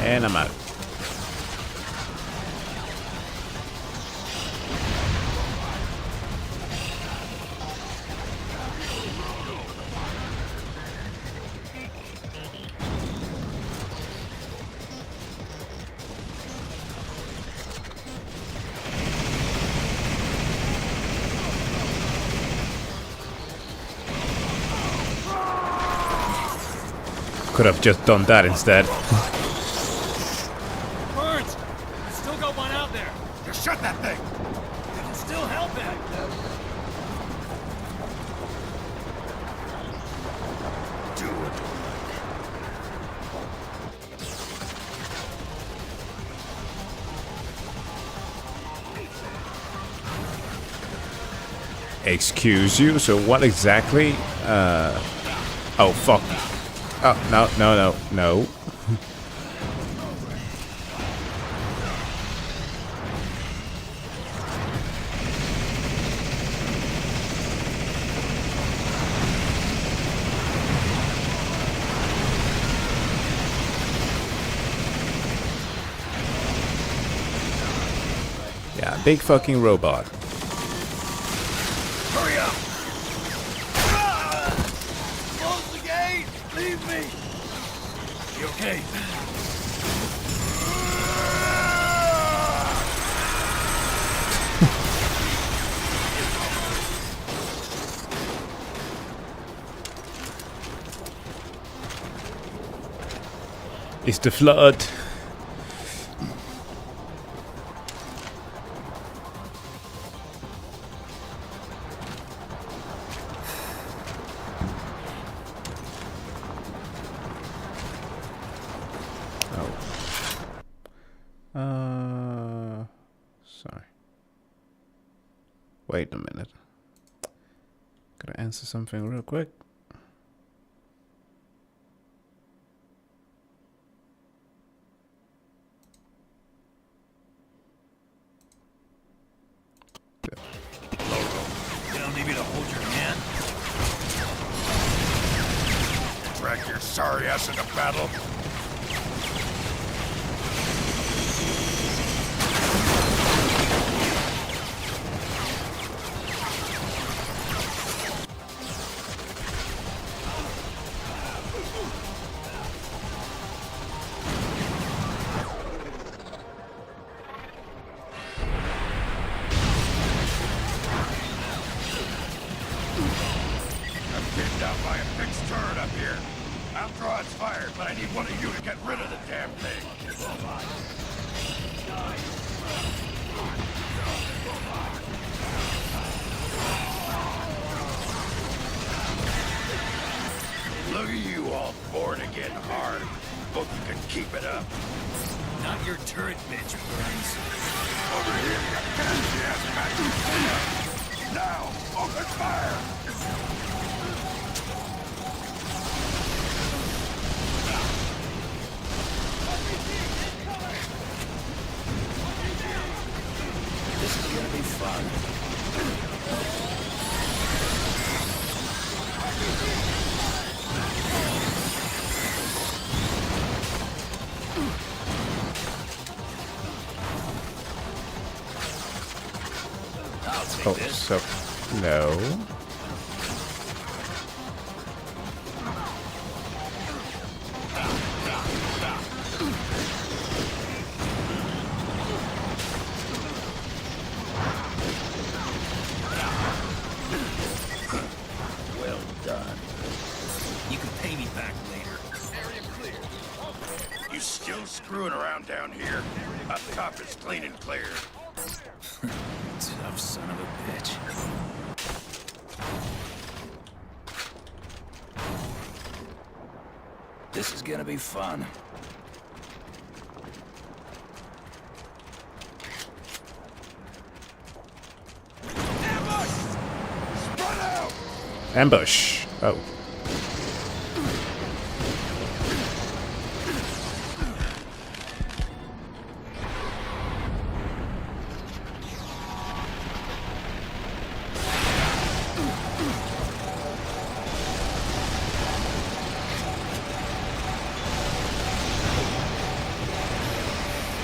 And I'm out. Could have just done that instead. Burns! You still got one out there! Just shut that thing! You can still help it! Do it. Excuse you? So what exactly? Oh, fuck. Oh, no. Yeah, big fucking robot. Hurry up! Close the gate! Leave me! You okay? It's the flood. Sorry. Wait a minute. Gotta answer something real quick. You don't need me to hold your hand? Drag your sorry ass into battle. Down by a fixed turret up here. I'll draw its fire, but I need one of you to get rid of the damn thing. Look at you all born again hard. Hope you can keep it up. Not your turret, bitch, Burns. Over here, you can't fun. I'll take Oh, this. so no. Well done. You can pay me back later. Area clear. You still screwing around down here? Up top is clean and clear. Tough son of a bitch. This is gonna be fun. Ambush. Oh.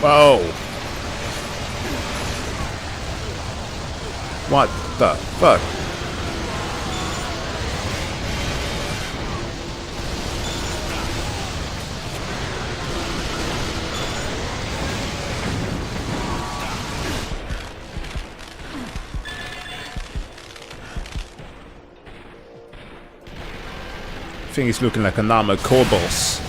Whoa. What the fuck? I think he's looking like an armored core boss.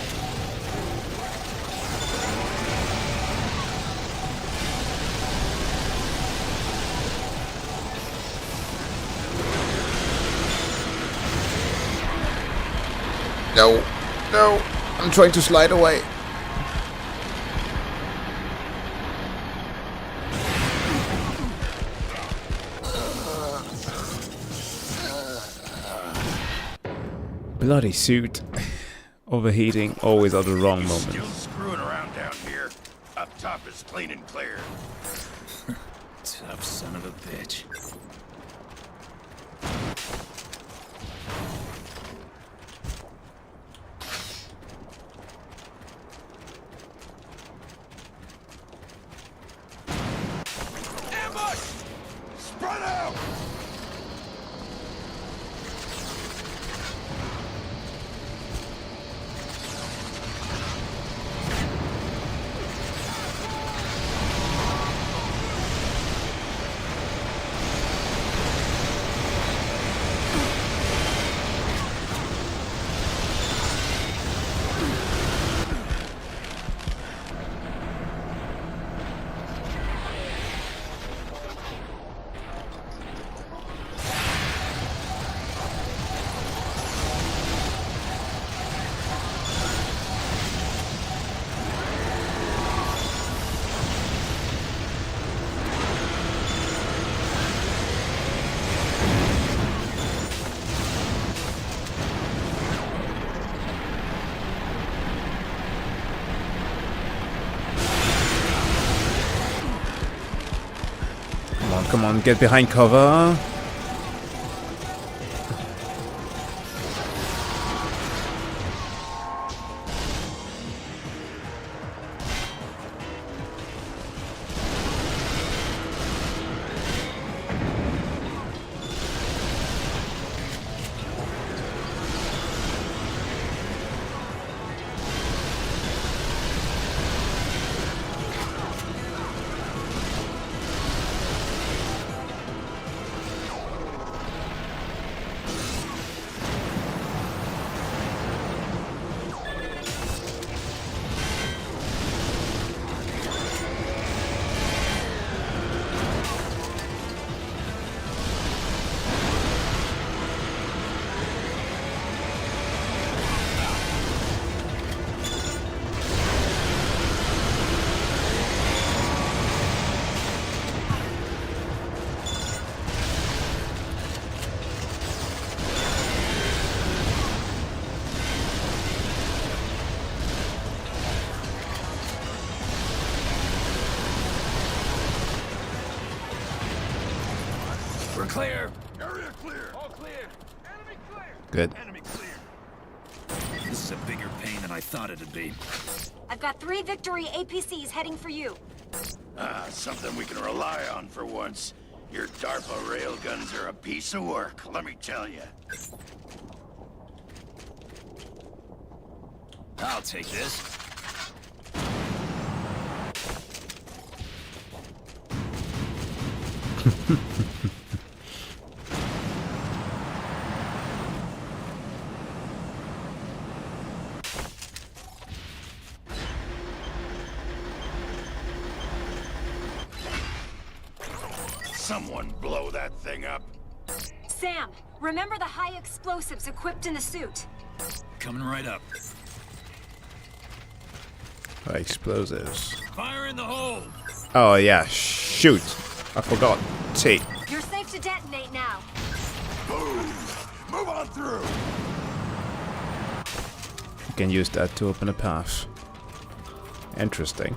No, no, I'm trying to slide away. Bloody suit. Overheating, always at the wrong moment. Still screwing around down here? Up top is clean and clear. Tough son of a bitch. Ambush! Spread out! Come on, get behind cover. We're clear. Area clear. All clear. Enemy clear. Good. Enemy clear. This is a bigger pain than I thought it'd be. I've got 3 Victory APCs heading for you. Something we can rely on for once. Your DARPA railguns are a piece of work, let me tell you. I'll take this. Someone blow that thing up. Sam, remember the high explosives equipped in the suit? Coming right up. Explosives. Fire in the hole. Oh yeah, shoot. I forgot. T. You're safe to detonate now. Move on through. You can use that to open a path. Interesting.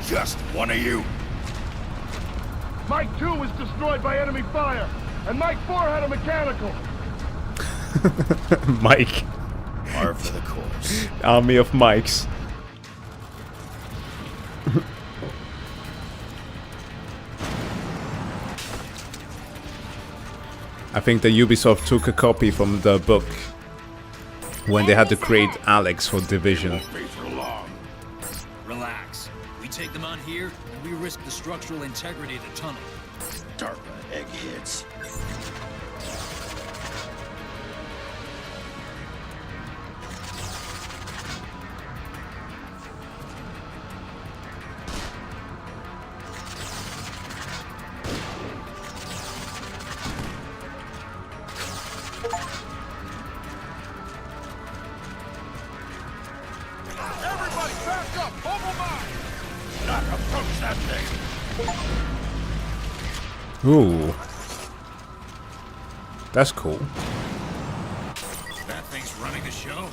Just one of you. Mike 2 was destroyed by enemy fire, and Mike 4 had a mechanical. Mike. Par for the course. Army of Mikes. I think the Ubisoft took a copy from the book when they had to create Alex for Division. Relax. We take them on here, and we risk the structural integrity of the tunnel. DARPA eggheads. Everybody, back up! Mobile mine! Not approach that thing. Ooh. That's cool. That thing's running the show?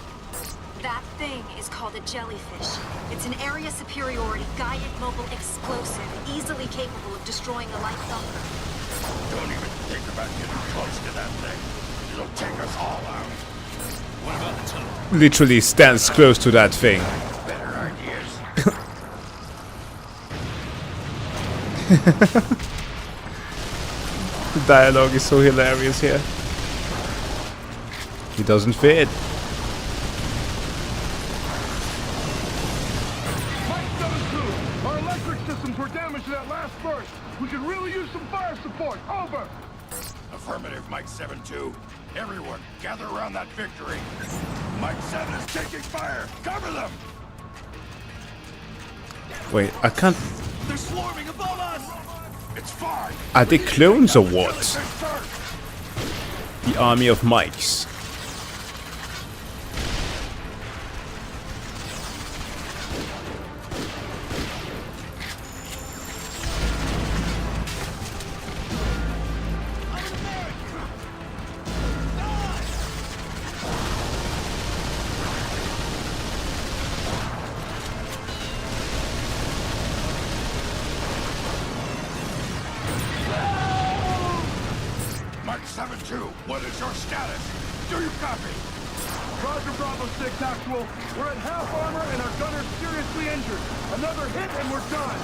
That thing is called a jellyfish. It's an area superiority guided mobile explosive, easily capable of destroying a light bunker. Don't even think about getting close to that thing. It'll take us all out. What about the tunnel? Literally stands close to that thing. Better ideas. The dialogue is so hilarious here. He doesn't fit. Mike 7-2, our electric systems were damaged in that last burst. We could really use some fire support. Over. Affirmative, Mike 7-2. Everyone, gather around that victory. Mike 7 is taking fire. Cover them. Wait, I can't. They're swarming above us! It's fine. Are they clones or what? The army of Mikes. Mike 7-2, what is your status? Do you copy? Roger, Bravo 6 actual. We're at half armor and our gunner's seriously injured. Another hit and we're done.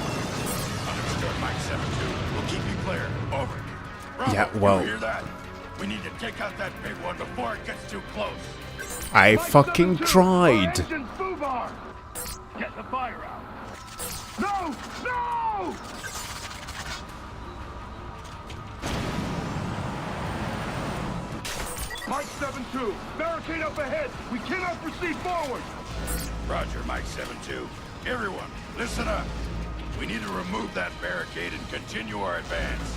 Understood, Mike 7-2. We'll keep you clear. Over. Bravo, Yeah, well. you hear that? We need to take out that big one before it gets too close. I fucking tried. Engine foobar. Get the fire out. No! No! Mike 7-2, barricade up ahead. We cannot proceed forward. Roger, Mike 7-2. Everyone, listen up. We need to remove that barricade and continue our advance.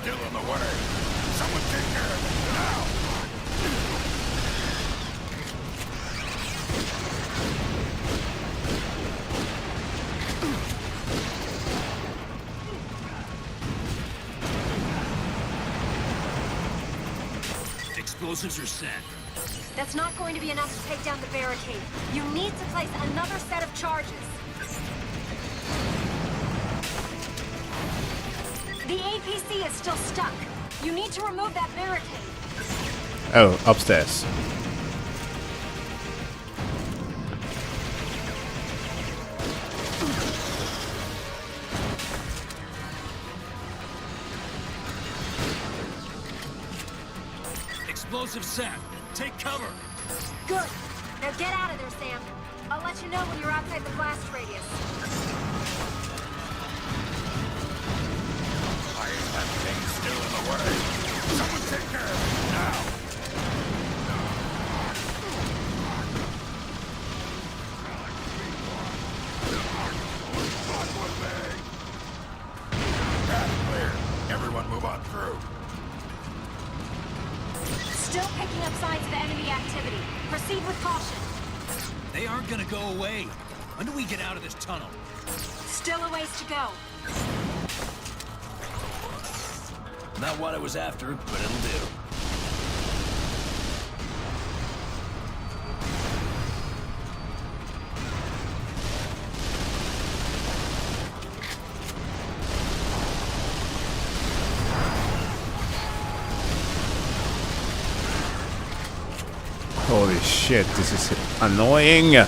still in the way. Someone take care of it now. Explosives are set. That's not going to be enough to take down the barricade. You need to place another set of charges. The APC is still stuck. You need to remove that barricade. Oh, upstairs. Explosive set. Take cover. Good. Now get out of there, Sam. I'll let you know when you're outside the blast radius. Why is that thing still in the way? Someone take care of it now. Path clear. Everyone move on through. Still picking up signs of enemy activity. Proceed with caution. They aren't gonna go away. When do we get out of this tunnel? Still a ways to go. Not what I was after, but it'll do. Holy shit, this is annoying.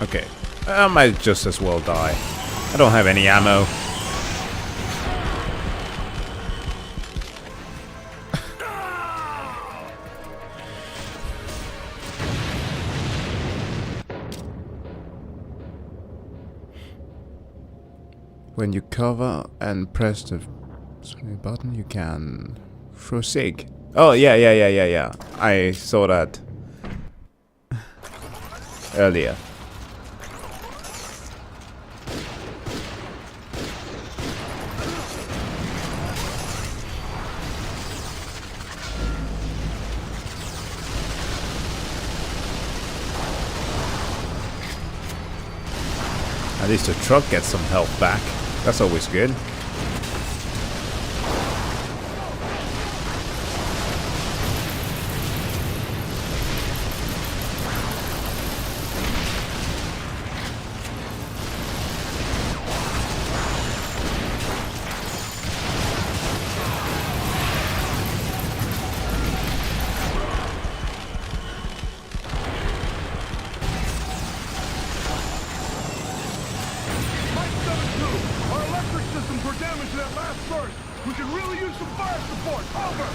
Okay, I might just as well die. I don't have any ammo. When you cover and press the button, you can throw sig. Oh yeah. I saw that earlier. At least the truck gets some health back. That's always good. We can really use some fire support. Over!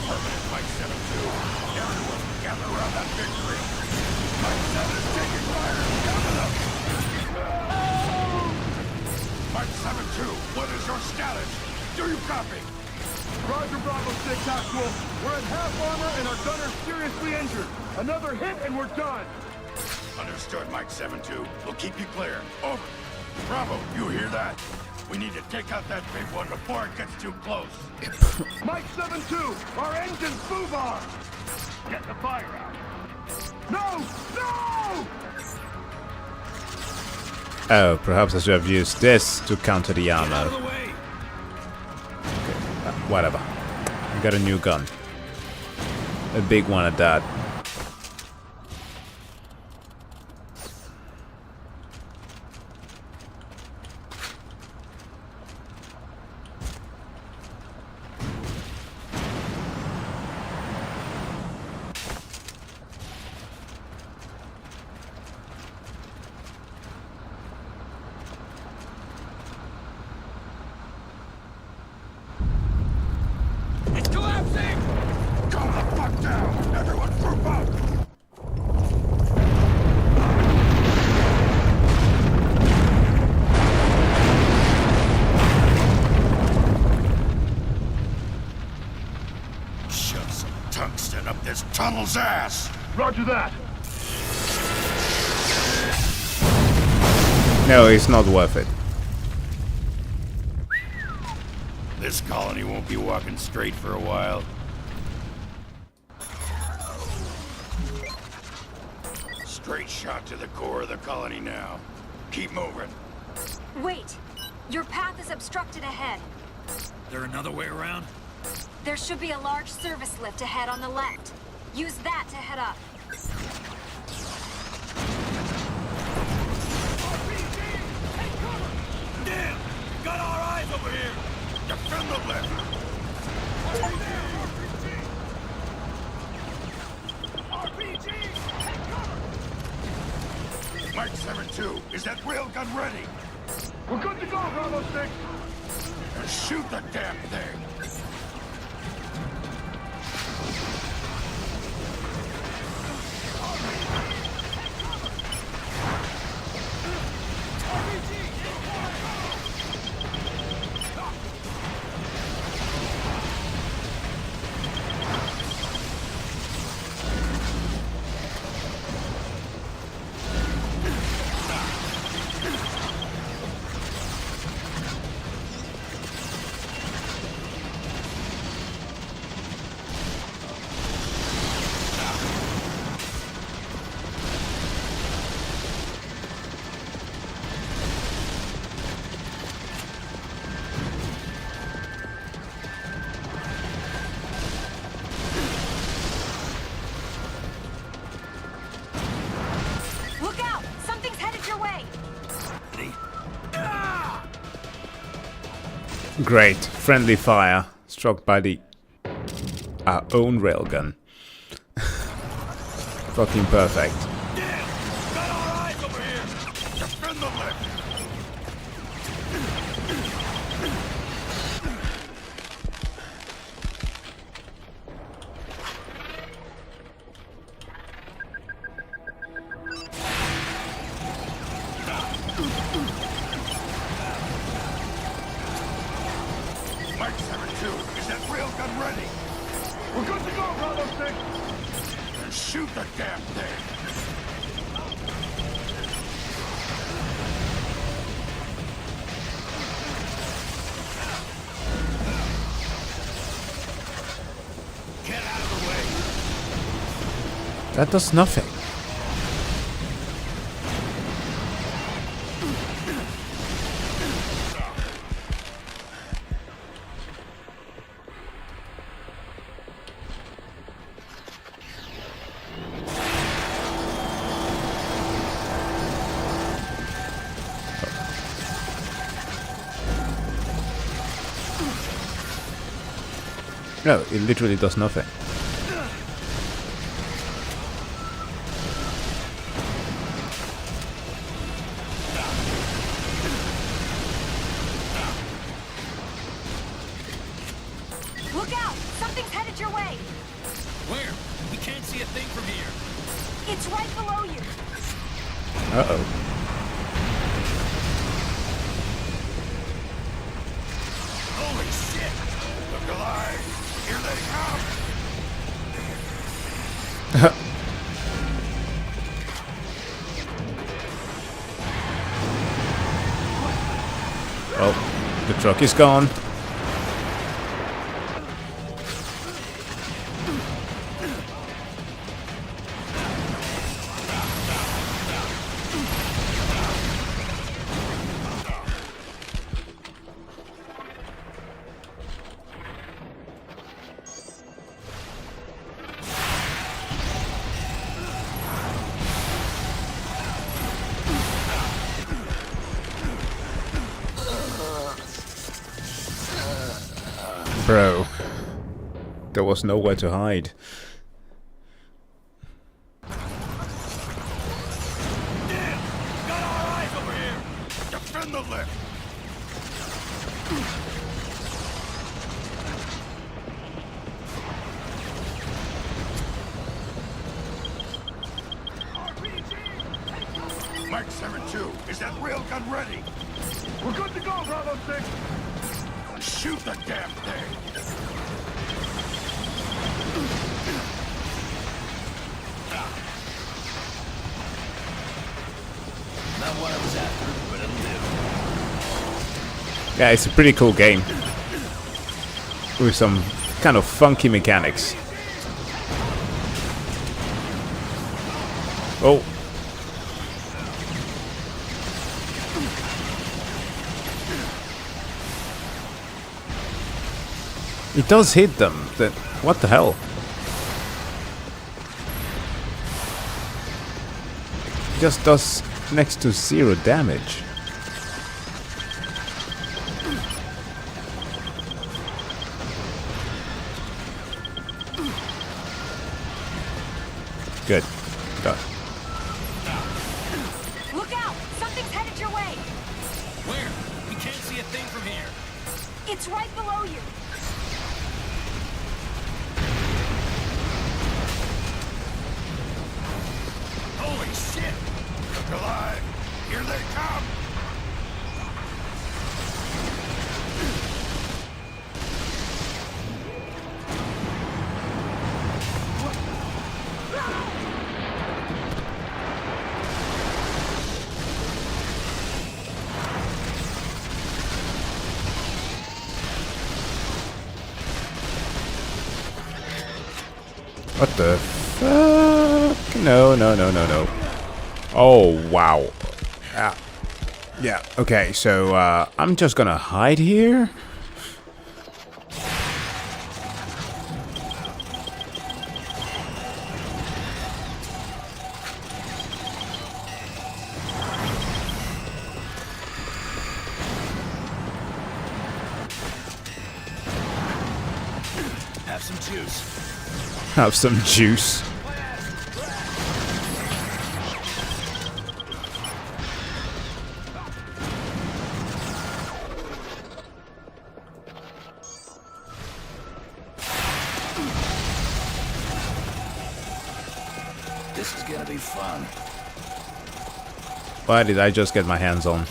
Permanent Mike 7-2. Everyone gather around that victory. Mike 7 is taking fire. Coming up. Mike 7-2, what is your status? Do you copy? Roger, Bravo 6 Actual. We're at half armor and our gunner's seriously injured. Another hit and we're done. Understood, Mike 7-2. We'll keep you clear. Over. Bravo, you hear that? We need to take out that big one before it gets too close. Mike 7-2, our engine's foobar. Get the fire out. No! No! Oh, perhaps I should have used this to counter the ammo. Okay, Whatever. I got a new gun. A big one at that. devil's ass! Roger that. No, it's not worth it. This colony won't be walking straight for a while. Straight shot to the core of the colony now. Keep moving. Wait! Your path is obstructed ahead. There another way around? There should be a large service lift ahead on the left. Use that to head up. Damn! Got our eyes over here! Defend the left! RPG! Take cover! Mike 7-2, is that railgun ready? We're good to go, Bravo 6. Shoot the damn thing! Great. Friendly fire. Struck by our own railgun. Fucking perfect. Got our eyes over here! Defend the left! Mike 7-2, is that railgun ready? We're good to go, Bravo 6. Then shoot the damn thing! Get out of the way! That does nothing. No, it literally does nothing. Look out! Something's headed your way! Where? We can't see a thing from here. It's right below you. Uh-oh. Holy shit! Look alive! Here they come! Well, the truck is gone. Bro, there was nowhere to hide. Damn! Got our eyes over here! Defend the left! Mike 7-2, is that railgun ready? We're good to go, Bravo 6. Shoot the damn thing! Not what I was after, but it'll do. Yeah, it's a pretty cool game with some kind of funky mechanics. Oh. It does hit them. Then what the hell? It just does next to 0 damage. Good. Done. Look out! Something's headed your way! Where? We can't see a thing from here. It's right below you. Holy shit! Look alive! Here they come! What the fuck? No, no, no, no, no. Oh, wow. Yeah, okay, so I'm just gonna hide here. Have some juice. Have some juice. This is gonna be fun. Why did I just get my hands on?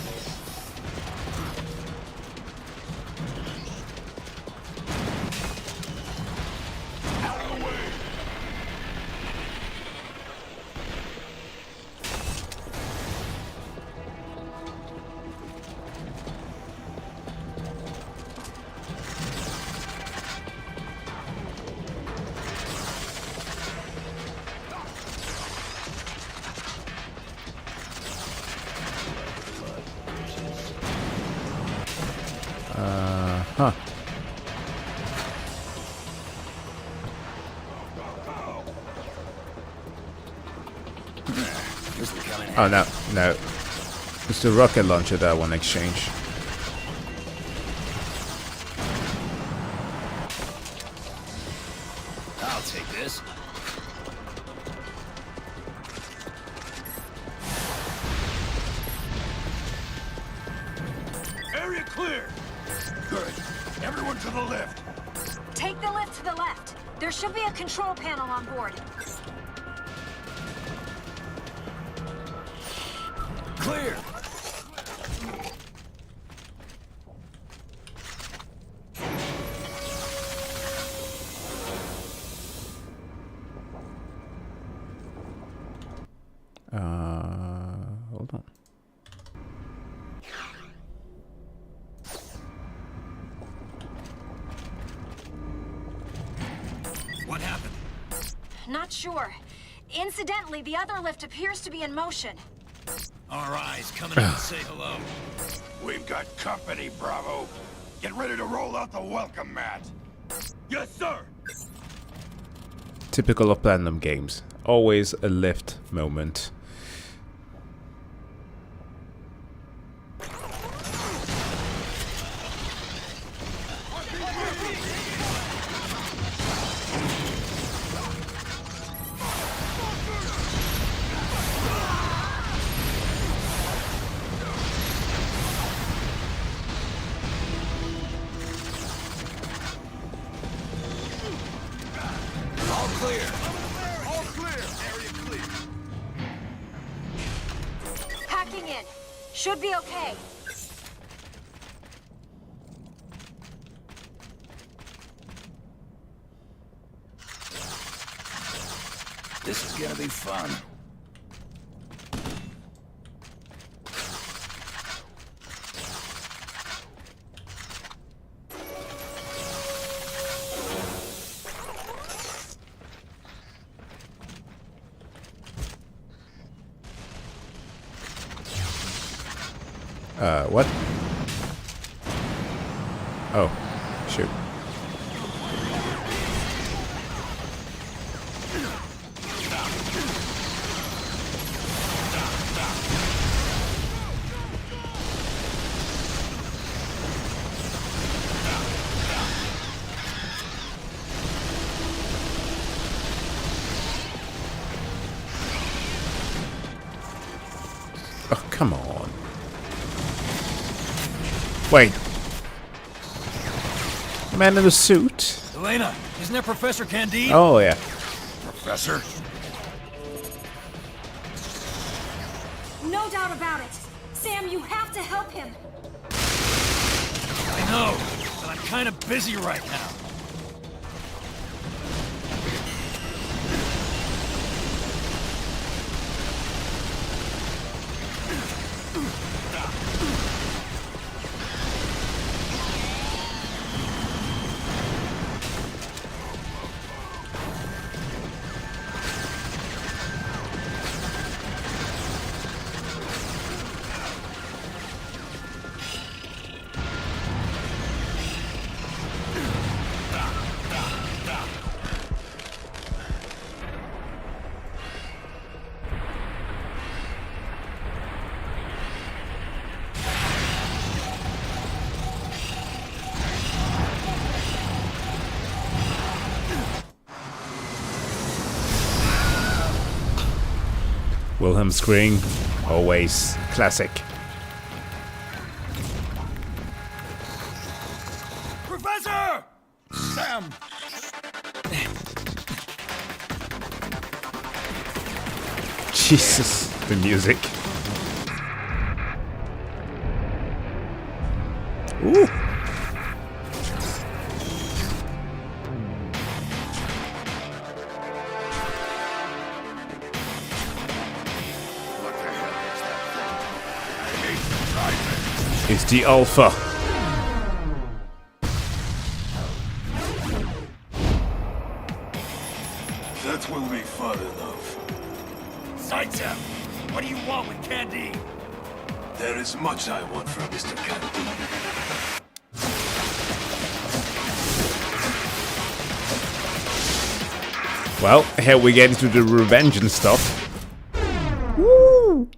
Huh. Oh, no, no. It's the rocket launcher that I want to exchange. I'll take this. Area clear! Good. Everyone to the lift. Take the lift to the left. There should be a control panel on board. Clear! Hold on. What happened? Not sure. Incidentally, the other lift appears to be in motion. Our eyes coming in to say hello. We've got company, Bravo. Get ready to roll out the welcome mat. Yes, sir! Typical of Platinum games. Always a lift moment. All clear. All clear! Area clear. Packing in. Should be okay. This is gonna be fun. What? Oh, shoot. Oh, come on. Wait. Man in a suit? Elena, isn't that Professor Candide? Oh, yeah. Professor? No doubt about it. Sam, you have to help him. I know, but I'm kind of busy right now. Wilhelm scream, always classic. Professor! Sam! Jesus, the music. Ooh. It's the Alpha. That will be far enough. Sidestep! What do you want with Candide? There is much I want from Mr. Candide. Well, here we get into the revenge and stuff. Woo!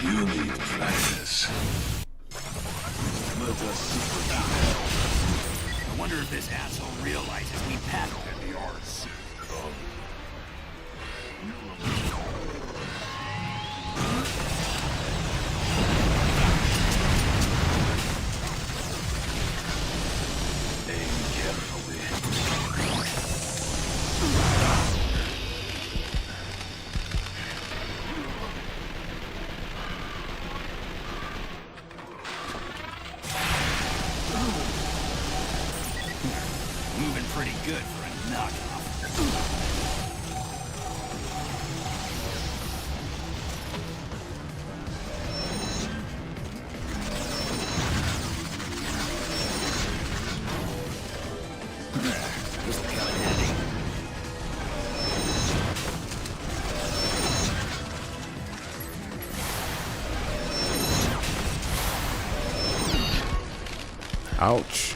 You need practice. Let us see. I wonder if this asshole realizes we paddle in the arts. Aim carefully. Moving pretty good for a knockoff. This'll come in handy. Ouch.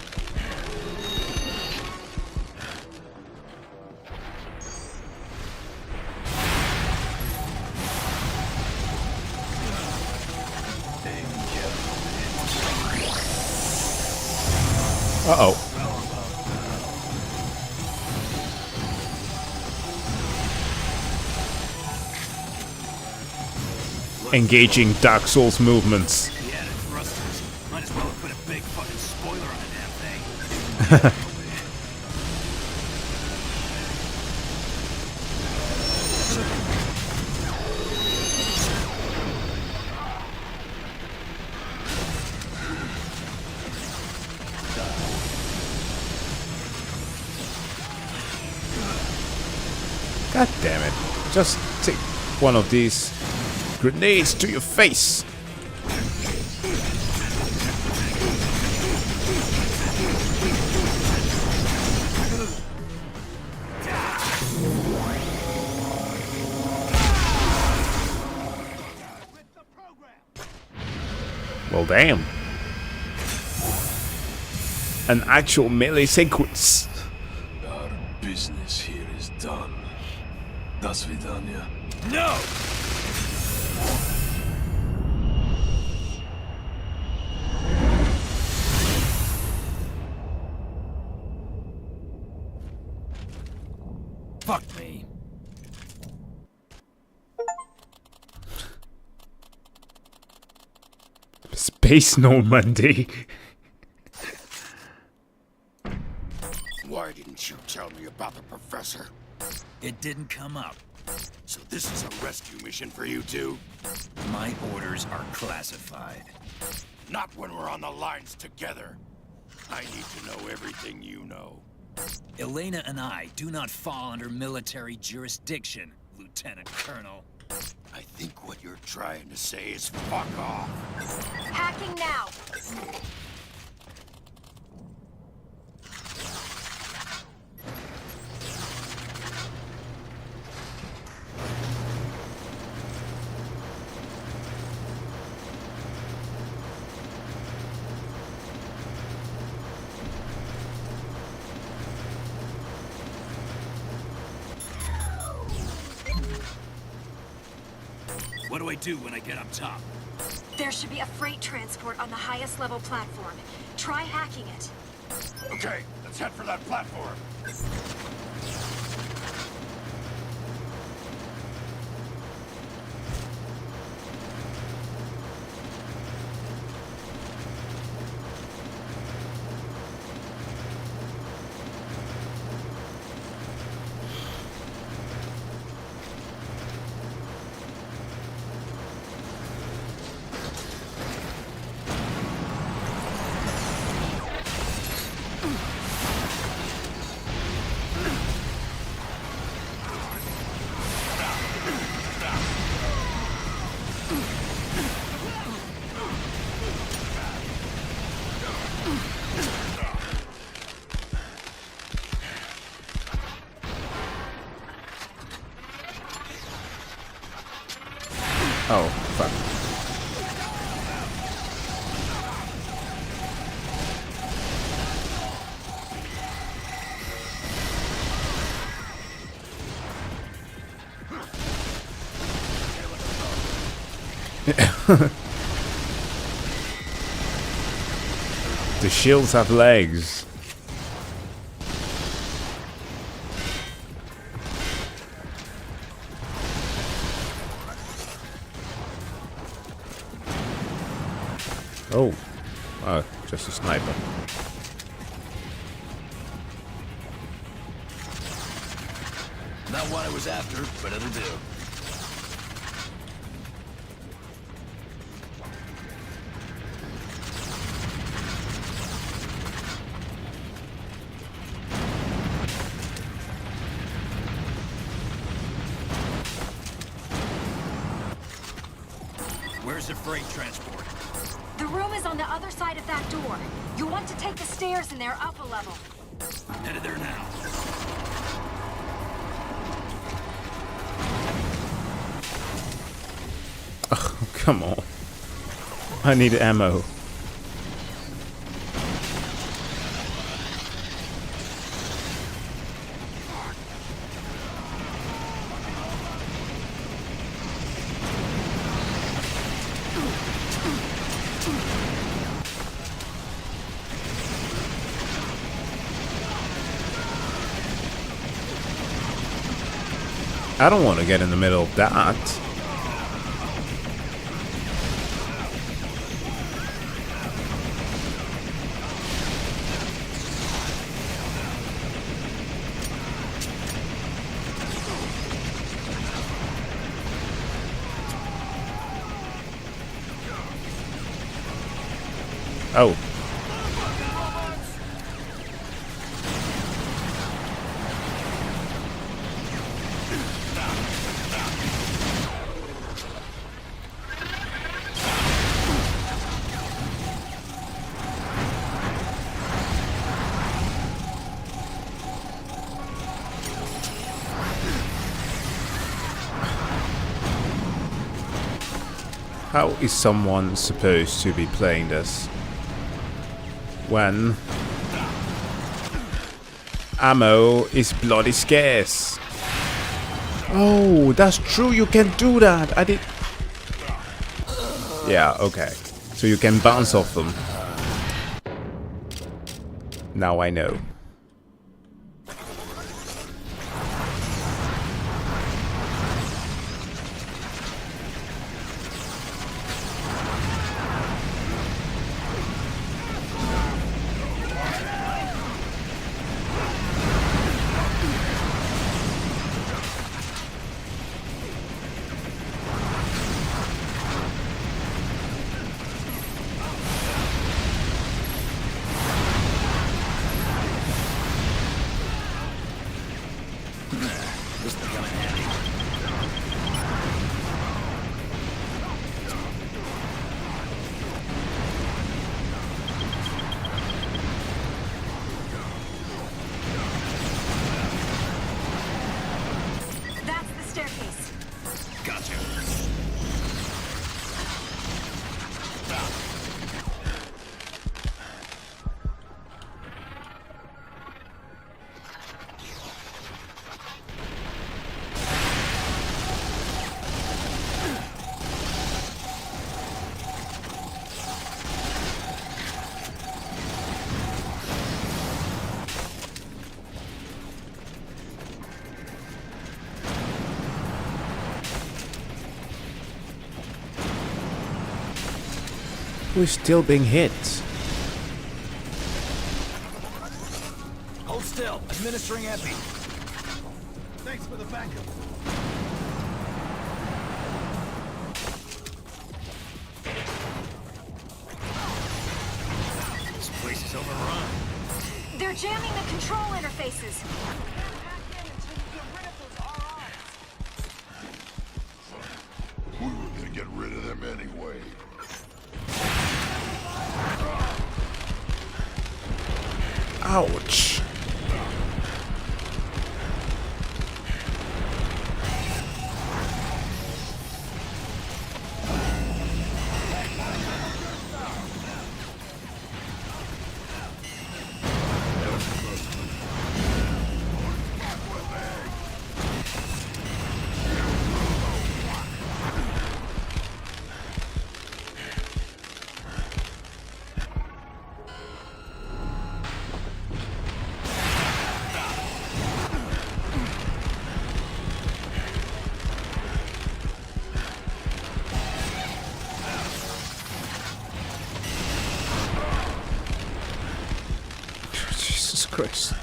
Uh-oh. Engaging Dark Souls movements. Yeah, the thrusters. Might as well have put a big fucking spoiler on the damn thing. God damn it. Just take one of these. Grenades to your face! Well, damn. An actual melee sequence. Our business here is done. До свидания. No! Fuck me. Space Normandy. Why didn't you tell me about the professor? It didn't come up. So this is a rescue mission for you two? My orders are classified. Not when we're on the lines together. I need to know everything you know. Elena and I do not fall under military jurisdiction, Lieutenant Colonel. I think what you're trying to say is fuck off. Hacking now. What do I do when I get up top? There should be a freight transport on the highest level platform. Try hacking it. Okay, let's head for that platform. Oh, fuck. The shields have legs. Oh, just a sniper. Not what I was after, but it'll do. Where's the freight transport? The room is on the other side of that door. You want to take the stairs in there up a level. Headed there now. Oh, come on. I need ammo. I don't want to get in the middle of that. Oh. How is someone supposed to be playing this when ammo is bloody scarce? Oh, that's true, you can do that. I did. Yeah, okay. So you can bounce off them. Now I know. We're still being hit. Hold still. Administering epi. Thanks for the backup. This place is overrun. They're jamming the control interfaces. We were gonna get rid of them anyway. Ouch. Jesus Christ.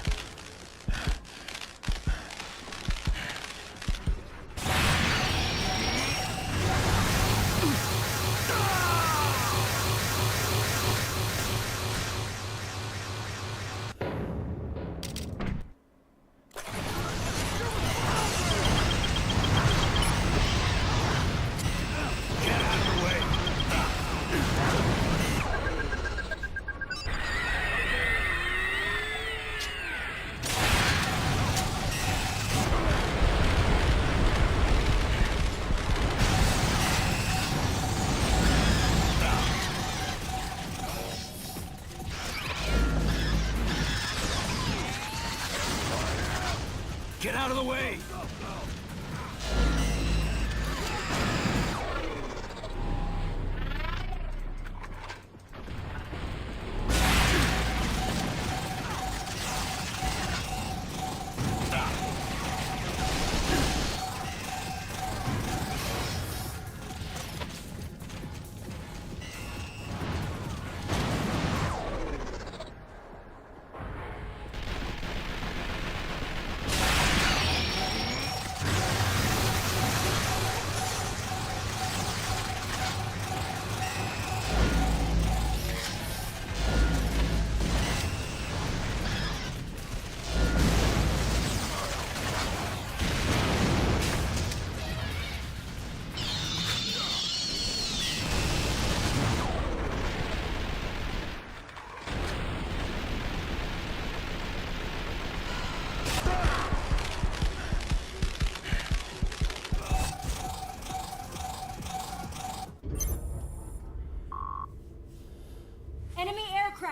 Get out of the way!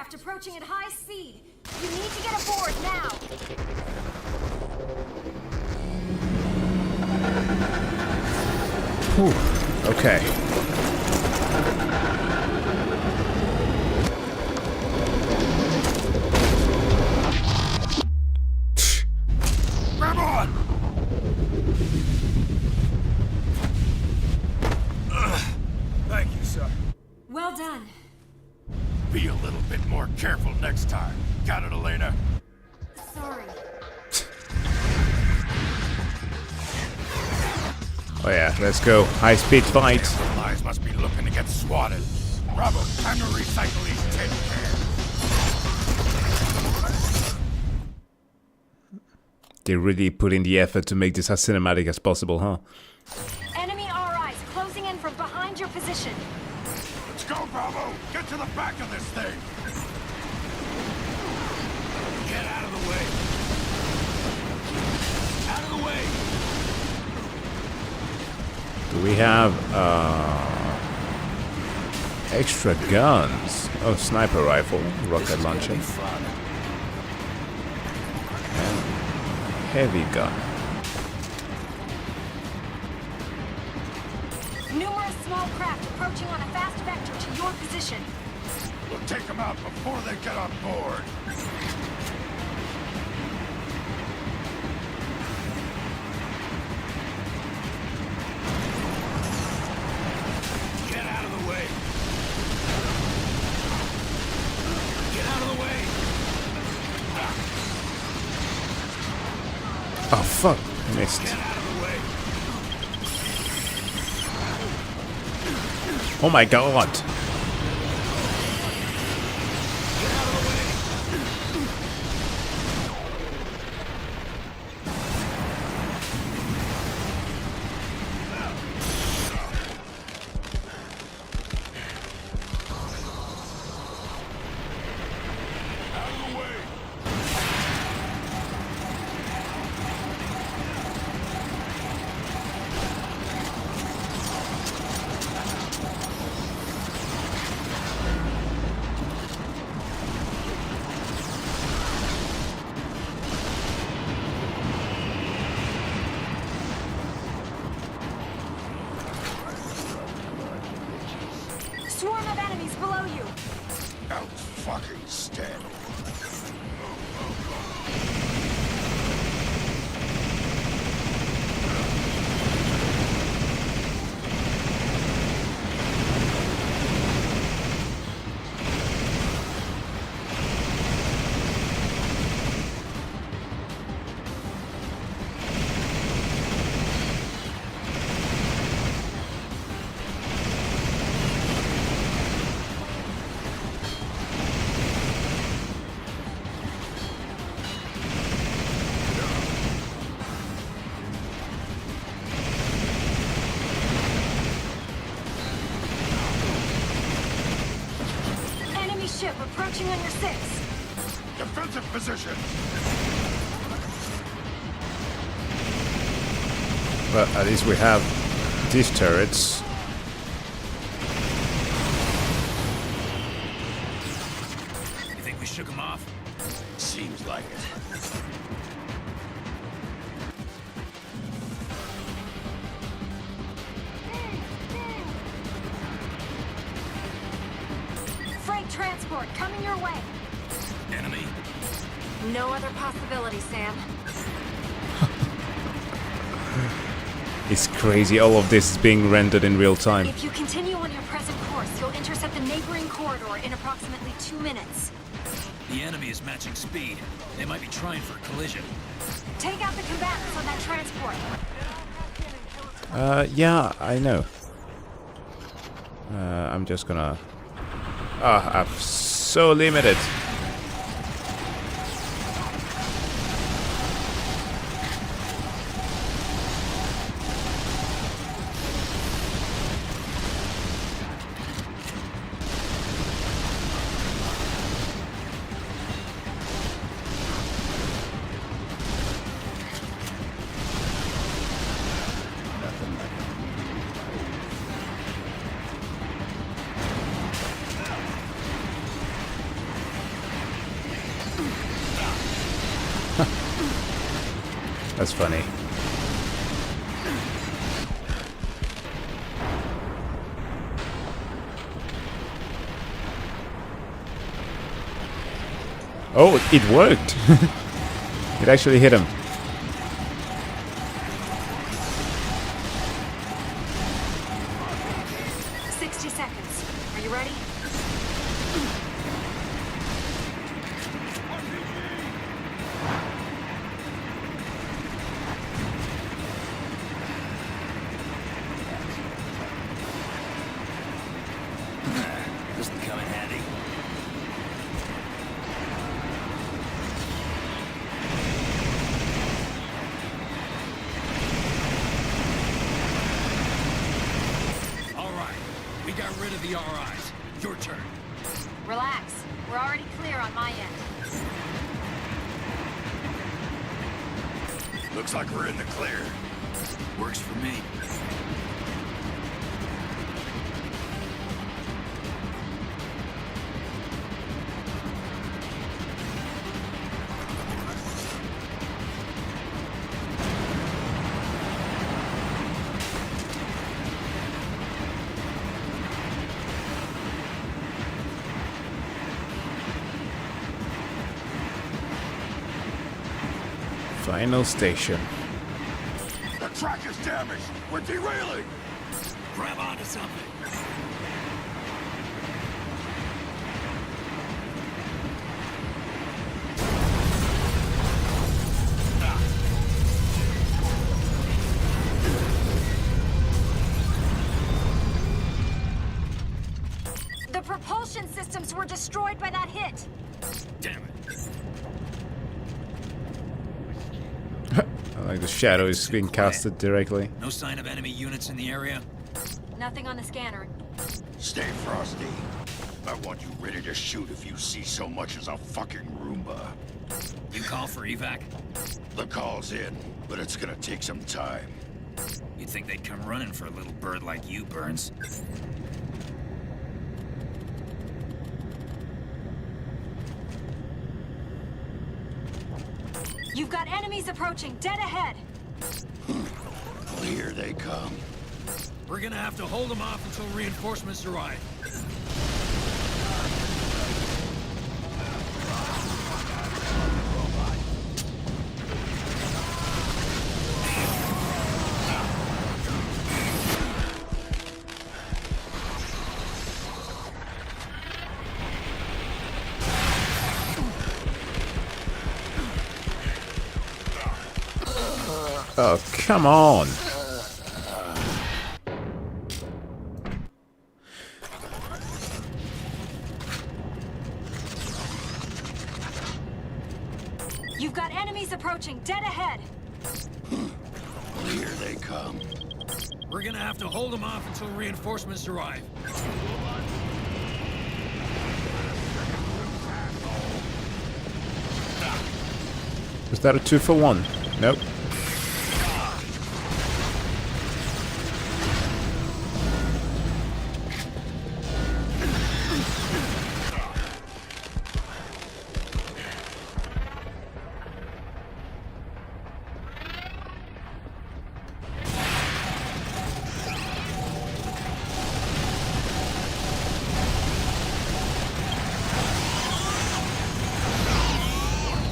craft approaching at high speed. You need to get aboard now. Whew. Okay. Grab on! Thank you, sir. Well done. Be a little bit more careful next time. Got it, Elena? Sorry. Oh yeah, let's go. High-speed fight. Allies must be looking to get swatted. Bravo, time to recycle these tin cans. They really put in the effort to make this as cinematic as possible, huh? Enemy RIs closing in from behind your position. Let's go, Bravo! Get to the back of this thing! Get out of the way! Out of the way! Do we have extra guns? Oh, sniper rifle, rocket launcher, and heavy gun. Numerous small craft approaching on a fast vector to your position. We'll take them out before they get on board. Get out of the way! Get out of the way! Oh fuck, missed. Get out of the way! Oh my god. Swarm of enemies below you. Out fucking stand. Ship approaching on your 6. Defensive position. But at least we have these turrets. You think we shook them off? Seems like it. Freight transport coming your way. Enemy? No other possibility, Sam. It's crazy, all of this is being rendered in real time. If you continue on your present course, you'll intercept the neighboring corridor in approximately 2 minutes. The enemy is matching speed. They might be trying for a collision. Take out the combatants on that transport. Yeah, I know. I'm just gonna... I'm so limited. That's funny. Oh, it worked! It actually hit him. Relax. We're already clear on my end. Looks like we're in the clear. Works for me. Final station. The track is damaged. We're derailing. Grab onto something. The propulsion systems were destroyed by that hit. Damn it. Like the shadow is being casted directly. No sign of enemy units in the area? Nothing on the scanner. Stay frosty. I want you ready to shoot if you see so much as a fucking Roomba. You call for evac? The call's in, but it's gonna take some time. You'd think they'd come running for a little bird like you, Burns. You've got enemies approaching, dead ahead. Well, here they come. We're gonna have to hold them off until reinforcements arrive. Oh, come on! You've got enemies approaching, dead ahead. Well, here they come. We're gonna have to hold them off until reinforcements arrive. Was that a 2-for-1? Nope.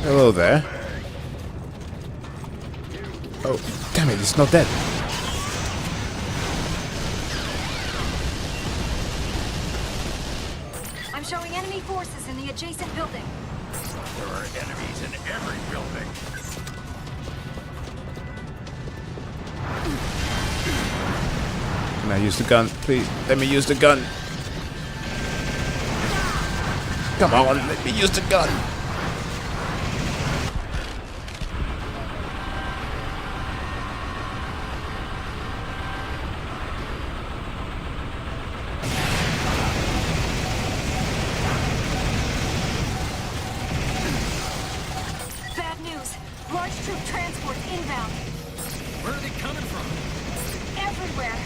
Hello there. Oh, damn it, it's not dead. I'm showing enemy forces in the adjacent building. There are enemies in every building. Can I use the gun? Please, let me use the gun. Come on, let me use the gun. Bad news. Large troop transports inbound. Where are they coming from? Everywhere.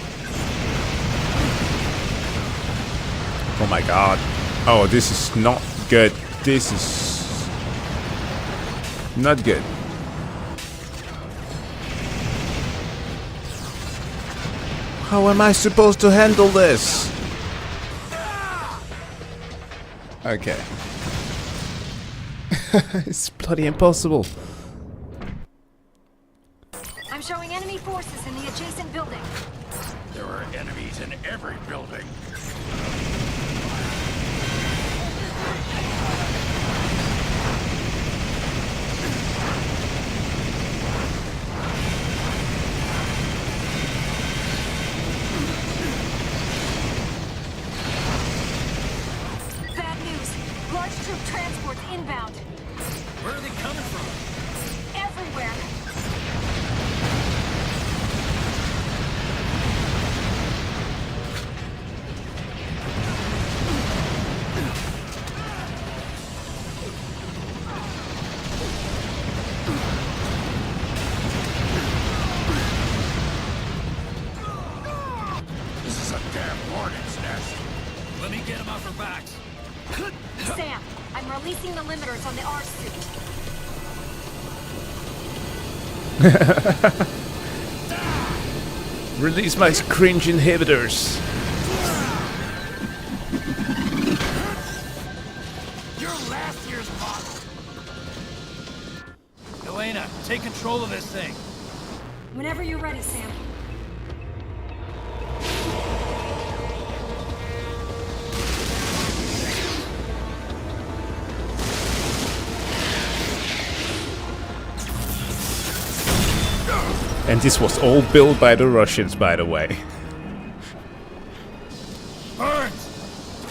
Oh my god. Oh, this is not good. This is not good. How am I supposed to handle this? Okay. It's bloody impossible. I'm showing enemy forces in the adjacent building. There are enemies in every building. Bad news. Large troop transports inbound. Where are they coming from? Everywhere. This is a damn hornet's nest. Let me get them off her backs. Sam, I'm releasing the limiters on the R suit. Release my cringe inhibitors. You're last year's model. Elena, take control of this thing. Whenever you're ready, Sam. And this was all built by the Russians, by the way. Burns!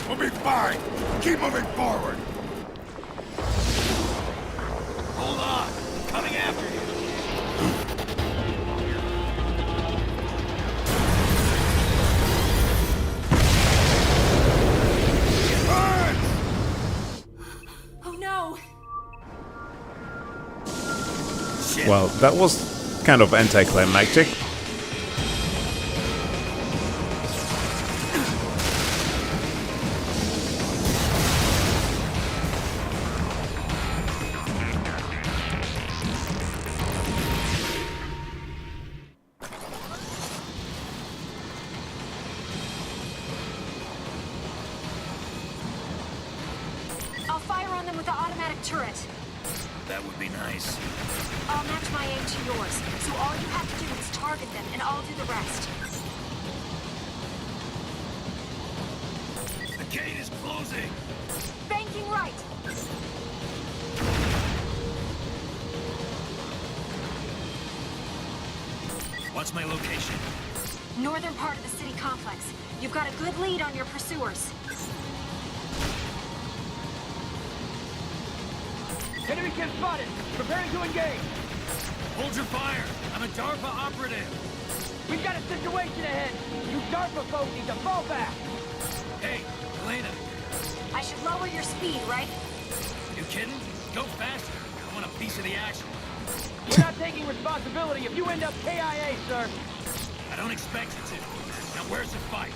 We'll be fine. Keep moving forward. Hold on. Coming after you. Oh no! Well, that was kind of anticlimactic. I'll fire on them with the automatic turret. That would be nice. I'll match my aim to yours, so all you have to do is target them, and I'll do the rest. The gate is closing. Banking right. What's my location? Northern part of the city complex. You've got a good lead on your pursuers. Enemy kid spotted. Preparing to engage. Hold your fire. I'm a DARPA operative. We've got a situation ahead. You DARPA folk need to fall back. Hey, Elena. I should lower your speed, right? You kidding? Go faster. I want a piece of the action. We're not taking responsibility if you end up KIA, sir. I don't expect you to. Now where's the fight?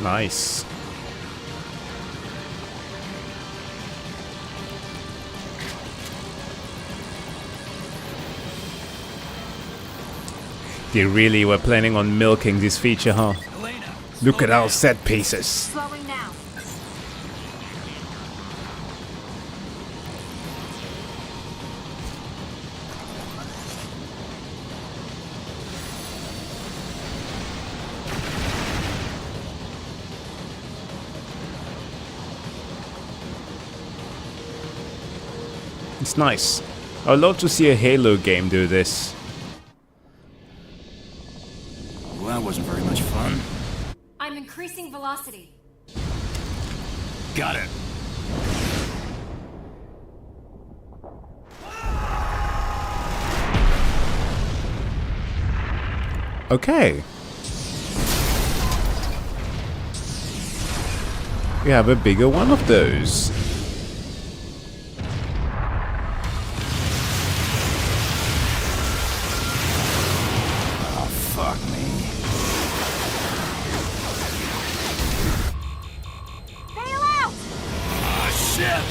Nice. They really were planning on milking this feature, huh? Elena, look at our set pieces. Slowing now. It's nice. I'd love to see a Halo game do this. Well, that wasn't very much fun. I'm increasing velocity. Got it. Okay. we have a bigger one of those. Oh, fuck me. Bail out! Ah, shit!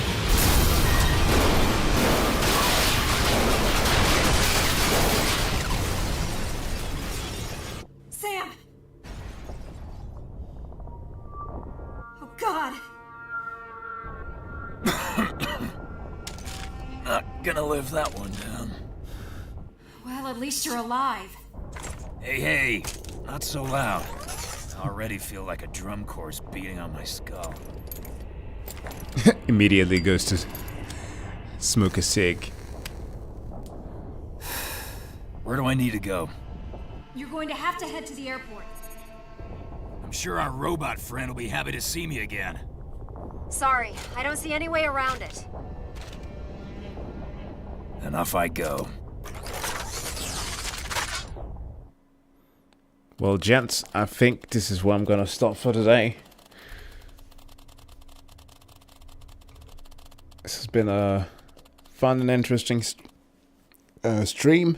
Sam! Oh, God! Not gonna live that one down. Well, at least you're alive. Hey, not so loud. I already feel like a drum course beating on my skull. Immediately goes to smoke a cig. Where do I need to go? You're going to have to head to the airport. I'm sure our robot friend will be happy to see me again. Sorry, I don't see any way around it. And off I go. Well, gents, I think this is where I'm gonna stop for today. This has been a fun and interesting stream,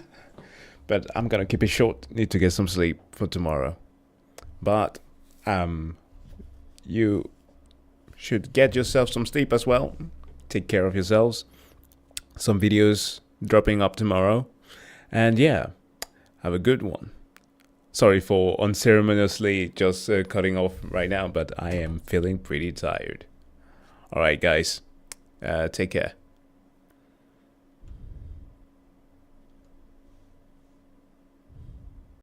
but I'm gonna keep it short. Need to get some sleep for tomorrow. But you should get yourself some sleep as well. Take care of yourselves. Some videos dropping up tomorrow. And yeah, have a good one. Sorry for unceremoniously just cutting off right now, but I am feeling pretty tired. Alright guys, take care.